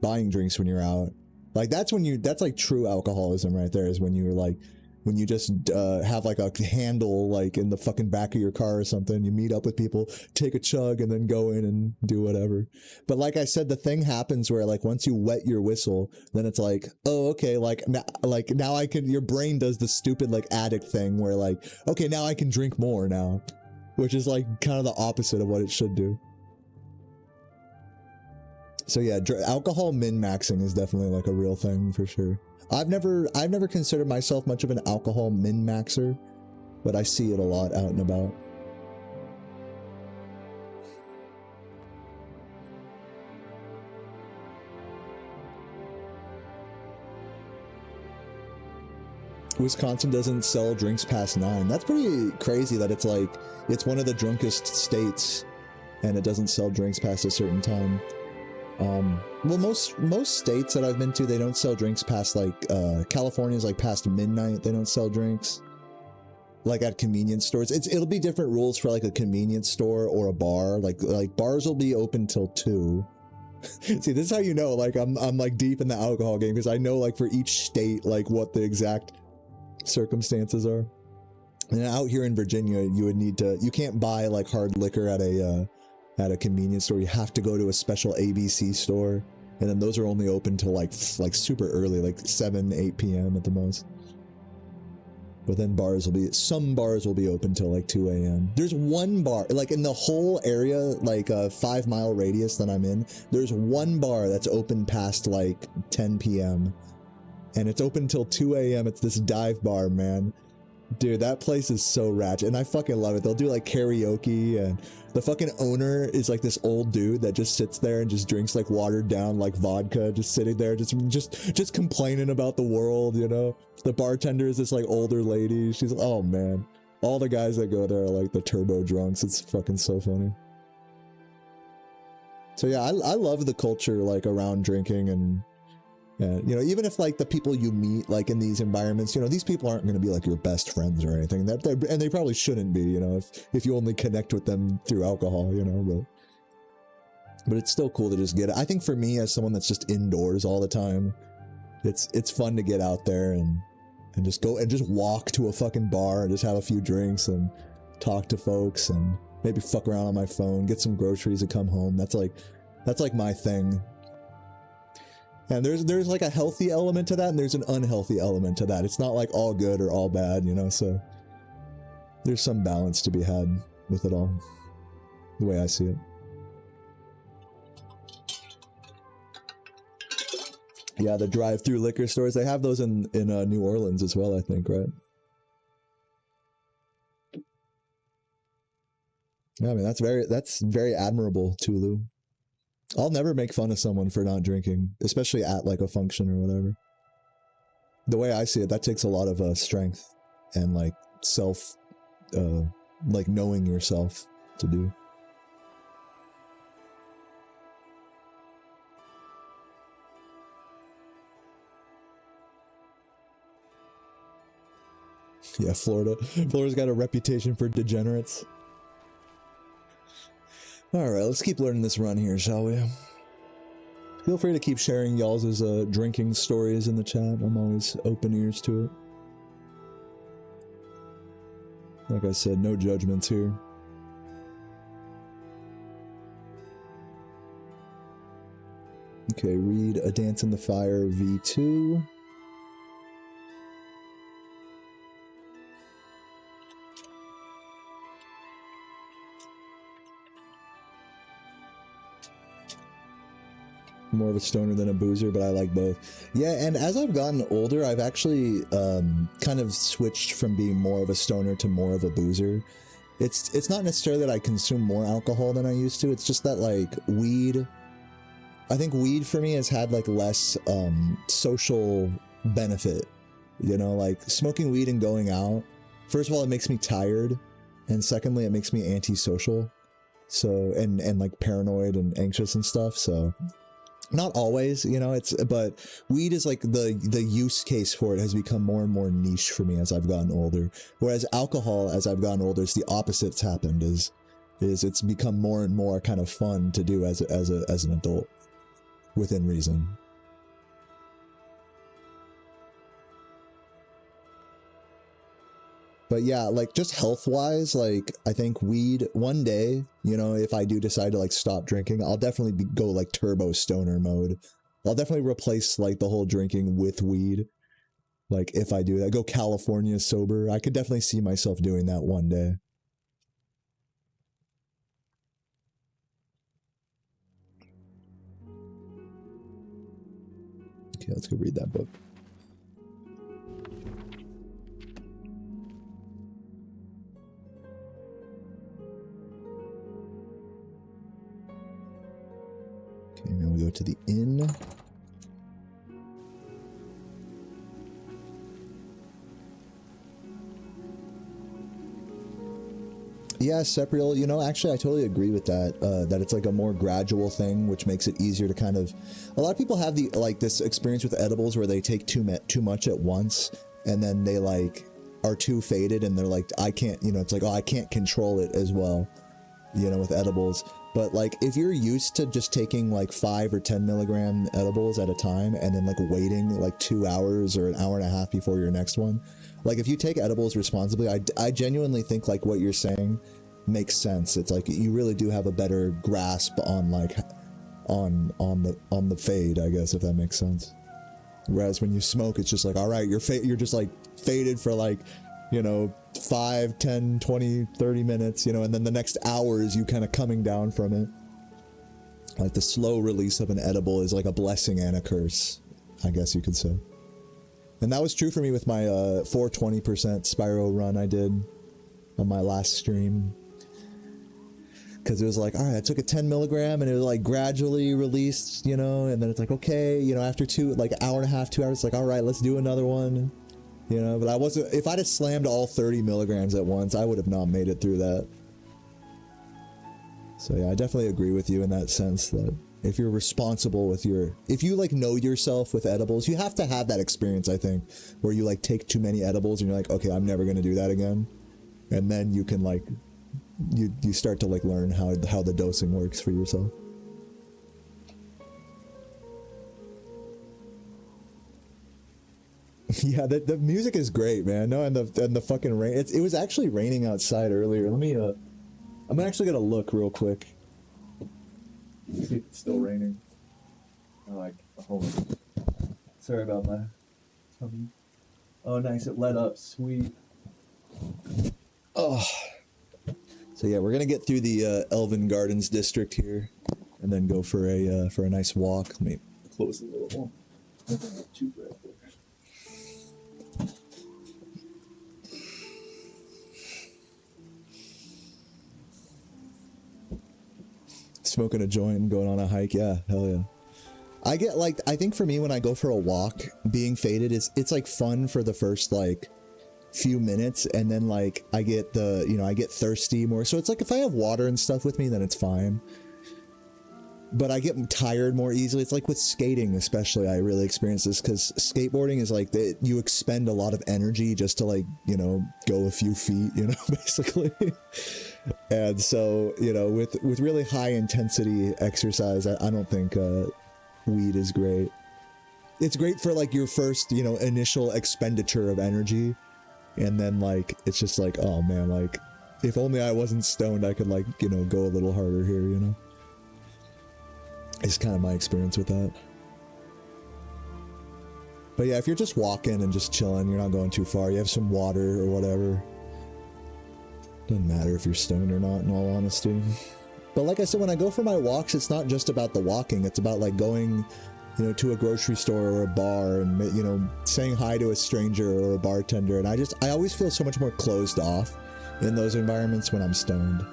buying drinks when you're out. Like, that's like true alcoholism right there, is when you're like, when you just have like a handle like in the fucking back of your car or something, you meet up with people, take a chug, and then go in and do whatever. But like I said, the thing happens where like once you wet your whistle, then it's like, oh, okay, like now I can, your brain does the stupid like addict thing where like, okay, now I can drink more now, which is like kind of the opposite of what it should do. So yeah, alcohol min-maxing is definitely like a real thing for sure. I've never considered myself much of an alcohol min-maxer, but I see it a lot out and about. Wisconsin doesn't sell drinks past 9. That's pretty crazy that it's like, it's one of the drunkest states and it doesn't sell drinks past a certain time. Well, most states that I've been to, they don't sell drinks past like, California's like past midnight, they don't sell drinks. Like at convenience stores. It'll be different rules for like a convenience store or a bar. Like bars will be open till 2. See, this is how you know, like I'm like deep in the alcohol game, because I know like for each state, like what the exact circumstances are. And out here in Virginia, you can't buy like hard liquor at a convenience store. You have to go to a special ABC store, and then those are only open till like super early, like 7, 8 p.m. at the most. But then some bars will be open till like 2 a.m. There's one bar, like in the whole area, like a 5-mile radius that I'm in, there's one bar that's open past like 10 p.m. and it's open till 2 a.m. It's this dive bar, man. Dude, that place is so ratchet, and I fucking love it. They'll do like karaoke, and the fucking owner is like this old dude that just sits there and just drinks like watered down like vodka, just sitting there, just complaining about the world, you know? The bartender is this like older lady. She's, oh man. All the guys that go there are like the turbo drunks. It's fucking so funny. So yeah, I love the culture like around drinking, and you know, even if like the people you meet like in these environments, you know, these people aren't going to be like your best friends or anything, and they probably shouldn't be, you know, if you only connect with them through alcohol, you know, but it's still cool to just get it. I think for me, as someone that's just indoors all the time, it's fun to get out there and and just go and just walk to a fucking bar and just have a few drinks and talk to folks and maybe fuck around on my phone, get some groceries and come home. That's like my thing. And there's like a healthy element to that, and there's an unhealthy element to that. It's not like all good or all bad, you know, so there's some balance to be had with it all, the way I see it. Yeah, the drive-through liquor stores, they have those in New Orleans as well, I think, right? Yeah, I mean, that's very admirable, Tulu. I'll never make fun of someone for not drinking, especially at like a function or whatever. The way I see it, that takes a lot of strength and like self, like knowing yourself to do. Yeah, Florida's got a reputation for degenerates. Alright, let's keep learning this run here, shall we? Feel free to keep sharing y'all's drinking stories in the chat. I'm always open ears to it. Like I said, no judgments here. Okay, read A Dance in the Fire V2. More of a stoner than a boozer, but I like both. Yeah, and as I've gotten older, I've actually kind of switched from being more of a stoner to more of a boozer. It's not necessarily that I consume more alcohol than I used to. It's just that like weed, I think weed for me has had like less social benefit. You know, like smoking weed and going out. First of all, it makes me tired, and secondly, it makes me antisocial. So and like paranoid and anxious and stuff. So. Not always, you know, but weed is like the use case for it has become more and more niche for me as I've gotten older. Whereas alcohol, as I've gotten older, it's the opposite's happened, is it's become more and more kind of fun to do as an adult, within reason. But yeah, like just health-wise, like I think weed one day, you know, if I do decide to like stop drinking, I'll definitely go like turbo stoner mode. I'll definitely replace like the whole drinking with weed. Like if I do that, go California sober. I could definitely see myself doing that one day. Okay, let's go read that book. Okay, now we go to the inn. Yeah, Sepriel, you know, actually I totally agree with that, that it's like a more gradual thing, which makes it easier to kind of, a lot of people have the, like this experience with edibles where they take too much at once, and then they like are too faded and they're like, I can't, you know, it's like, oh, I can't control it as well, you know, with edibles. But like, if you're used to just taking like 5 or 10 milligram edibles at a time and then like waiting like 2 hours or an hour and a half before your next one, like if you take edibles responsibly, I genuinely think like what you're saying makes sense. It's like you really do have a better grasp on like on the fade, I guess, if that makes sense. Whereas when you smoke, it's just like, all right, you're just like faded for like, you know, 5, 10, 20, 30 minutes, you know, and then the next hour is you kind of coming down from it. Like the slow release of an edible is like a blessing and a curse, I guess you could say. And that was true for me with my 420% Spyro run I did on my last stream. Because it was like, all right, I took a 10 milligram and it was like gradually released, you know, and then it's like, okay, you know, after like an hour and a half, 2 hours, it's like, all right, let's do another one. You know, but I wasn't, if I'd have slammed all 30 milligrams at once, I would have not made it through that. So yeah, I definitely agree with you in that sense that if you're responsible with if you like know yourself with edibles, you have to have that experience, I think, where you like take too many edibles and you're like, okay, I'm never going to do that again. And then you can like, you start to like learn how the dosing works for yourself. Yeah, the music is great, man. No, and the fucking rain. It was actually raining outside earlier. Let me I'm actually gonna look real quick. See if it's still raining. Hold on. Sorry about my tummy. Oh, nice. It let up. Sweet. Oh. So yeah, we're gonna get through the Elven Gardens district here, and then go for a nice walk. Let me close the little one. Too bright there. Smoking a joint and going on a hike, yeah, hell yeah. I get like, I think for me when I go for a walk, being faded it's like fun for the first like few minutes, and then like I get I get thirsty more. So it's like if I have water and stuff with me, then it's fine. But I get tired more easily. It's like with skating, especially, I really experience this because skateboarding is like you expend a lot of energy just to like, go a few feet, basically. And so, with really high intensity exercise, I don't think weed is great. It's great for like your first, initial expenditure of energy. And then like, it's just like, oh man, like if only I wasn't stoned, I could like, go a little harder here, It's kind of my experience with that. But yeah, if you're just walking and just chilling, you're not going too far, you have some water or whatever. Doesn't matter if you're stoned or not, in all honesty. But like I said, when I go for my walks, it's not just about the walking. It's about like going, to a grocery store or a bar and, saying hi to a stranger or a bartender. And I always feel so much more closed off in those environments when I'm stoned.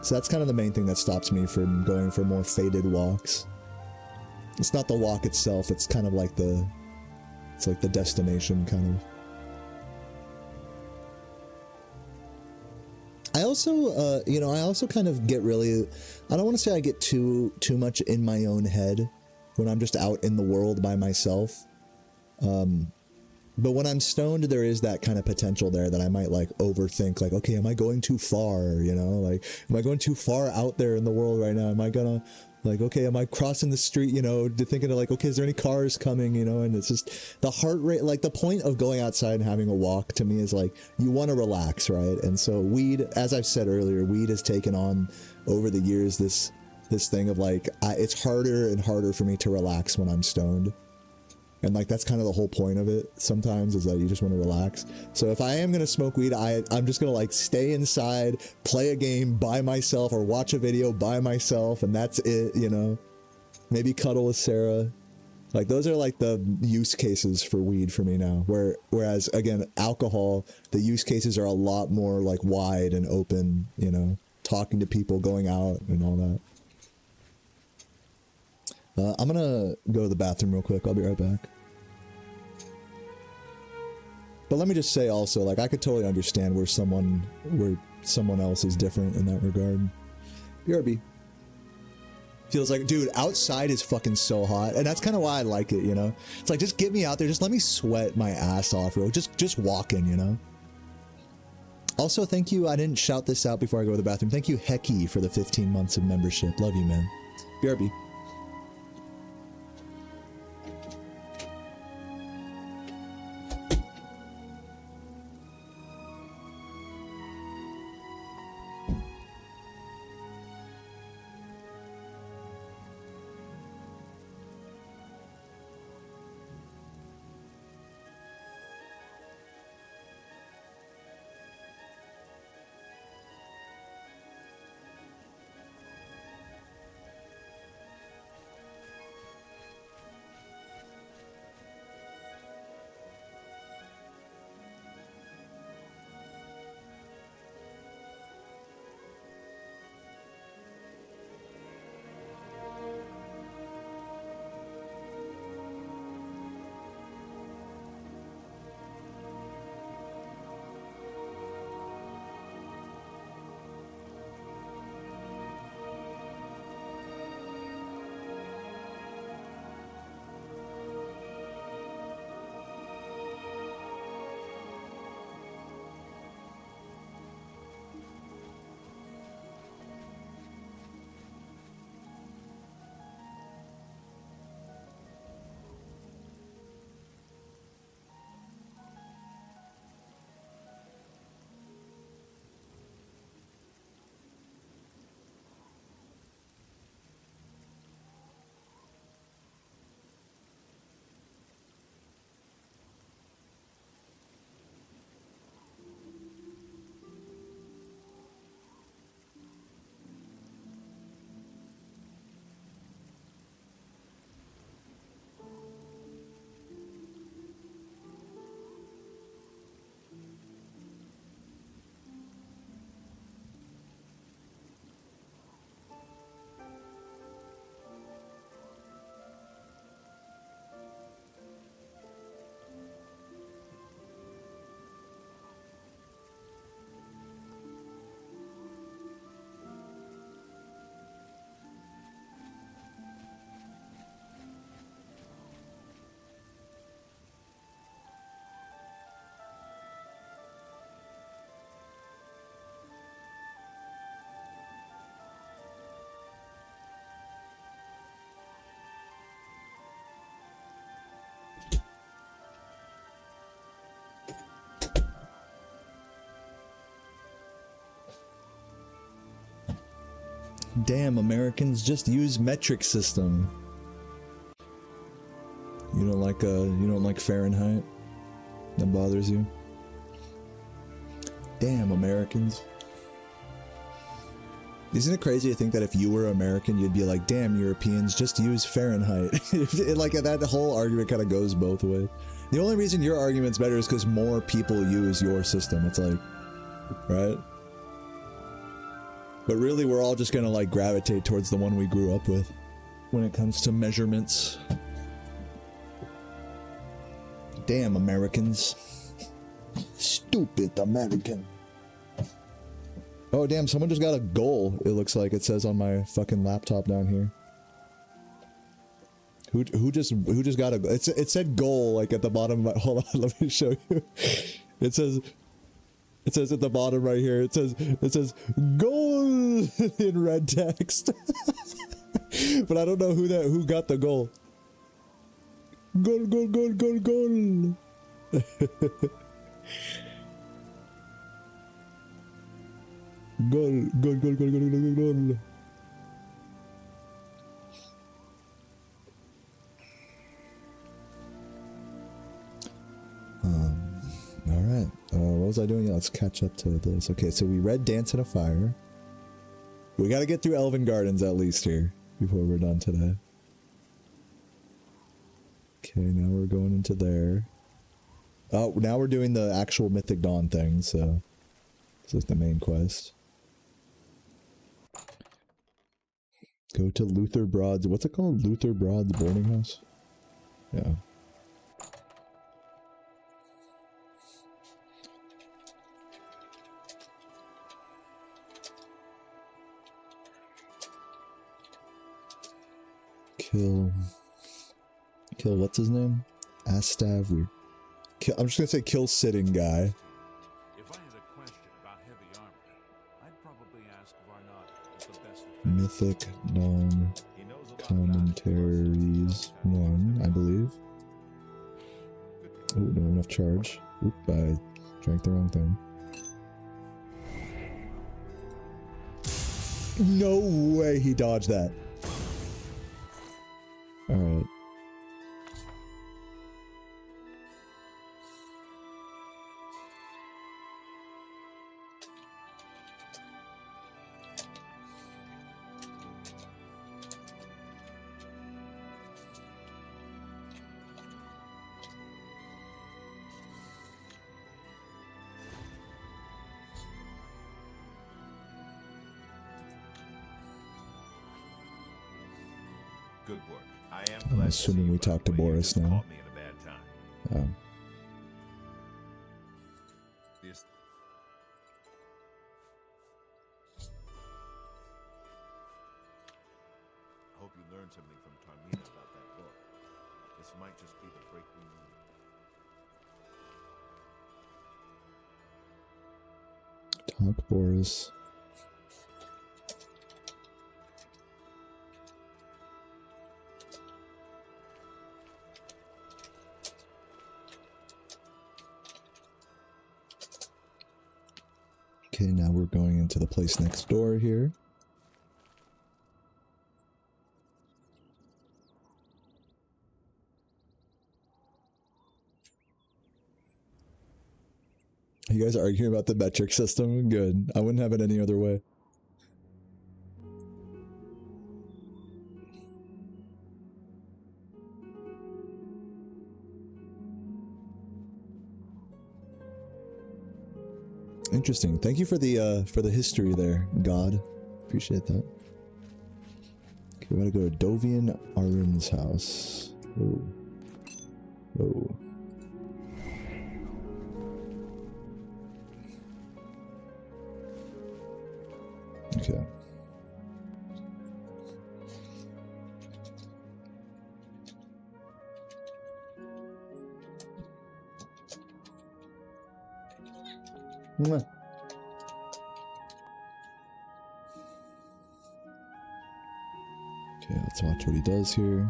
So that's kind of the main thing that stops me from going for more faded walks. It's not the walk itself, it's kind of like the destination kind of. I also, I also kind of get really, I don't want to say I get too much in my own head when I'm just out in the world by myself. But when I'm stoned, there is that kind of potential there that I might like overthink, like, okay, am I going too far? Like, am I going too far out there in the world right now? Am I gonna, like, okay, am I crossing the street, thinking of like, okay, is there any cars coming, and it's just the heart rate, like the point of going outside and having a walk to me is like, you want to relax, right? And so weed, as I've said earlier, weed has taken on over the years this thing of like, it's harder and harder for me to relax when I'm stoned. And like, that's kind of the whole point of it sometimes, is that you just want to relax. So if I am going to smoke weed, I'm just going to like stay inside, play a game by myself, or watch a video by myself, and that's it, Maybe cuddle with Sarah. Like, those are like the use cases for weed for me now. Whereas, again, alcohol, the use cases are a lot more like wide and open, talking to people, going out, and all that. I'm gonna go to the bathroom real quick. I'll be right back. But let me just say also, like, I could totally understand where someone else is different in that regard. BRB. Feels like, dude, outside is fucking so hot, and that's kind of why I like it, It's like, just get me out there, just let me sweat my ass off, bro. Just walking, Also, thank you. I didn't shout this out before I go to the bathroom. Thank you, Hecky, for the 15 months of membership. Love you, man. BRB. Damn, Americans, just use metric system. You don't like Fahrenheit? That bothers you? Damn, Americans. Isn't it crazy to think that if you were American, you'd be like, damn, Europeans, just use Fahrenheit? Like, that whole argument kind of goes both ways. The only reason your argument's better is because more people use your system. It's like, right? But really, we're all just gonna, like, gravitate towards the one we grew up with when it comes to measurements. Damn, Americans. Stupid American. Oh damn, someone just got a goal, it looks like it says on my fucking laptop down here. Who just got a, it said goal like at the bottom of my, hold on, let me show you. It says at the bottom right here, it says goal in red text. But I don't know who got the goal. Goal, goal, goal, goal, goal. Goal, goal, goal, goal, goal, goal, goal. Alright. What was I doing? Yeah, let's catch up to this. Okay, so we read Dance in a Fire. We gotta get through Elven Gardens at least here before we're done today. Okay, now we're going into there. Oh, now we're doing the actual Mythic Dawn thing, so this is the main quest. Go to Luther Broad's, what's it called? Luther Broad's boarding house? Yeah. Kill what's his name? Astav. I'm just gonna say kill sitting guy. If I had a question about heavy armor, I'd probably ask Varnado, the best Mythic Dawn Commentaries 1, I believe. Oh, not enough charge. Oop, I drank the wrong thing. No way he dodged that. Alright. Good work. I am I'm glad assuming to we see you, talked to by the way. You Boris just now. caught me at a bad time. This I hope you learned something from Tarmina about that book. This might just be the break we need. Talk Boris. Okay, now we're going into the place next door here. You guys are arguing about the metric system? Good. I wouldn't have it any other way. Interesting. Thank you for the history there, God. Appreciate that. Okay, we gotta go to Dovian Arin's house. Whoa. Whoa. Okay. Mwah. Okay, let's watch what he does here.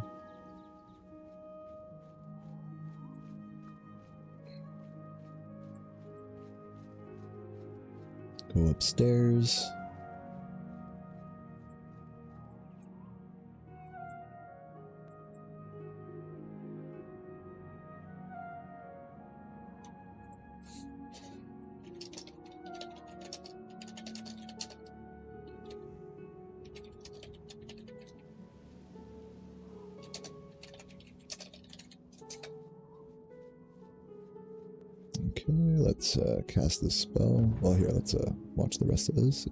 Go upstairs. let's cast this spell. Well, here, let's watch the rest of this.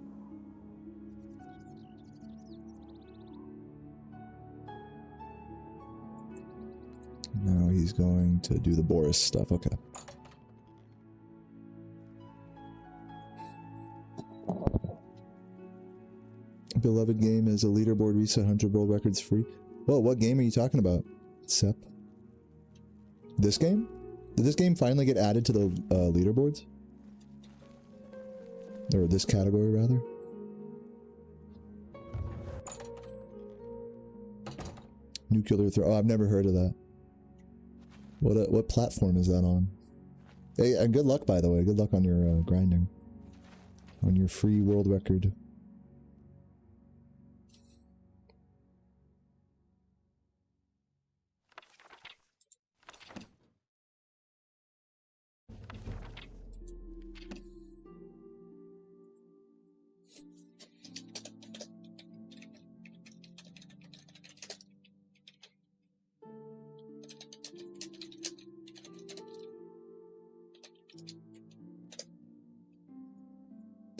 Now he's going to do the Boris stuff. Okay. Beloved game is a leaderboard reset 100 world records free. Whoa, what game are you talking about, Sep? This game? Did this game finally get added to the leaderboards? Or this category, rather? Nuclear throw. Oh, I've never heard of that. What platform is that on? Hey, and good luck, by the way. Good luck on your grinding. On your free world record.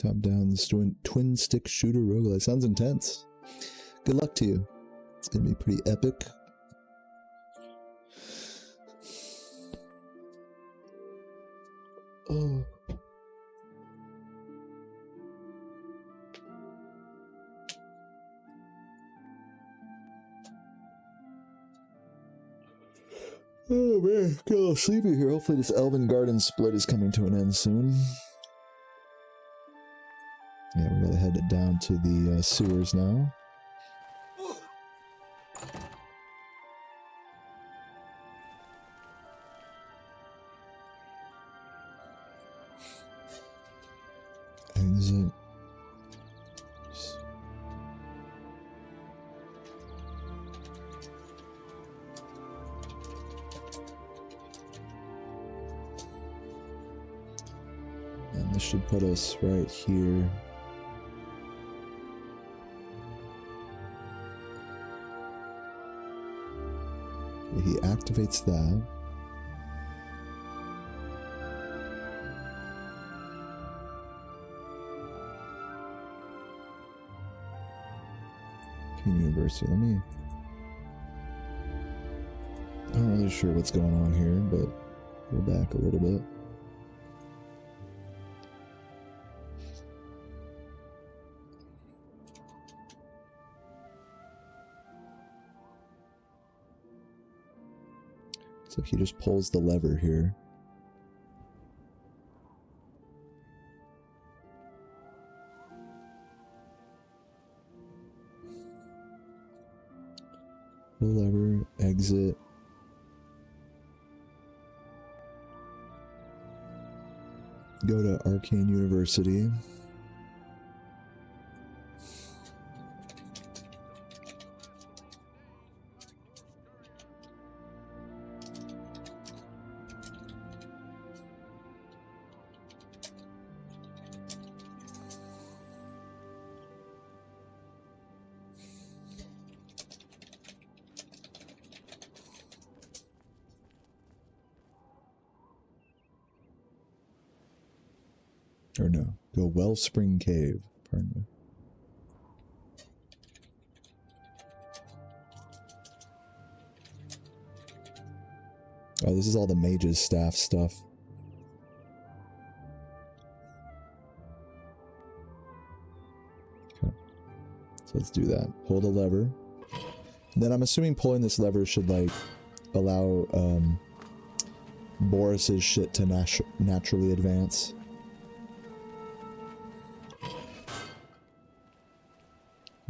Top-down twin stick shooter roguelike. Sounds intense. Good luck to you. It's gonna be pretty epic. Oh. Oh man, get a little sleepy here. Hopefully this Elven Garden split is coming to an end soon. Yeah, we gotta head down to the sewers now. Exit. And this should put us right here. He activates that. King University. Let me. I'm not really sure what's going on here, but go back a little bit. So he just pulls the lever here. Pull lever, exit. Go to Arcane University. Or no, go Wellspring Cave. Pardon me. Oh, this is all the mage's staff stuff. Okay. So let's do that. Pull the lever. Then I'm assuming pulling this lever should, like, allow Boris's shit to naturally advance.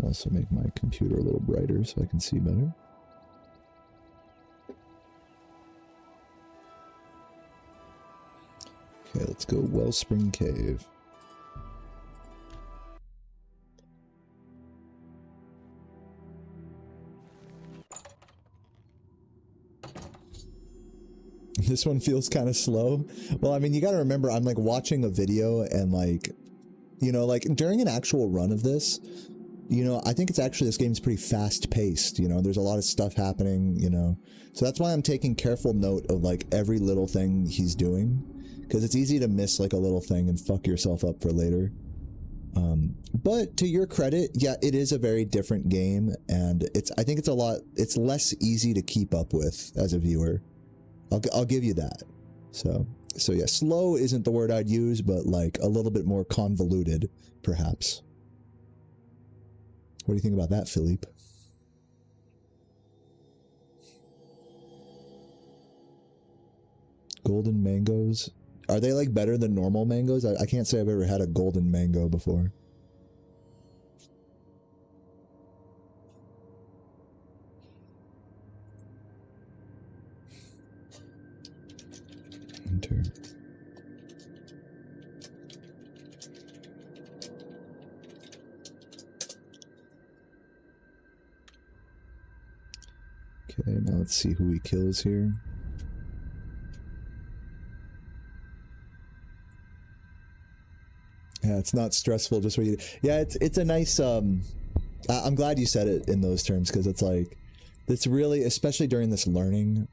Also make my computer a little brighter so I can see better. Okay, let's go Wellspring Cave. This one feels kind of slow. Well, I mean, you gotta remember, I'm like watching a video and like, you know, like during an actual run of this, you know, I think it's actually, this game's pretty fast paced, you know, there's a lot of stuff happening, you know, so that's why I'm taking careful note of like every little thing he's doing, because it's easy to miss like a little thing and fuck yourself up for later. But to your credit, yeah, it is a very different game, and I think it's less easy to keep up with as a viewer. I'll give you that. So yeah, slow isn't the word I'd use, but like a little bit more convoluted, perhaps. What do you think about that, Philippe? Golden mangoes? Are they like better than normal mangoes? I can't say I've ever had a golden mango before. Enter. Okay, now let's see who he kills here. Yeah, it's not stressful, just what you... Yeah, it's a nice, I'm glad you said it in those terms, because it's like, it's really, especially during this learning,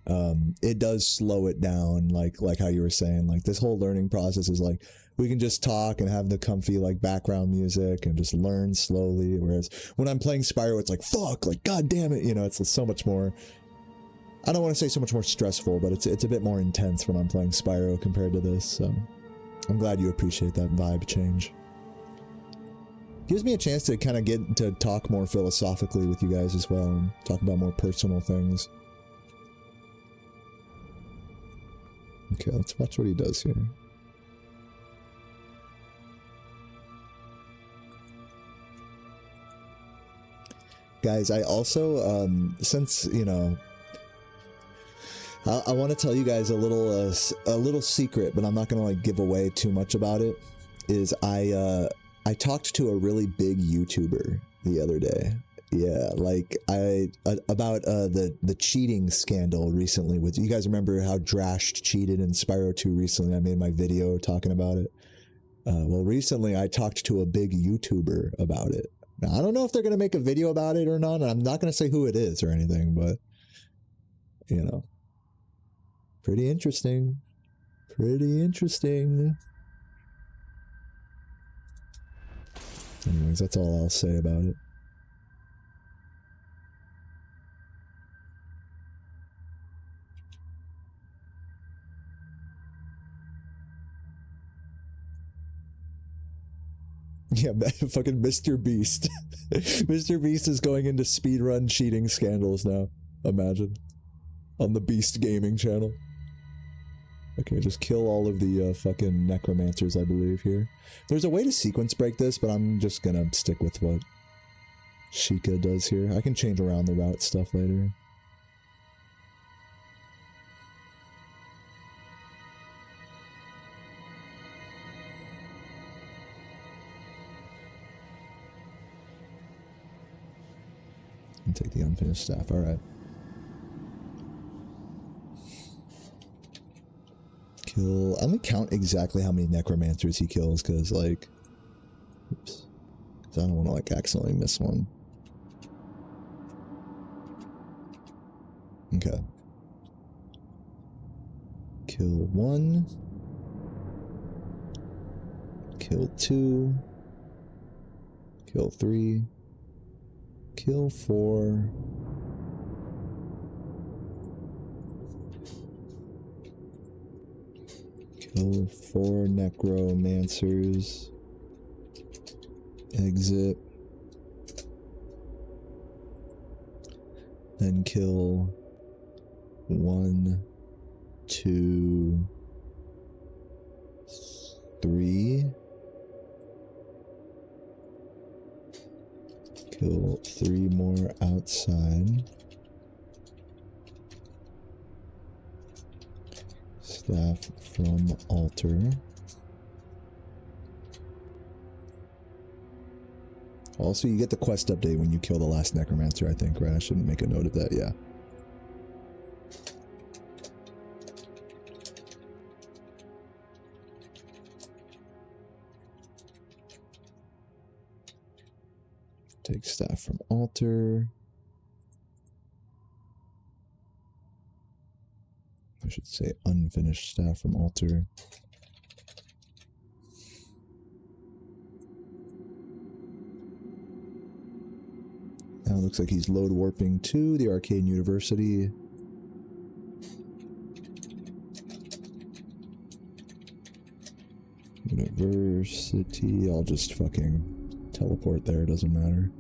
it does slow it down, like how you were saying, like this whole learning process is like, we can just talk and have the comfy like background music and just learn slowly, whereas when I'm playing Spyro, it's like, fuck, like, god damn it, you know, it's so much more, I don't want to say so much more stressful, but it's a bit more intense when I'm playing Spyro compared to this, so I'm glad you appreciate that vibe change. Gives me a chance to kind of get to talk more philosophically with you guys as well, and talk about more personal things. Okay, let's watch what he does here. Guys, I also, since, you know, I want to tell you guys a little secret, but I'm not going to like give away too much about it, is I talked to a really big YouTuber the other day. Yeah, like about the cheating scandal recently. With you guys remember how Drashed cheated in Spyro 2 recently? I made my video talking about it. Well, recently I talked to a big YouTuber about it. Now, I don't know if they're gonna make a video about it or not. I'm not gonna say who it is or anything, but you know, pretty interesting. Pretty interesting. Anyways, that's all I'll say about it. Yeah, fucking Mr. Beast. Mr. Beast is going into speedrun cheating scandals now. Imagine. On the Beast Gaming channel. Okay, just kill all of the fucking necromancers, I believe, here. There's a way to sequence break this, but I'm just gonna stick with what Sheikah does here. I can change around the route stuff later. And take the unfinished staff, alright. Kill. I'm gonna count exactly how many necromancers he kills, because like, oops, because I don't want to like accidentally miss one. Okay. Kill 1. Kill 2. Kill 3. Kill 4. Kill 4 necromancers. Exit. Then kill 1, 2, 3. Kill 3 more outside. Staff from altar. Also, you get the quest update when you kill the last necromancer, I think, right? I shouldn't make a note of that, yeah. Take staff from altar. I should say unfinished staff from altar. Now it looks like he's load warping to the Arcane University. University, I'll just fucking teleport there, doesn't matter.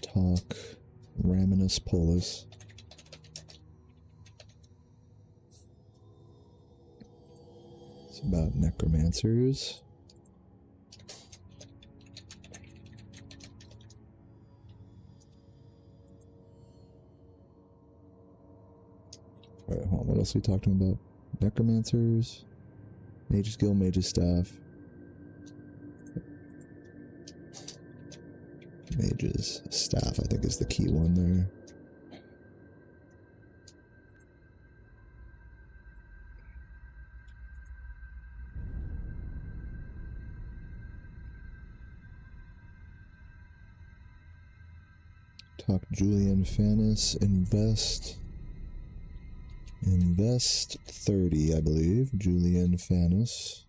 Talk Raminus Polus. It's about necromancers. Wait, hold on, what else are we talking about? Necromancers, Mage's Guild, Mage's Staff. Mage's Staff, I think, is the key one there. Talk Julian Fanis, invest 30, I believe. Julian Fanis.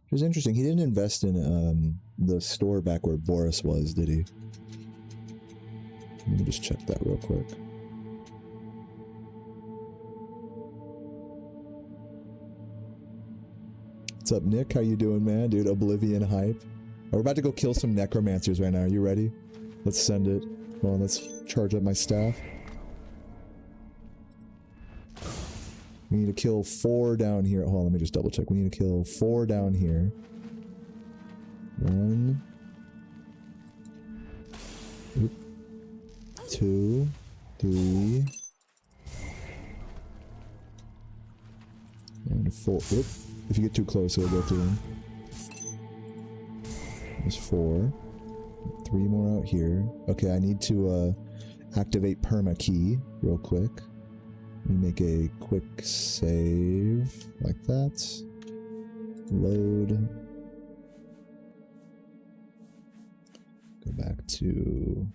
It was interesting. He didn't invest in the store back where Boris was, did he? Let me just check that real quick. What's up, Nick? How you doing, man? Dude, Oblivion hype. We're about to go kill some necromancers right now. Are you ready? Let's send it. Come on, let's charge up my staff. We need to kill 4 down here. Hold on, let me just double check. We need to kill 4 down here. 1. 2. 3. And 4. Oop. If you get too close, it'll go through them. There's 4. 3 more out here. Okay, I need to activate perma key real quick. Let me make a quick save like that. Load. Go back to...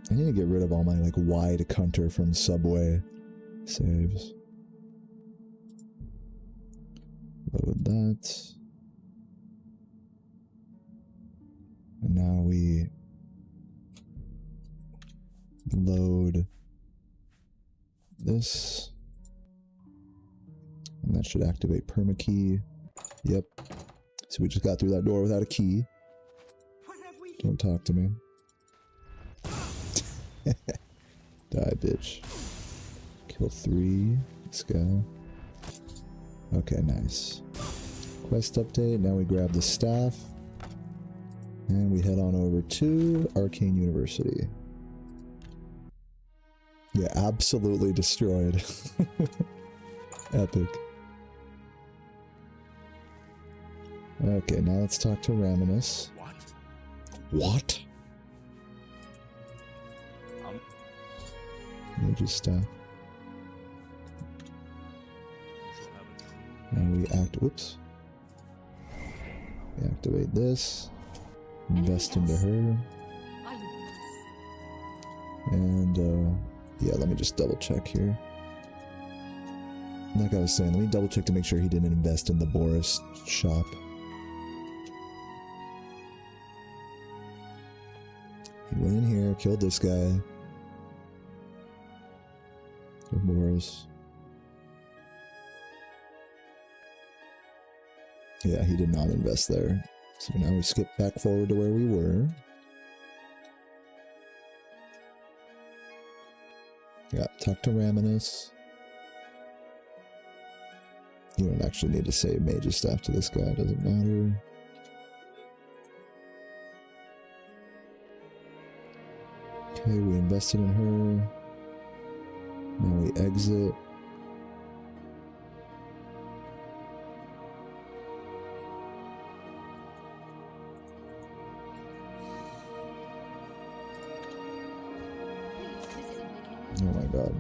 I need to get rid of all my like wide cunter from Subway saves. Load that. And now we load this. And that should activate permakey. Yep. So we just got through that door without a key. Don't talk to me. Die, bitch. Kill 3. Let's go. Okay, nice. Quest update. Now we grab the staff. And we head on over to Arcane University. Yeah, absolutely destroyed. Epic. Okay, now let's talk to Raminus. What? Mage's Staff. Now we whoops. We activate this. Invest into her. And, yeah, let me just double check here. Like I was saying, let me double check to make sure he didn't invest in the Boris shop. He went in here, killed this guy. Boris. Yeah, he did not invest there. So now we skip back forward to where we were. Yeah, talk to Raminus. You don't actually need to save Mage's Staff to this guy, doesn't matter. Okay, we invested in her. Now we exit. Oh my god.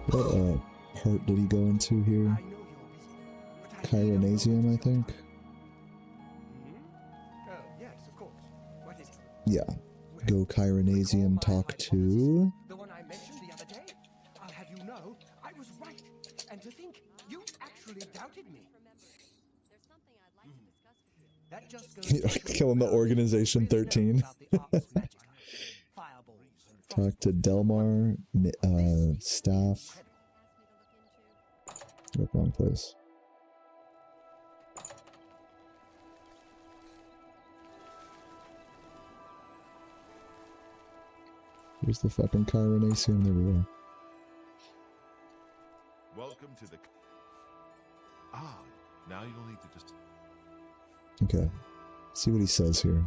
What part did he go into here? Chironasium, I think? Yes, of course. What is it? Yeah. Go Chironasium, talk to... The one I mentioned the other day. I'll have you know, I was right. And to think, you actually doubted me. That just goes Kill him the Organization 13. Talk to Delmar, staff. Nope, wrong place. Here's the fucking Chironasium. There we go. Welcome to the... Ah, now you'll need to just... Okay. See what he says here.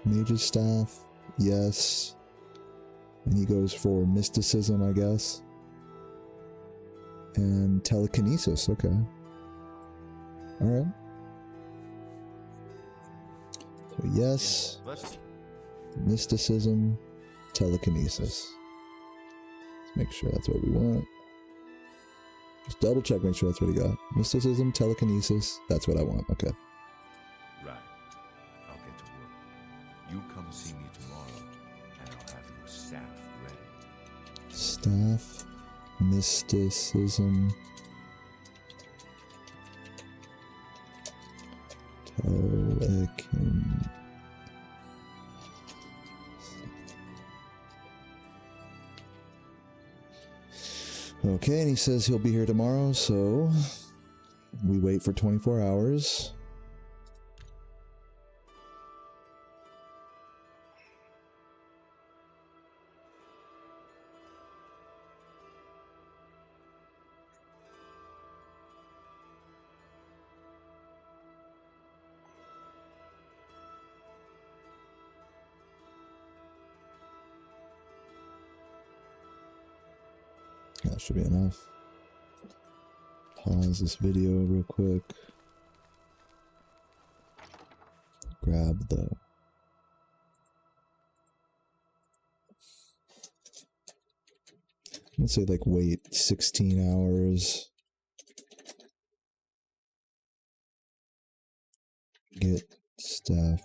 Mage's staff, yes. And he goes for mysticism, I guess. And telekinesis, okay. Alright. So yes, mysticism, telekinesis. Let's make sure that's what we want. Just double check, make sure that's what he got. Mysticism, telekinesis, that's what I want, okay. Right. I'll get to work. You come see me tomorrow, and I'll have your staff ready. Staff, mysticism, telekin. Okay, and he says he'll be here tomorrow, so we wait for 24 hours. That should be enough. Pause this video real quick. Grab the... Let's say like wait 16 hours. Get staff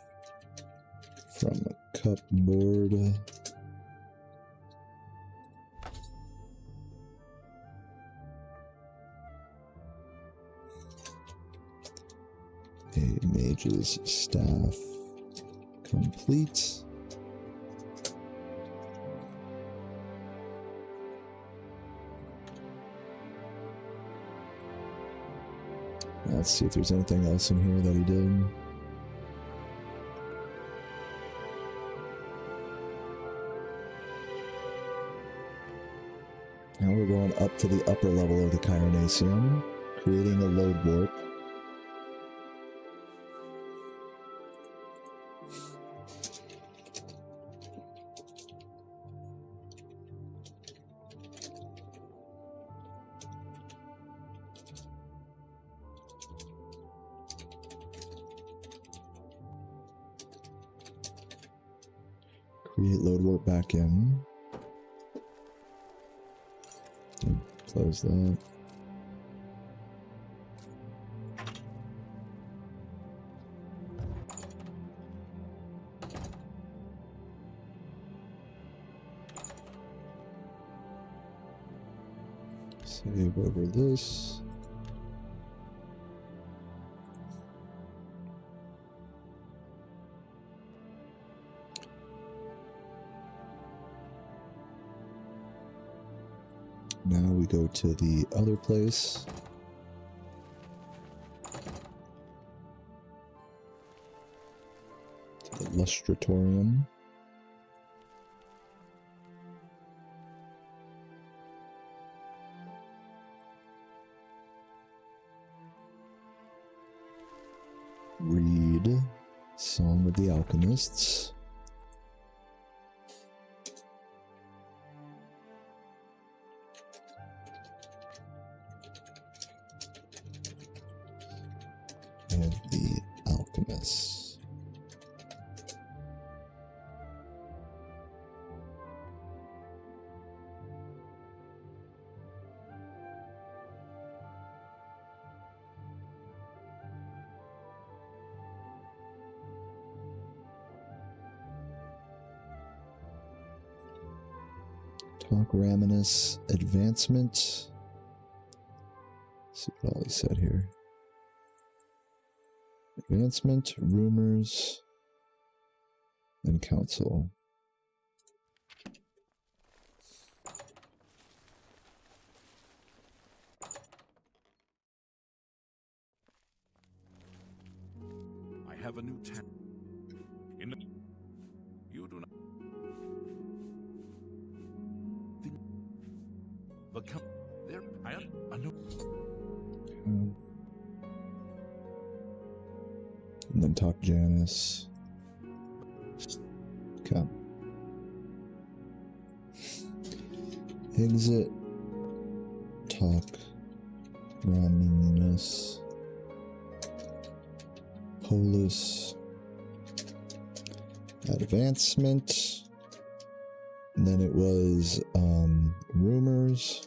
from a cupboard. A mage's staff complete. Now let's see if there's anything else in here that he did. Now we're going up to the upper level of the Chironasium, creating a load warp. Create load warp back in. Close that. Save over this. Now we go to the other place. To the Lustratorium. read Song of the Alchemists. Of the Alchemists. Talk Raminus advancement. Let's see what all he said here. Advancement, rumors, and council. I have a new tent. In the... You do not... Become... There... I know... And then talk Janice. Okay. Exit. Talk Raminus. Polis. Advancement. And then it was rumors.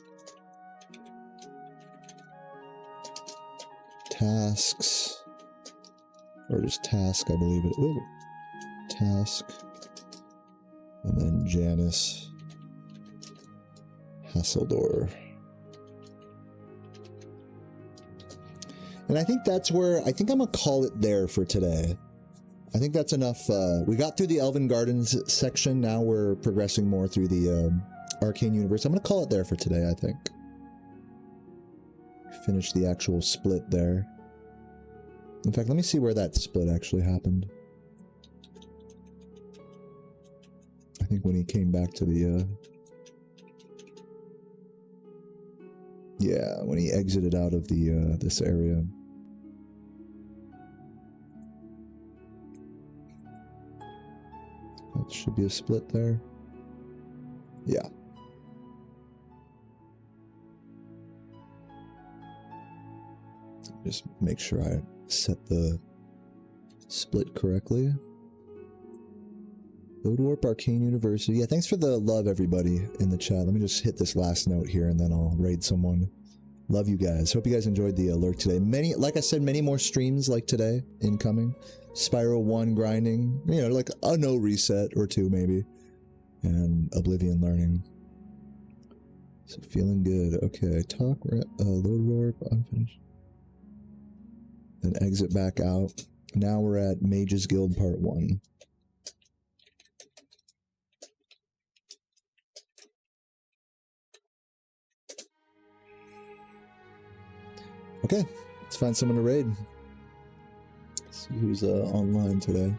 Tasks. Or just task, I believe it. Ooh. Task. And then Janice Hasseldor. And I think that's where, I think I'm going to call it there for today. I think that's enough. We got through the Elven Gardens section. Now we're progressing more through the Arcane Universe. I'm going to call it there for today, I think. Finish the actual split there. In fact, let me see where that split actually happened. I think when he came back to the, yeah, when he exited out of the, this area. That should be a split there. Yeah. Just make sure I set the split correctly. Load Warp Arcane University. Yeah, thanks for the love, everybody, in the chat. Let me just hit this last note here, and then I'll raid someone. Love you guys. Hope you guys enjoyed the alert today. Many, like I said, many more streams like today incoming. Spyro 1 grinding. You know, like a no reset or two, maybe. And Oblivion learning. So feeling good. Okay, talk, load warp, unfinished. Then exit back out. Now we're at Mages Guild Part 1. Okay, let's find someone to raid. Let's see who's online today.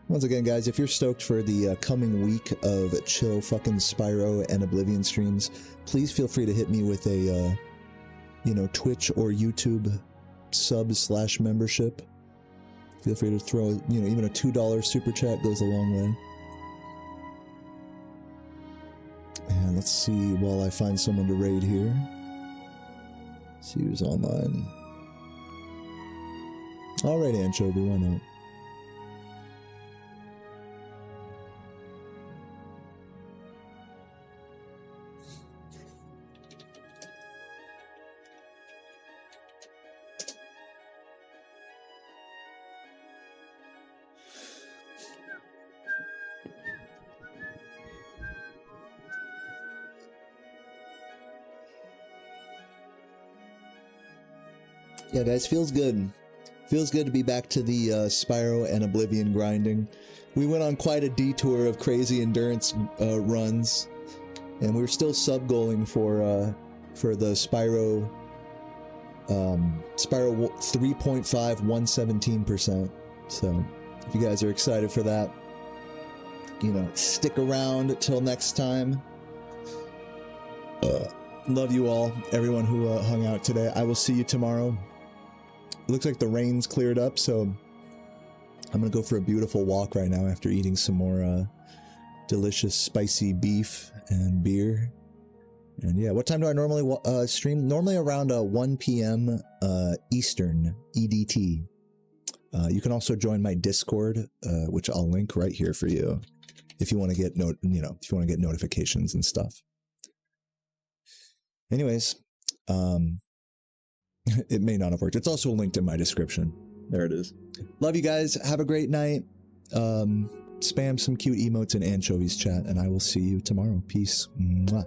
Once again, guys, if you're stoked for the coming week of chill fucking Spyro and Oblivion streams, please feel free to hit me with a, you know, Twitch or YouTube sub/membership. Feel free to throw, you know, even a $2 super chat goes a long way. And let's see while I find someone to raid here. See who's online. Alright, Anchovy, why not? Yeah, guys, feels good. Feels good to be back to the Spyro and Oblivion grinding. We went on quite a detour of crazy endurance runs, and we're still sub-goaling for the Spyro 3.5 117%. So if you guys are excited for that, you know, stick around till next time. Love you all, everyone who hung out today. I will see you tomorrow. It looks like the rain's cleared up, so I'm gonna go for a beautiful walk right now after eating some more delicious spicy beef and beer. And yeah, what time do I normally stream? Normally around 1 p.m. Eastern EDT. You can also join my Discord, which I'll link right here for you, if you want to get if you want to get notifications and stuff. Anyways, it may not have worked. It's also linked in my description. There it is. Love you guys. Have a great night. Spam some cute emotes in Anchovies chat, and I will see you tomorrow. Peace. Mwah.